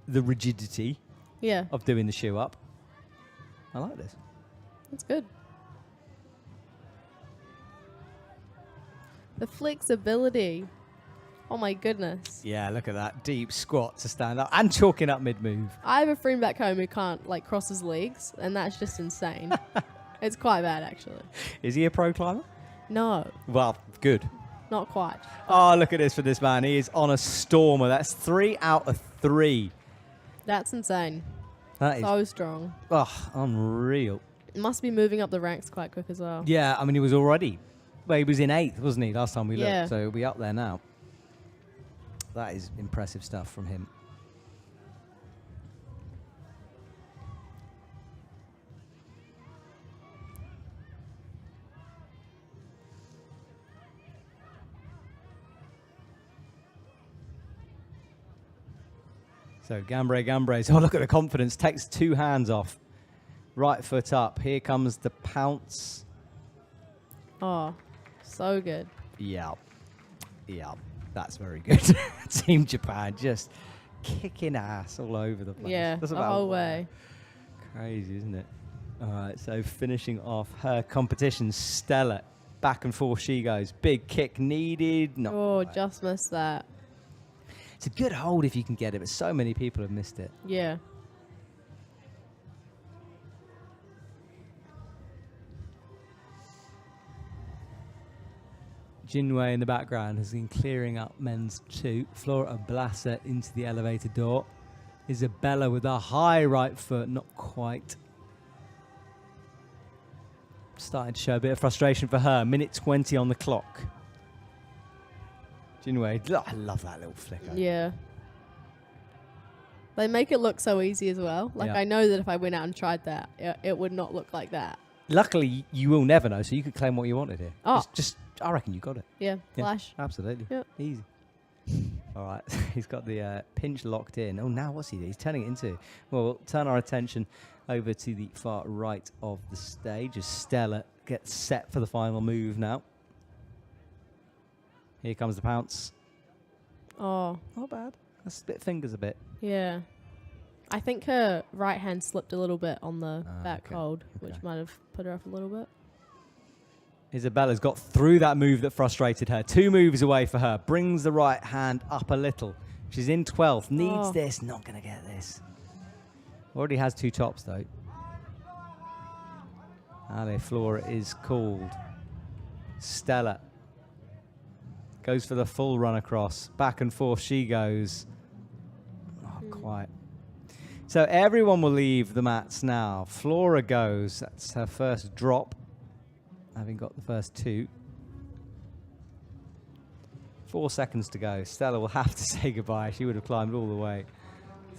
the rigidity of doing the shoe up. I like this. That's good. The flexibility. Oh my goodness. Yeah, look at that. Deep squat to stand up and chalking up mid-move. I have a friend back home who can't cross his legs, and that's just insane. It's quite bad, actually. Is he a pro climber? No. Well, good. Not quite. Oh, look at this for this man. He is on a stormer. That's 3 out of 3. That's insane. That is so strong. Oh, unreal. Must be moving up the ranks quite quick as well. Yeah, he was already. Well, he was in 8th, wasn't he, last time we looked? So he'll be up there now. That is impressive stuff from him. So Gambray. Oh, look at the confidence. Takes 2 hands off. Right foot up. Here comes the pounce. Oh, so good. Yeah. That's very good. Team Japan just kicking ass all over the place. Yeah, That's the about whole way. Crazy, isn't it? All right, so finishing off her competition, Stella. Back and forth she goes. Big kick needed. Not Oh, quite. just missed that. It's a good hold if you can get it, but so many people have missed it. Yeah. Jinwei in the background has been clearing up men's 2. Flora Blasa into the elevator door. Isabella with a high right foot, not quite. Starting to show a bit of frustration for her. Minute 20 on the clock. Jinwei, I love that little flicker. Yeah. They make it look so easy as well. Like, Yeah. I know that if I went out and tried that, it would not look like that. Luckily, you will never know, so you could claim what you wanted here. Oh. Just I reckon you got it. Yeah, Yeah. flash. Absolutely. Yep. Easy. All right. He's got the pinch locked in. Oh, now what's he doing? He's turning it into. Well, we'll turn our attention over to the far right of the stage as Stella gets set for the final move now. Here comes the pounce. Oh, Not bad. Let's split fingers a bit. yeah. I think her right hand slipped a little bit on the Ah, back okay, hold, which okay. might have put her off a little bit. Isabella's got through that move that frustrated her. 2 moves away for her. Brings the right hand up a little. She's in 12th. Needs Oh. this. Not going to get this. Already has 2 tops, though. Ale Flora is called. Stella goes for the full run across. Back and forth she goes. Not quite. So everyone will leave the mats now. Flora goes. That's her first drop, having got the first 2. 4 seconds to go. Stella will have to say goodbye. She would have climbed all the way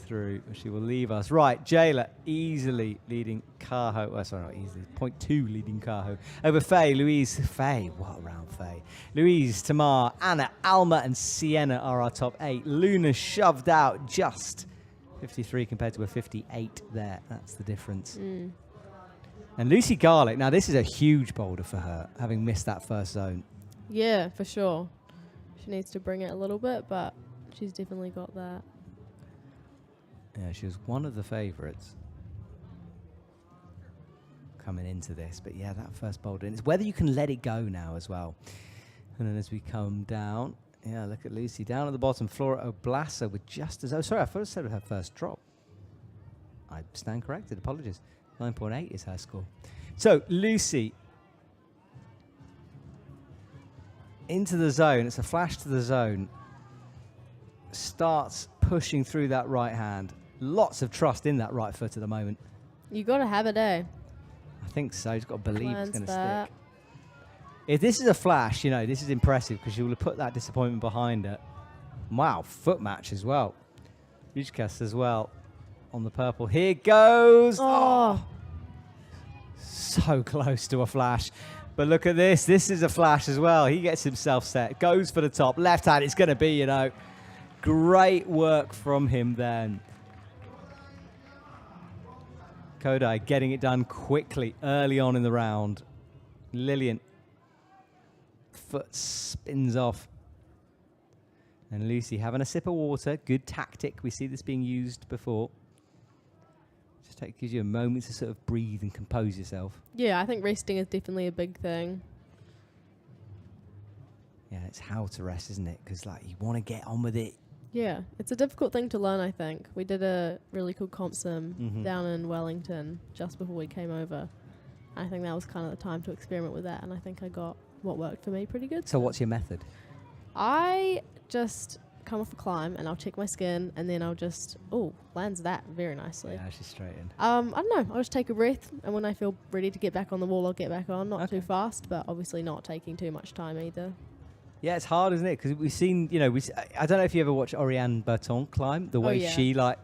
through. She will leave us. Right, Jayla easily leading Carho. Oh, sorry, not easily. 0.2 leading Carho. Over Faye, Louise. Faye, what a round, Faye. Louise, Tamar, Anna, Alma, and Sienna are our top 8. Luna shoved out just 53 compared to a 58 there. That's the difference. And Lucy Garlick, now this is a huge boulder for her, having missed that first zone. Yeah, for sure. She needs to bring it a little bit, but she's definitely got that. Yeah, she was one of the favourites coming into this. But yeah, that first boulder. And it's whether you can let it go now as well. And then as we come down, yeah, look at Lucy. Down at the bottom, Flora Oblasa with just as... Oh, sorry, I thought I said her first drop. I stand corrected. Apologies. 9.8 is her score. So, Lucy into the zone. It's a flash to the zone. Starts pushing through that right hand. Lots of trust in that right foot at the moment. You got to have it, eh? I think so. He's got to believe it's Plans going to that. stick. If this is a flash, you know, this is impressive because you will have put that disappointment behind it. Wow, foot match as well. Ujkas as well on the purple. Here goes. Oh. So close to a flash. But look at this. This is a flash as well. He gets himself set. Goes for the top. Left hand. It's going to be, you know. Great work from him then. Kodai getting it done quickly early on in the round. Lillian. Foot spins off. And Lucy having a sip of water. Good tactic. We see this being used before. Just gives you a moment to sort of breathe and compose yourself. Yeah, I think resting is definitely a big thing. Yeah, it's how to rest, isn't it? Because like you want to get on with it. Yeah, it's a difficult thing to learn, I think. We did a really cool comp sim down in Wellington just before we came over. I think that was kind of the time to experiment with that, and I think I got what worked for me pretty good. So what's your method? I just come off a climb and I'll check my skin and then I'll just, lands that very nicely. Yeah, she's straight in. I don't know, I'll just take a breath and when I feel ready to get back on the wall, I'll get back on. Not too fast, but obviously not taking too much time either. Yeah, it's hard, isn't it? Because we've seen, you know, I don't know if you ever watch Oriane Berton climb, the way she like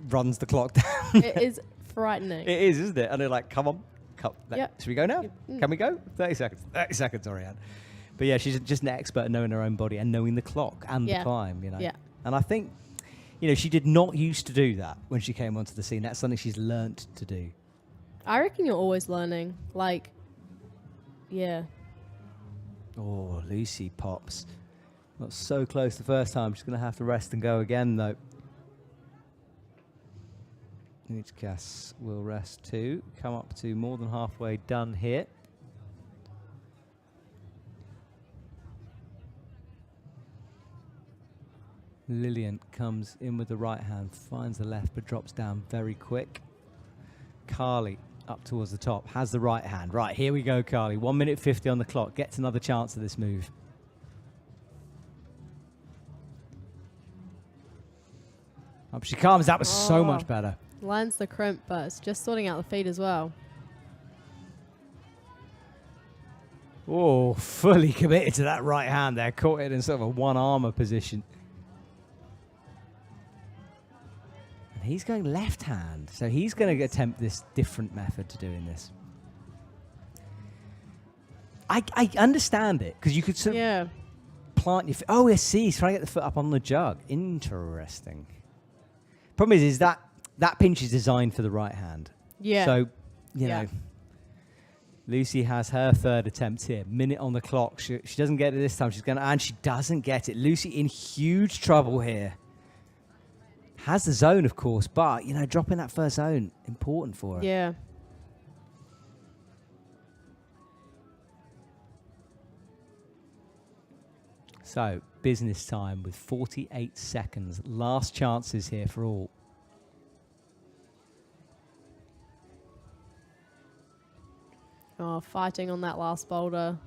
runs the clock down. It is frightening. It is, isn't it? And they're like, come on. Yep. Should we go now? Can we go? 30 seconds. 30 seconds, Oriane. But yeah, she's just an expert at knowing her own body and knowing the clock and the climb, you know. Yeah. And I think, You know, she did not used to do that when she came onto the scene. That's something she's learnt to do. I reckon you're always learning. Like, yeah. Oh, Lucy pops. Not so close the first time. She's going to have to rest and go again, though. Nutkas will rest too. Come up to more than halfway done here. Lillian comes in with the right hand, finds the left, but drops down very quick. Carly up towards the top, has the right hand. Right, here we go, Carly. 1 minute 50 on the clock. Gets another chance of this move. Up she comes. That was so much better. Lands the crimp, but it's just sorting out the feet as well. Oh, fully committed to that right hand there. Caught it in sort of a one-armer position. And he's going left hand, so he's going to attempt this different method to doing this. I understand it, because you could sort of plant your foot. Oh, I see. He's trying to get the foot up on the jug. Interesting. Problem is that pinch is designed for the right hand. Yeah. So, you know, Lucy has her third attempt here. Minute on the clock. She doesn't get it this time. And she doesn't get it. Lucy in huge trouble here. Has the zone, of course, but, you know, dropping that first zone, important for her. Yeah. So, business time with 48 seconds. Last chances here for all. Oh, fighting on that last boulder.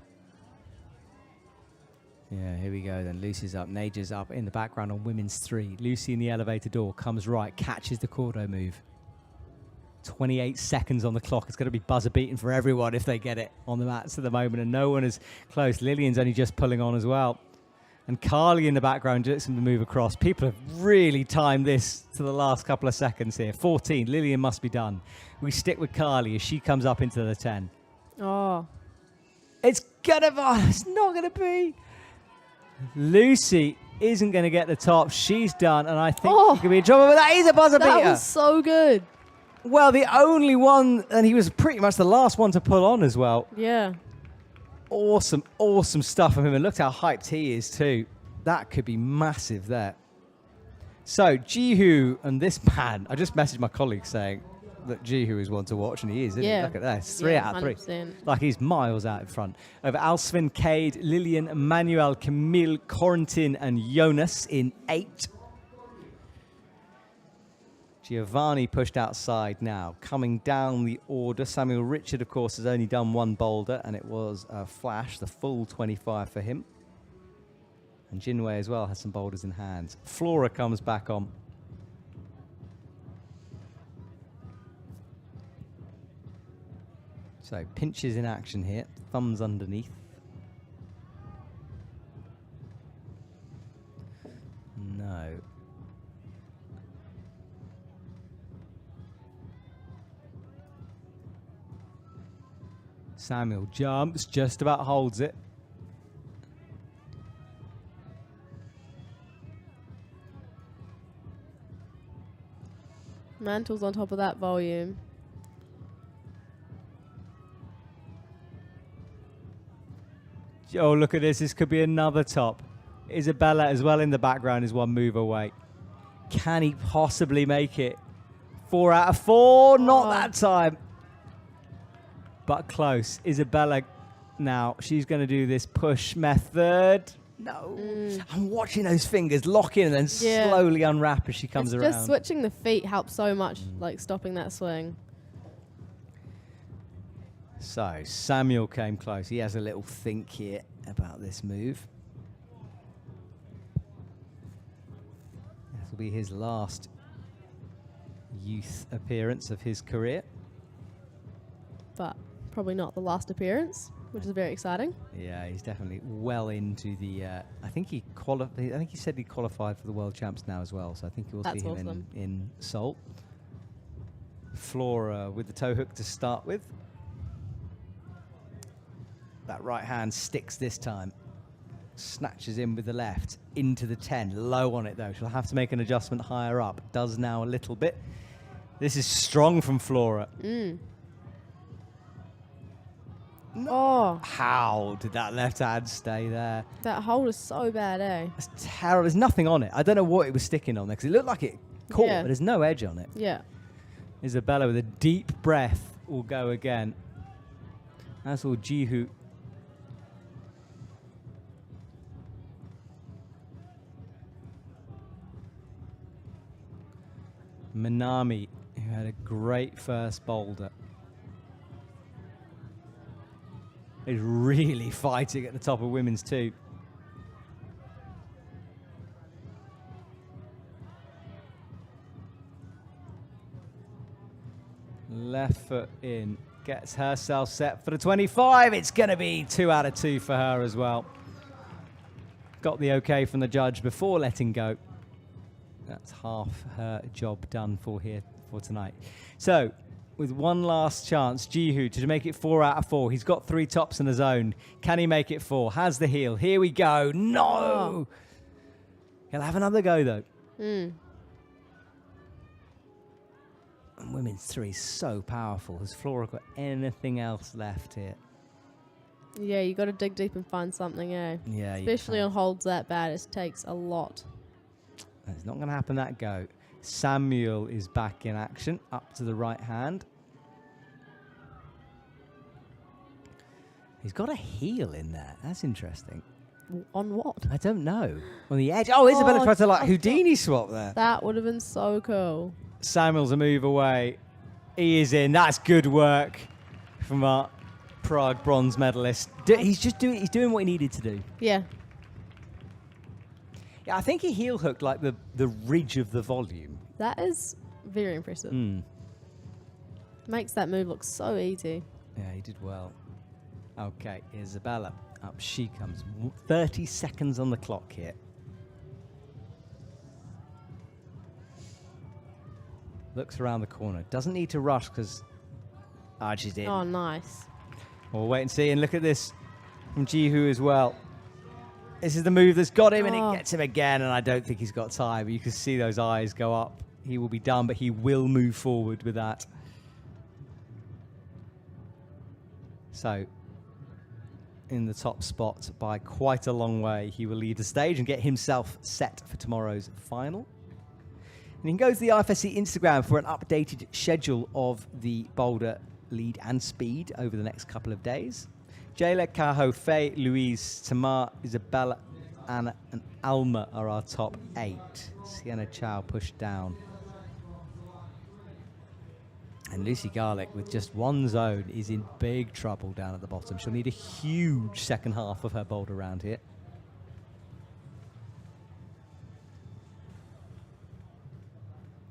Yeah, here we go then. Lucy's up, Naja's up in the background on women's 3. Lucy in the elevator door, comes right, catches the Cordo move. 28 seconds on the clock. It's going to be buzzer beating for everyone if they get it on the mats at the moment, and no one is close. Lillian's only just pulling on as well. And Carly in the background just to move across. People have really timed this to the last couple of seconds here. 14, Lillian must be done. We stick with Carly as she comes up into the 10. Oh. It's not gonna be. Lucy isn't gonna get the top. She's done, and I think she could be in trouble, but that is a buzzer beater. That was so good. Well, the only one, and he was pretty much the last one to pull on as well. Yeah. Awesome, awesome stuff from him, and look how hyped he is too. That could be massive there. So, Jihu and this man, I just messaged my colleague saying that Jihu is one to watch, and he is, isn't he? Look at that, it's 3 out of 3. 100%. Like he's miles out in front. Over Alsvin, Cade, Lillian, Manuel, Camille, Corentin, and Jonas in 8. Giovanni pushed outside now. Coming down the order, Samuel Richard, of course, has only done 1 boulder, and it was a flash, the full 25 for him. And Jinwei as well has some boulders in hand. Flora comes back on. So pinches in action here, thumbs underneath. No. Samuel jumps, just about holds it. Mantle's on top of that volume. Oh, look at this. This could be another top. Isabella as well in the background is 1 move away. Can he possibly make it? 4 out of 4. Not that time. But close. Isabella now. She's going to do this push method. No. I'm watching those fingers lock in and then slowly unwrap as she comes around. Just switching the feet helps so much, like stopping that swing. So, Samuel came close. He has a little think here about this move. This will be his last youth appearance of his career. But probably not the last appearance, which is very exciting. Yeah, he's definitely well into the... I think he said he qualified for the World Champs now as well, so I think we'll see him awesome. in Seoul. Flora with the toe hook to start with. That right hand sticks this time. snatches in with the left into the 10. Low on it, though. She'll have to make an adjustment higher up. Does now a little bit. This is strong from Flora. Oh, How did that left hand stay there? that hold is so bad, eh? That's terrible. There's nothing on it. I don't know what it was sticking on there because it looked like it caught, Yeah. but there's no edge on it. Yeah. Isabella with a deep breath will go again. That's all Jihu. Minami, who had a great first boulder, is really fighting at the top of women's too. Left foot in, gets herself set for the 25. It's going to be 2 out of 2 for her as well. Got the okay from the judge before letting go. That's half her job done for here for tonight. So, with one last chance, Jihu to make it 4 out of 4. He's got 3 tops in his own. Can he make it 4? Has the heel. Here we go. No! He'll have another go, though. And women's 3 is so powerful. Has Flora got anything else left here? Yeah, you got to dig deep and find something, eh? Yeah, Especially on holds that bad, it takes a lot. It's not going to happen that go. Samuel is back in action, up to the right hand. He's got a heel in there. That's interesting. On what? I don't know. On the edge. Oh, Isabella tried to like I Houdini swap there. That would have been so cool. Samuel's a move away. He is in. That's good work from our Prague bronze medalist. He's doing what he needed to do. Yeah. Yeah, I think he heel hooked like the ridge of the volume. That is very impressive. Makes that move look so easy. Yeah, he did well. Okay, Isabella. Up she comes. 30 seconds on the clock here. Looks around the corner. Doesn't need to rush because she's in. Oh, nice. We'll wait and see. And look at this from Jihu as well. This is the move that's got him, and it gets him again, and I don't think he's got time. But you can see those eyes go up. He will be done, but he will move forward with that. So, in the top spot by quite a long way, he will lead the stage and get himself set for tomorrow's final. And you can go to the IFSC Instagram for an updated schedule of the boulder lead and speed over the next couple of days. Jayla, Cajo, Faye, Louise, Tamar, Isabella, Anna, and Alma are our top 8. Sienna Chow pushed down. And Lucy Garlick, with just one zone, is in big trouble down at the bottom. She'll need a huge second half of her boulder round here.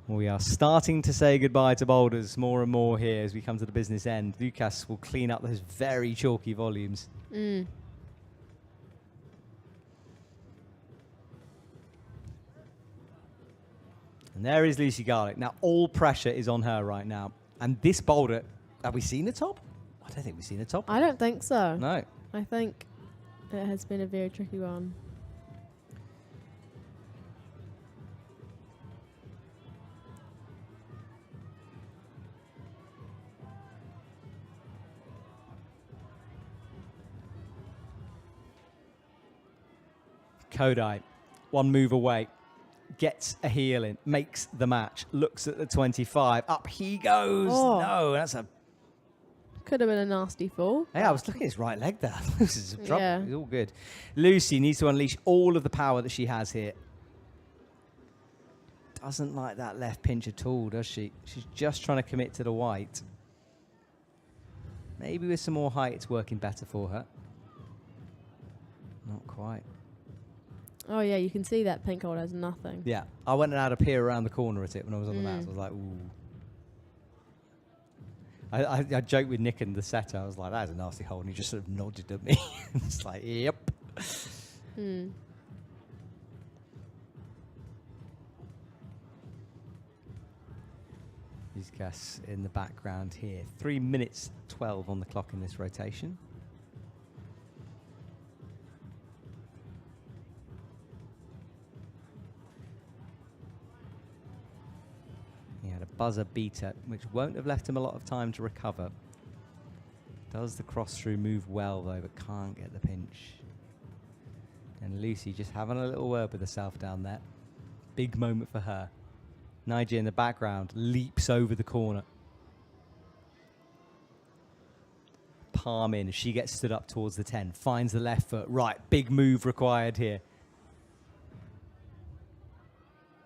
We are starting to say goodbye to boulders more and more here as we come to the business end. Lucas will clean up those very chalky volumes. Mm. And there is Lucy Garlick. Now, all pressure is on her right now. And this boulder, have we seen the top? I don't think we've seen the top. I don't think so. No. I think it has been a very tricky one. Kodai, one move away, gets a heel in, makes the match, looks at the 25. Up he goes. Oh. No, that's a... Could have been a nasty fall. Hey, I was looking at his right leg there. This is some trouble. Yeah. It's all good. Lucy needs to unleash all of the power that she has here. Doesn't like that left pinch at all, does she? She's just trying to commit to the white. Maybe with some more height, it's working better for her. Not quite. Oh, yeah, you can see that pink hold has nothing. Yeah, I went and had a peer around the corner at it when I was on the mat. I was like, ooh. I joked with Nick and the setter. I was like, that is a nasty hole. And he just sort of nodded at me. It's like, yep. Hmm. These guys in the background here. 3 minutes 12 on the clock in this rotation. buzzer beater, which won't have left him a lot of time to recover. Does the cross through move well though, but can't get the pinch. And Lucy just having a little word with herself down there. Big moment for her. Nigel in the background leaps over the corner. Palm in as she gets stood up towards the 10. Finds the left foot. Right, big move required here.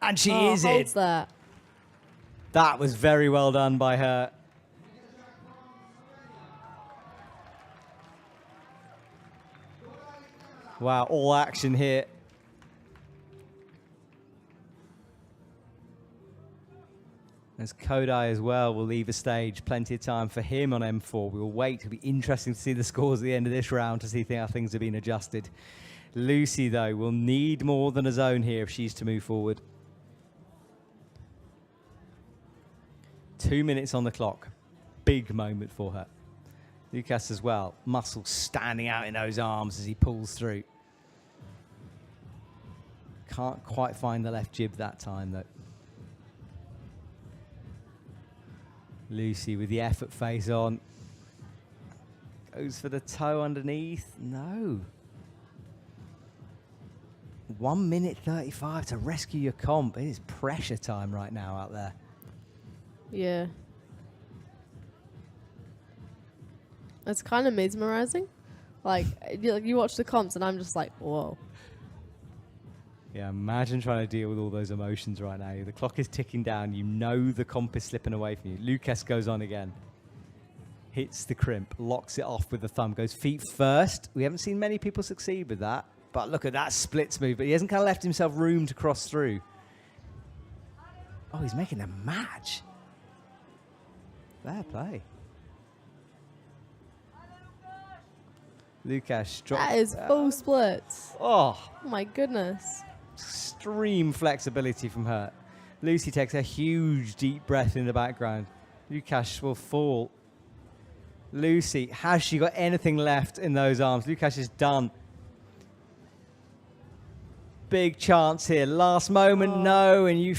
And she is in. Holds that. That was very well done by her. Wow, all action here. As Kodai as well will leave the stage. Plenty of time for him on M4. We will wait. It'll be interesting to see the scores at the end of this round to see how things have been adjusted. Lucy, though, will need more than a zone here if she's to move forward. 2 minutes on the clock. Big moment for her. Lucas as well. Muscle standing out in those arms as he pulls through. Can't quite find the left jib that time, though. Lucy with the effort face on. Goes for the toe underneath. No. 1 minute 35 to rescue your comp. It is pressure time right now out there. Yeah. It's kind of mesmerizing. Like, you watch the comps and I'm just like, whoa. Yeah, imagine trying to deal with all those emotions right now. The clock is ticking down. You know the comp is slipping away from you. Lucas goes on again. Hits the crimp. Locks it off with the thumb. Goes feet first. We haven't seen many people succeed with that. But look at that splits move. But he hasn't kind of left himself room to cross through. Oh, he's making a match. Fair play. Lucas drops. That is full splits. Oh. Oh my goodness. Extreme flexibility from her. Lucy takes a huge deep breath in the background. Lucas will fall. Lucy, has she got anything left in those arms? Lucas is done. Big chance here. Last moment, no, and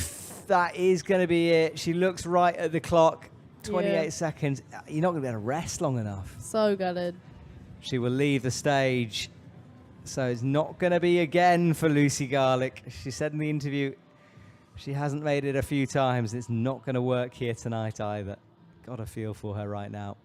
that is going to be it. She looks right at the clock. 28 seconds. You're not going to be able to rest long enough. So gutted. She will leave the stage. So it's not going to be again for Lucy Garlick. She said in the interview she hasn't made it a few times. It's not going to work here tonight either. Got a feel for her right now.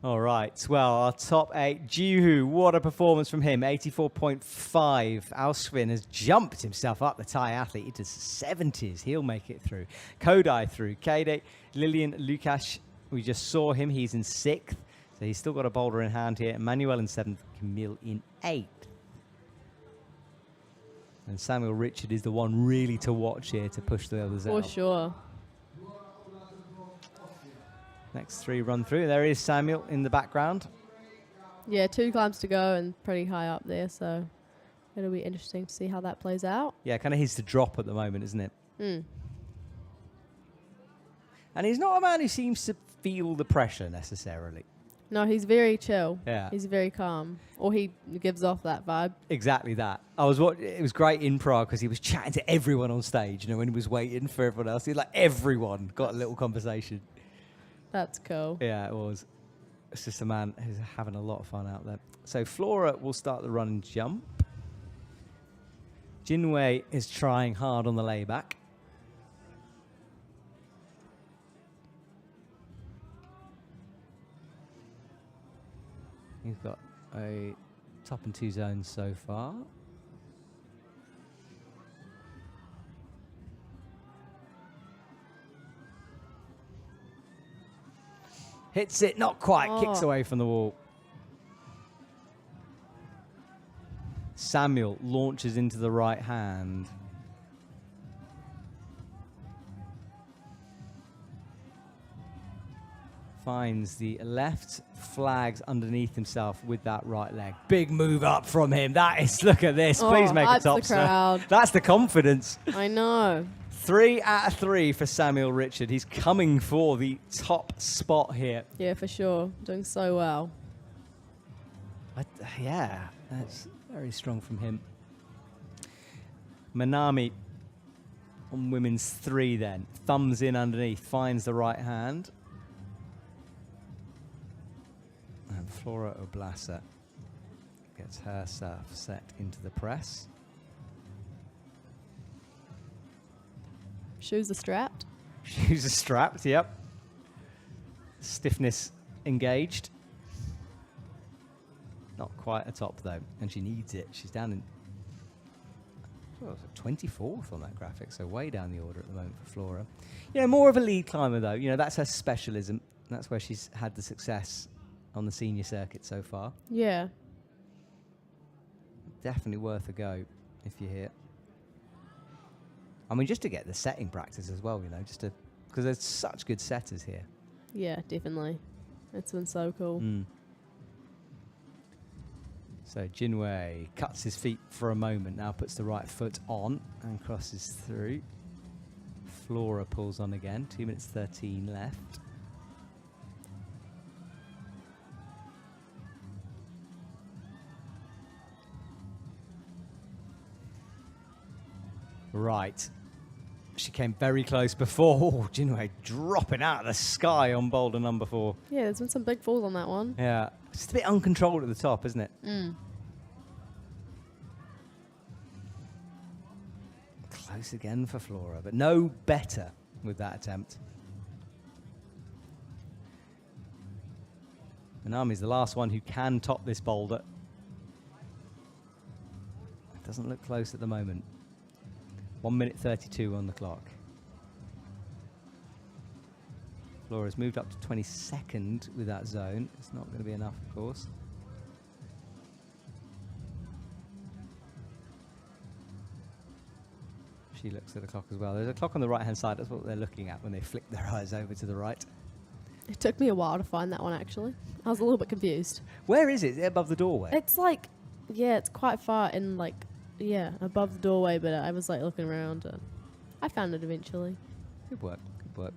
All right, well, our top 8. Jihu, what a performance from him. 84.5. Alsvin has jumped himself up, the Thai athlete, into 70s. He'll make it through. Kodai through. Kade, Lillian, Lukash, we just saw him. He's in 6th. So he's still got a boulder in hand here. Emmanuel in 7th. Camille in 8th. And Samuel Richard is the one really to watch here to push the others out. For sure. Next 3 run through. There is Samuel in the background. Yeah, 2 climbs to go and pretty high up there, so it'll be interesting to see how that plays out. Yeah, kind of his to drop at the moment, isn't it? Mm. And he's not a man who seems to feel the pressure necessarily. No, he's very chill. Yeah. He's very calm. Or he gives off that vibe. Exactly that. It was great in Prague because he was chatting to everyone on stage, you know, when he was waiting for everyone else. He like everyone got a little conversation. That's cool. Yeah, it was. It's just a man who's having a lot of fun out there. So Flora will start the run and jump. Jinwei is trying hard on the layback. He's got a top and 2 zones so far. Hits it, not quite, kicks away from the wall. Samuel launches into the right hand. Finds the left, flags underneath himself with that right leg. Big move up from him. That is, look at this. Please make a top, sir. That's the confidence. I know. 3 out of 3 for Samuel Richard. He's coming for the top spot here. Yeah, for sure. Doing so well. Yeah, that's very strong from him. Manami On women's 3 then. Thumbs in underneath, finds the right hand. And Flora Oblasa gets herself set into the press. Shoes are strapped. Shoes are strapped, yep. Stiffness engaged. Not quite atop though, and she needs it. She's down in 24th on that graphic, so way down the order at the moment for Flora. You know, more of a lead climber though. You know, that's her specialism. That's where she's had the success on the senior circuit so far. Yeah. Definitely worth a go if you're here. I mean, just to get the setting practice as well, you know, just to, because there's such good setters here. Yeah, definitely. It's been so cool. So Jinwei cuts his feet for a moment, now puts the right foot on and crosses through. Flora pulls on again, 2 minutes 13 left. Right. She came very close before. Oh, Jinwei dropping out of the sky on boulder number 4. Yeah, there's been some big falls on that one. Yeah. It's just a bit uncontrolled at the top, isn't it? Close again for Flora, but no better with that attempt. Minami's the last one who can top this boulder. It doesn't look close at the moment. 1 minute 32 on the clock. Flora's moved up to 22nd with that zone. It's not going to be enough, of course. She looks at the clock as well. There's a clock on the right-hand side. That's what they're looking at when they flick their eyes over to the right. It took me a while to find that one, actually. I was a little bit confused. Where is it? Is it above the doorway? It's like, yeah, it's quite far in, like, yeah, above the doorway, but I was, like, looking around, and I found it eventually. Good work, good work.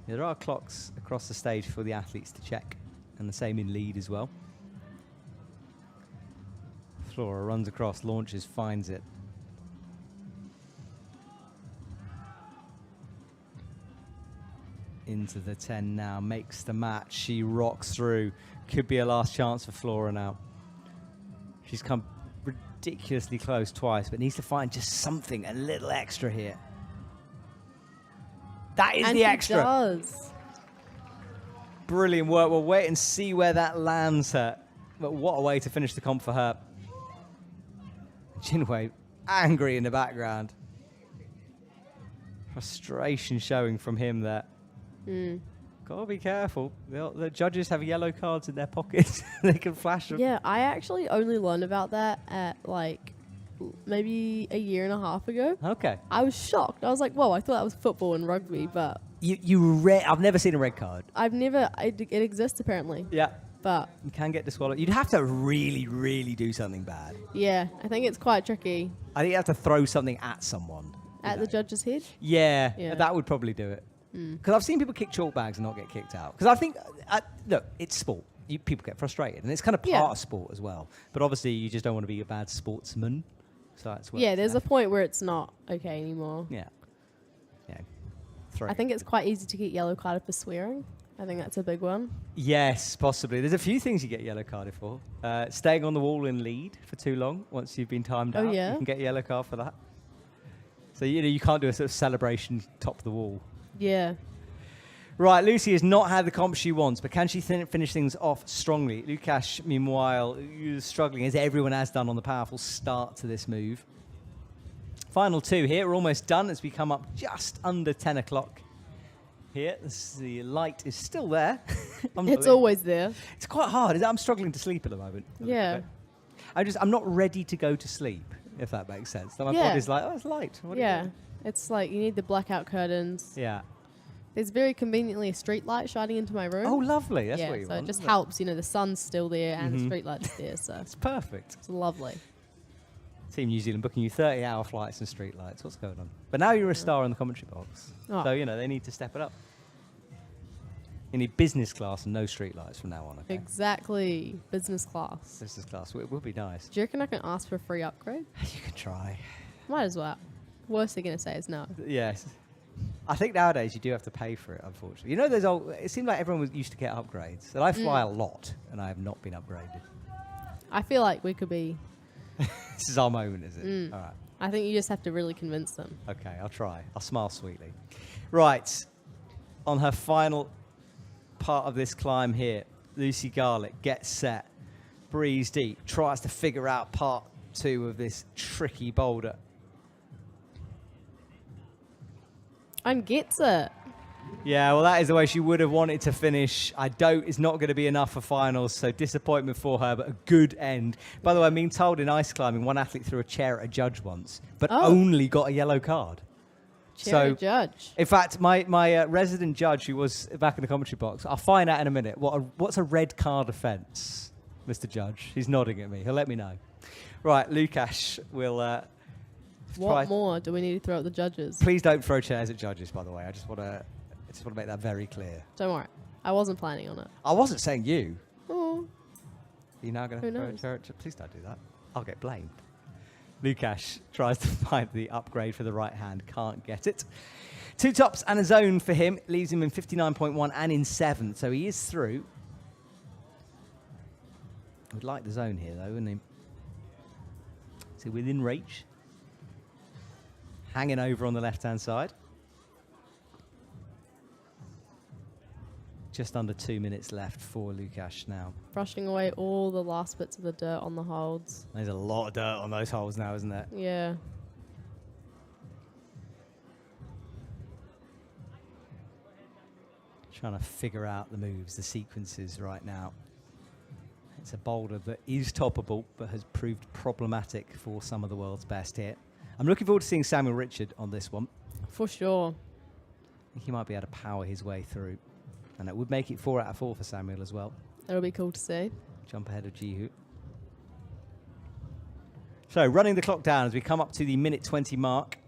Yeah, there are clocks across the stage for the athletes to check, and the same in lead as well. Flora runs across, launches, finds it. Into the 10 now, makes the match. She rocks through. Could be a last chance for Flora now. She's come ridiculously close twice, but needs to find just something a little extra here. That is the extra. Does. Brilliant work. We'll wait and see where that lands her. But what a way to finish the comp for her. Jinwei angry in the background. Frustration showing from him there. Gotta be careful. The judges have yellow cards in their pockets. They can flash them. Yeah, I actually only learned about that at like maybe a year and a half ago. Okay. I was shocked. I was like, whoa, I thought that was football and rugby, but I've never seen a red card. it exists apparently. Yeah. But you can get disqualified. You'd have to really, really do something bad. yeah, I think it's quite tricky. I think you have to throw something at someone. At the judge's head? Yeah, that would probably do it. Because I've seen people kick chalk bags and not get kicked out. Because I think, look, it's sport. People get frustrated, and it's kind of part of sport as well. But obviously, you just don't want to be a bad sportsman. So that's where there's a point where it's not okay anymore. Yeah. I think it's quite easy to get yellow carded for swearing. I think that's a big one. Yes, possibly. There's a few things you get yellow carded for. Staying on the wall in lead for too long once you've been timed out. Yeah? You can get a yellow card for that. So, you can't do a sort of celebration top of the wall. Yeah. Right, Lucy has not had the comp she wants, but can she finish things off strongly? Lukasz, meanwhile, is struggling, as everyone has done on the powerful start to this move. Final 2 here. We're almost done as we come up just under 10 o'clock here. The light is still there. It's always there. It's quite hard. I'm struggling to sleep at the moment. Yeah. I'm not ready to go to sleep, if that makes sense. So my body's like, oh, it's light. What do you do? It's like you need the blackout curtains. Yeah. There's very conveniently a street light shining into my room. Oh, lovely. That's what you want. So it just helps. The sun's still there and the street light's there. So it's perfect. It's lovely. Team New Zealand booking you 30-hour flights and street lights. What's going on? But now you're a star in the commentary box. Oh. So, they need to step it up. You need business class and no street lights from now on, okay? Exactly. Business class. Business class. It would be nice. Do you reckon I can ask for a free upgrade? You can try. Might as well. Worst they're going to say is no. Yes. I think nowadays you do have to pay for it, unfortunately. You know, there's it seemed like everyone used to get upgrades. And I fly a lot, and I have not been upgraded. I feel like we could be... This is our moment, is it? All right. I think you just have to really convince them. Okay, I'll try. I'll smile sweetly. Right. On her final part of this climb here, Lucy Garlick gets set, breathes deep, tries to figure out part 2 of this tricky boulder. And gets it. Yeah, well, that is the way she would have wanted to finish. It's not going to be enough for finals, so disappointment for her, but a good end. By the way, I'm being told in ice climbing, one athlete threw a chair at a judge once, but only got a yellow card. Chair at a judge. In fact, my resident judge, who was back in the commentary box, I'll find out in a minute. What's a red card offence, Mr. Judge? He's nodding at me. He'll let me know. Right, Lukasz will... What more do we need to throw at the judges? Please don't throw chairs at judges, by the way. I just want to make that very clear. Don't worry. I wasn't planning on it. I wasn't saying you. Oh. Are you now going to Who throw a knows? chair at... Please don't do that. I'll get blamed. Lukasz tries to find the upgrade for the right hand. Can't get it. 2 tops and a zone for him. Leaves him in 59.1 and in 7th. So he is through. Would like the zone here, though, wouldn't he? So within reach. Hanging over on the left-hand side. Just under 2 minutes left for Lukasz now. Brushing away all the last bits of the dirt on the holds. There's a lot of dirt on those holes now, isn't there? Yeah. Trying to figure out the moves, the sequences right now. It's a boulder that is toppable, but has proved problematic for some of the world's best here. I'm looking forward to seeing Samuel Richard on this one. For sure. I think he might be able to power his way through. And it would make it 4 out of 4 for Samuel as well. That'll be cool to see. Jump ahead of Jihu. So running the clock down as we come up to the minute 20 mark.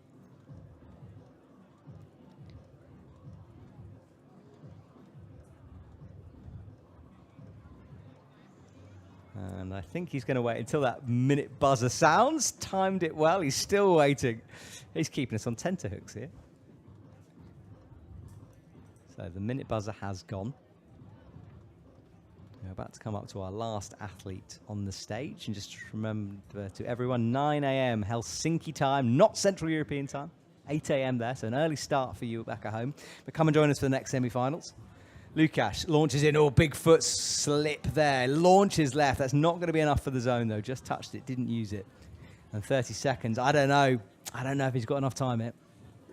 And I think he's going to wait until that minute buzzer sounds. Timed it well. He's still waiting. He's keeping us on tenterhooks here. So the minute buzzer has gone. We're about to come up to our last athlete on the stage. And just remember to everyone, 9 a.m. Helsinki time, not Central European time. 8 a.m. there, so an early start for you back at home. But come and join us for the next semi-finals. Lukasz launches in. Oh, big foot slip there. Launches left. That's not going to be enough for the zone, though. Just touched it, didn't use it. And 30 seconds. I don't know. I don't know if he's got enough time here.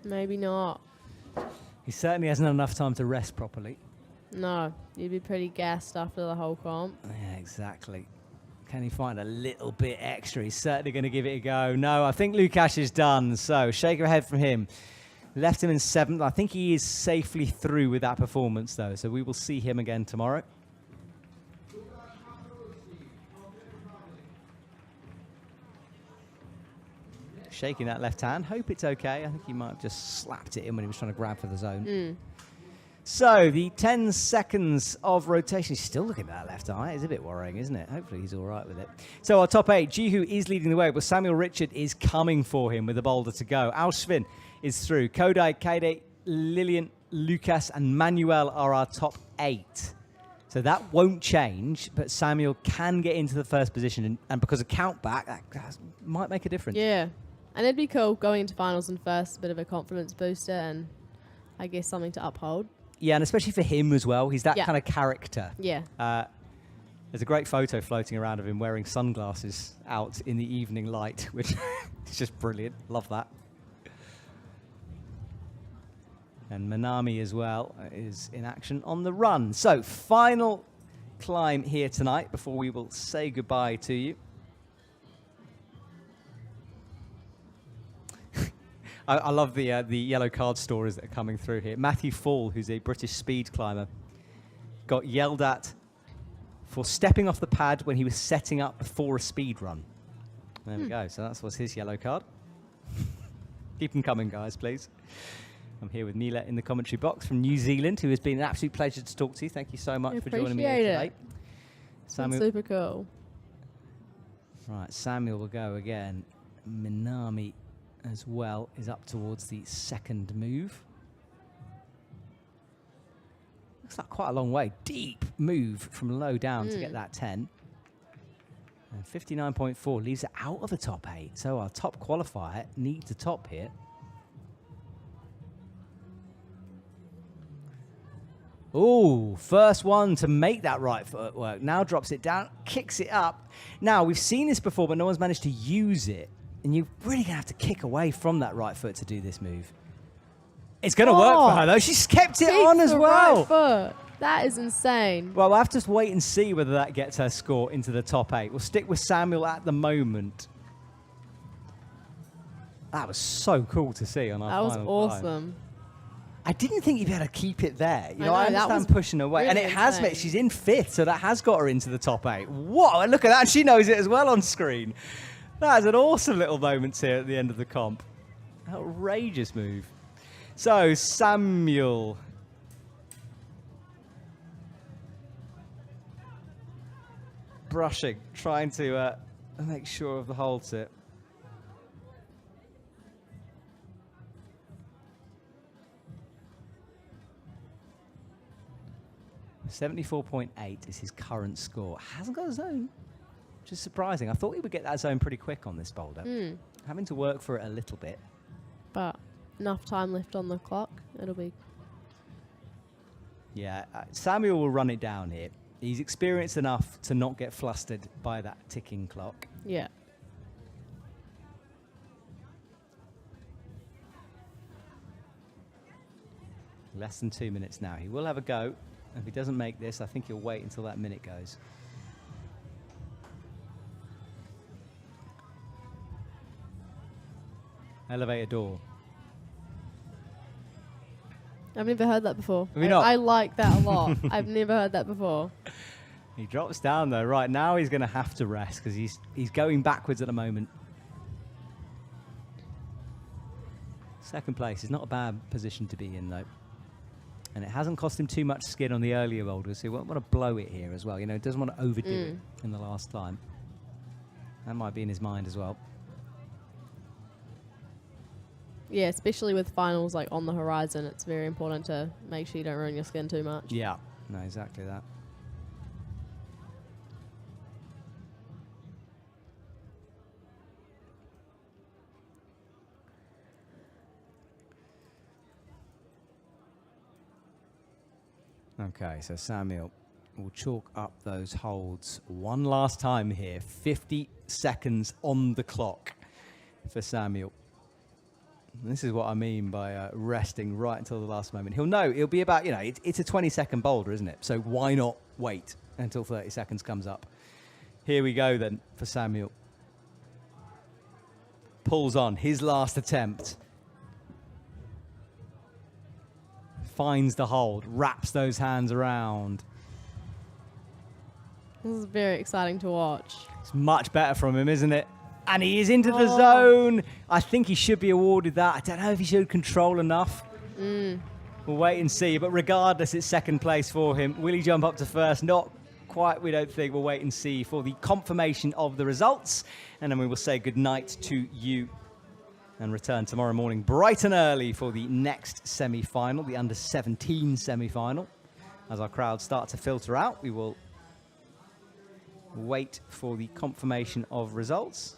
Maybe not. He certainly hasn't had enough time to rest properly. No, you'd be pretty gassed after the whole comp. Yeah, exactly. Can he find a little bit extra? He's certainly going to give it a go. No, I think Lukasz is done. So, shake of a head from him. Left him in 7th. I think he is safely through with that performance, though. So we will see him again tomorrow. Shaking that left hand. Hope it's okay. I think he might have just slapped it in when he was trying to grab for the zone. So the 10 seconds of rotation. He's still looking at that left eye. It's a bit worrying, isn't it? Hopefully he's all right with it. So our top 8. Jihu is leading the way, but Samuel Richard is coming for him with a boulder to go. Alsvin is through. Kodai, Kaide, Lillian, Lukasz, and Manuel are our top 8. So that won't change, but Samuel can get into the first position, and because of countback, that might make a difference. Yeah. And it'd be cool going into finals and first, a bit of a confidence booster and I guess something to uphold. Yeah, and especially for him as well. He's that kind of character. Yeah. There's a great photo floating around of him wearing sunglasses out in the evening light, which is just brilliant. Love that. And Manami as well is in action on the run. So, final climb here tonight before we will say goodbye to you. I love the yellow card stories that are coming through here. Matthew Fall, who's a British speed climber, got yelled at for stepping off the pad when he was setting up before a speed run. There we go. So that was his yellow card. Keep them coming, guys, please. I'm here with Mila in the commentary box from New Zealand, who has been an absolute pleasure to talk to. Thank you so much for joining me here today. Samuel. That's super cool. Right, Samuel will go again. Minami as well is up towards the second move. Looks like quite a long way. Deep move from low down to get that 10. And 59.4 leaves it out of the top 8. So our top qualifier needs to top here. Oh, first one to make that right footwork. Now drops it down, kicks it up. Now, we've seen this before, but no one's managed to use it. And you're really going to have to kick away from that right foot to do this move. It's going to work for her, though. She's kept it on as well. Right foot. That is insane. Well, we'll have to wait and see whether that gets her score into the top 8. We'll stick with Samuel at the moment. That was so cool to see on our final That was awesome. I didn't think you'd be able to keep it there. You know, I I know, that understand was pushing away. really And it has insane. made, she's in 5th, so that has got her into the top 8. Whoa, and look at that. She knows it as well on screen. That is an awesome little moment here at the end of the comp. Outrageous move. So, Samuel. Brushing, trying to make sure of the hold tip. .74.8 is his current score. Hasn't got a zone, which is surprising. I thought he would get that zone pretty quick on this boulder. Having to work for it a little bit. But enough time left on the clock. It'll be... Yeah, Samuel will run it down here. He's experienced enough to not get flustered by that ticking clock. Yeah. Less than 2 minutes now. He will have a go. If he doesn't make this, I think he'll wait until that minute goes. Elevator door. I've never heard that before. Have you not? I like that a lot. I've never heard that before. He drops down though. Right now he's going to have to rest because he's going backwards at the moment. Second place is not a bad position to be in though. And it hasn't cost him too much skin on the earlier boulders, so he won't want to blow it here as well. You know, he doesn't want to overdo it in the last climb. That might be in his mind as well. Yeah, especially with finals like on the horizon, it's very important to make sure you don't ruin your skin too much. Yeah, no, exactly that. Okay, so Samuel will chalk up those holds one last time here. 50 seconds on the clock for Samuel. And this is what I mean by resting right until the last moment. He'll know, it'll be about, you know, it's a 20-second boulder, isn't it? So why not wait until 30 seconds comes up? Here we go then for Samuel. Pulls on, his last attempt. Finds the hold, wraps those hands around. This is very exciting to watch. It's much better from him, isn't it? And he is into the zone. I think he should be awarded that. I don't know if he showed control enough. We'll wait and see. But regardless, it's second place for him. Will he jump up to first? Not quite, we don't think. We'll wait and see for the confirmation of the results. And then we will say goodnight to you and return tomorrow morning bright and early for the next semi-final, the under-17 semi-final. As our crowds start to filter out, we will wait for the confirmation of results.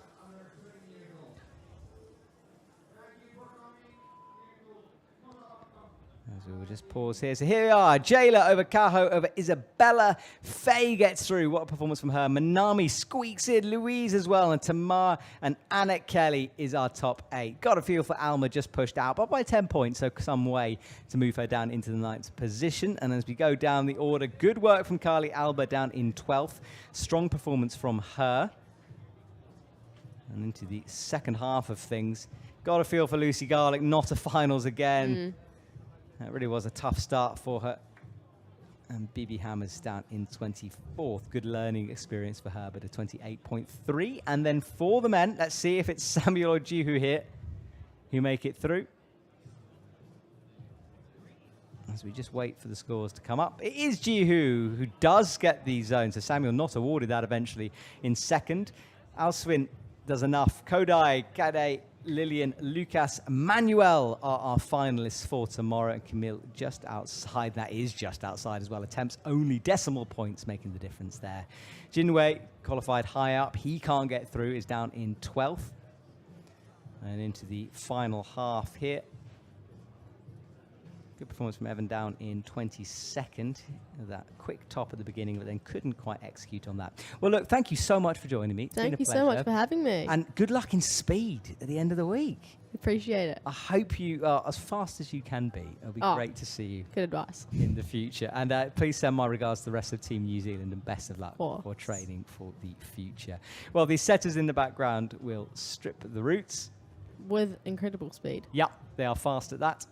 As we will just pause here. So here we are. Jayla over Kaho over Isabella. Faye gets through. What a performance from her. Manami squeaks in. Louise as well. And Tamar and Annette Kelly is our top 8. Got a feel for Alma, just pushed out, but by 10 points, so some way to move her down into the 9th position. And as we go down the order, good work from Carly Alba down in 12th. Strong performance from her. And into the second half of things. Got a feel for Lucy Garlick. Not a finals again. That really was a tough start for her. And Bibi Hammers down in 24th. Good learning experience for her, but a 28.3. And then for the men, let's see if it's Samuel or Jihu here who make it through. As we just wait for the scores to come up. It is Jihu who does get the zone. So Samuel not awarded that eventually in second. Alswin does enough. Kodai, Kade, Lillian, Lucas, Manuel are our finalists for tomorrow. And Camille just outside. That is just outside as well. Attempts only, decimal points making the difference there. Jinwei qualified high up. He can't get through. Is down in 12th. And into the final half here. Good performance from Evan, down in 22nd. That quick top at the beginning, but then couldn't quite execute on that. Well, look, thank you so much for joining me. It's been a Thank you pleasure. so much for having me. And good luck in speed at the end of the week. Appreciate it. I hope you are as fast as you can be. It'll be great to see you Good advice. in the future. And please send my regards to the rest of Team New Zealand and best of luck Of for training for the future. Well, the setters in the background will strip the roots. With incredible speed. Yep, they are fast at that.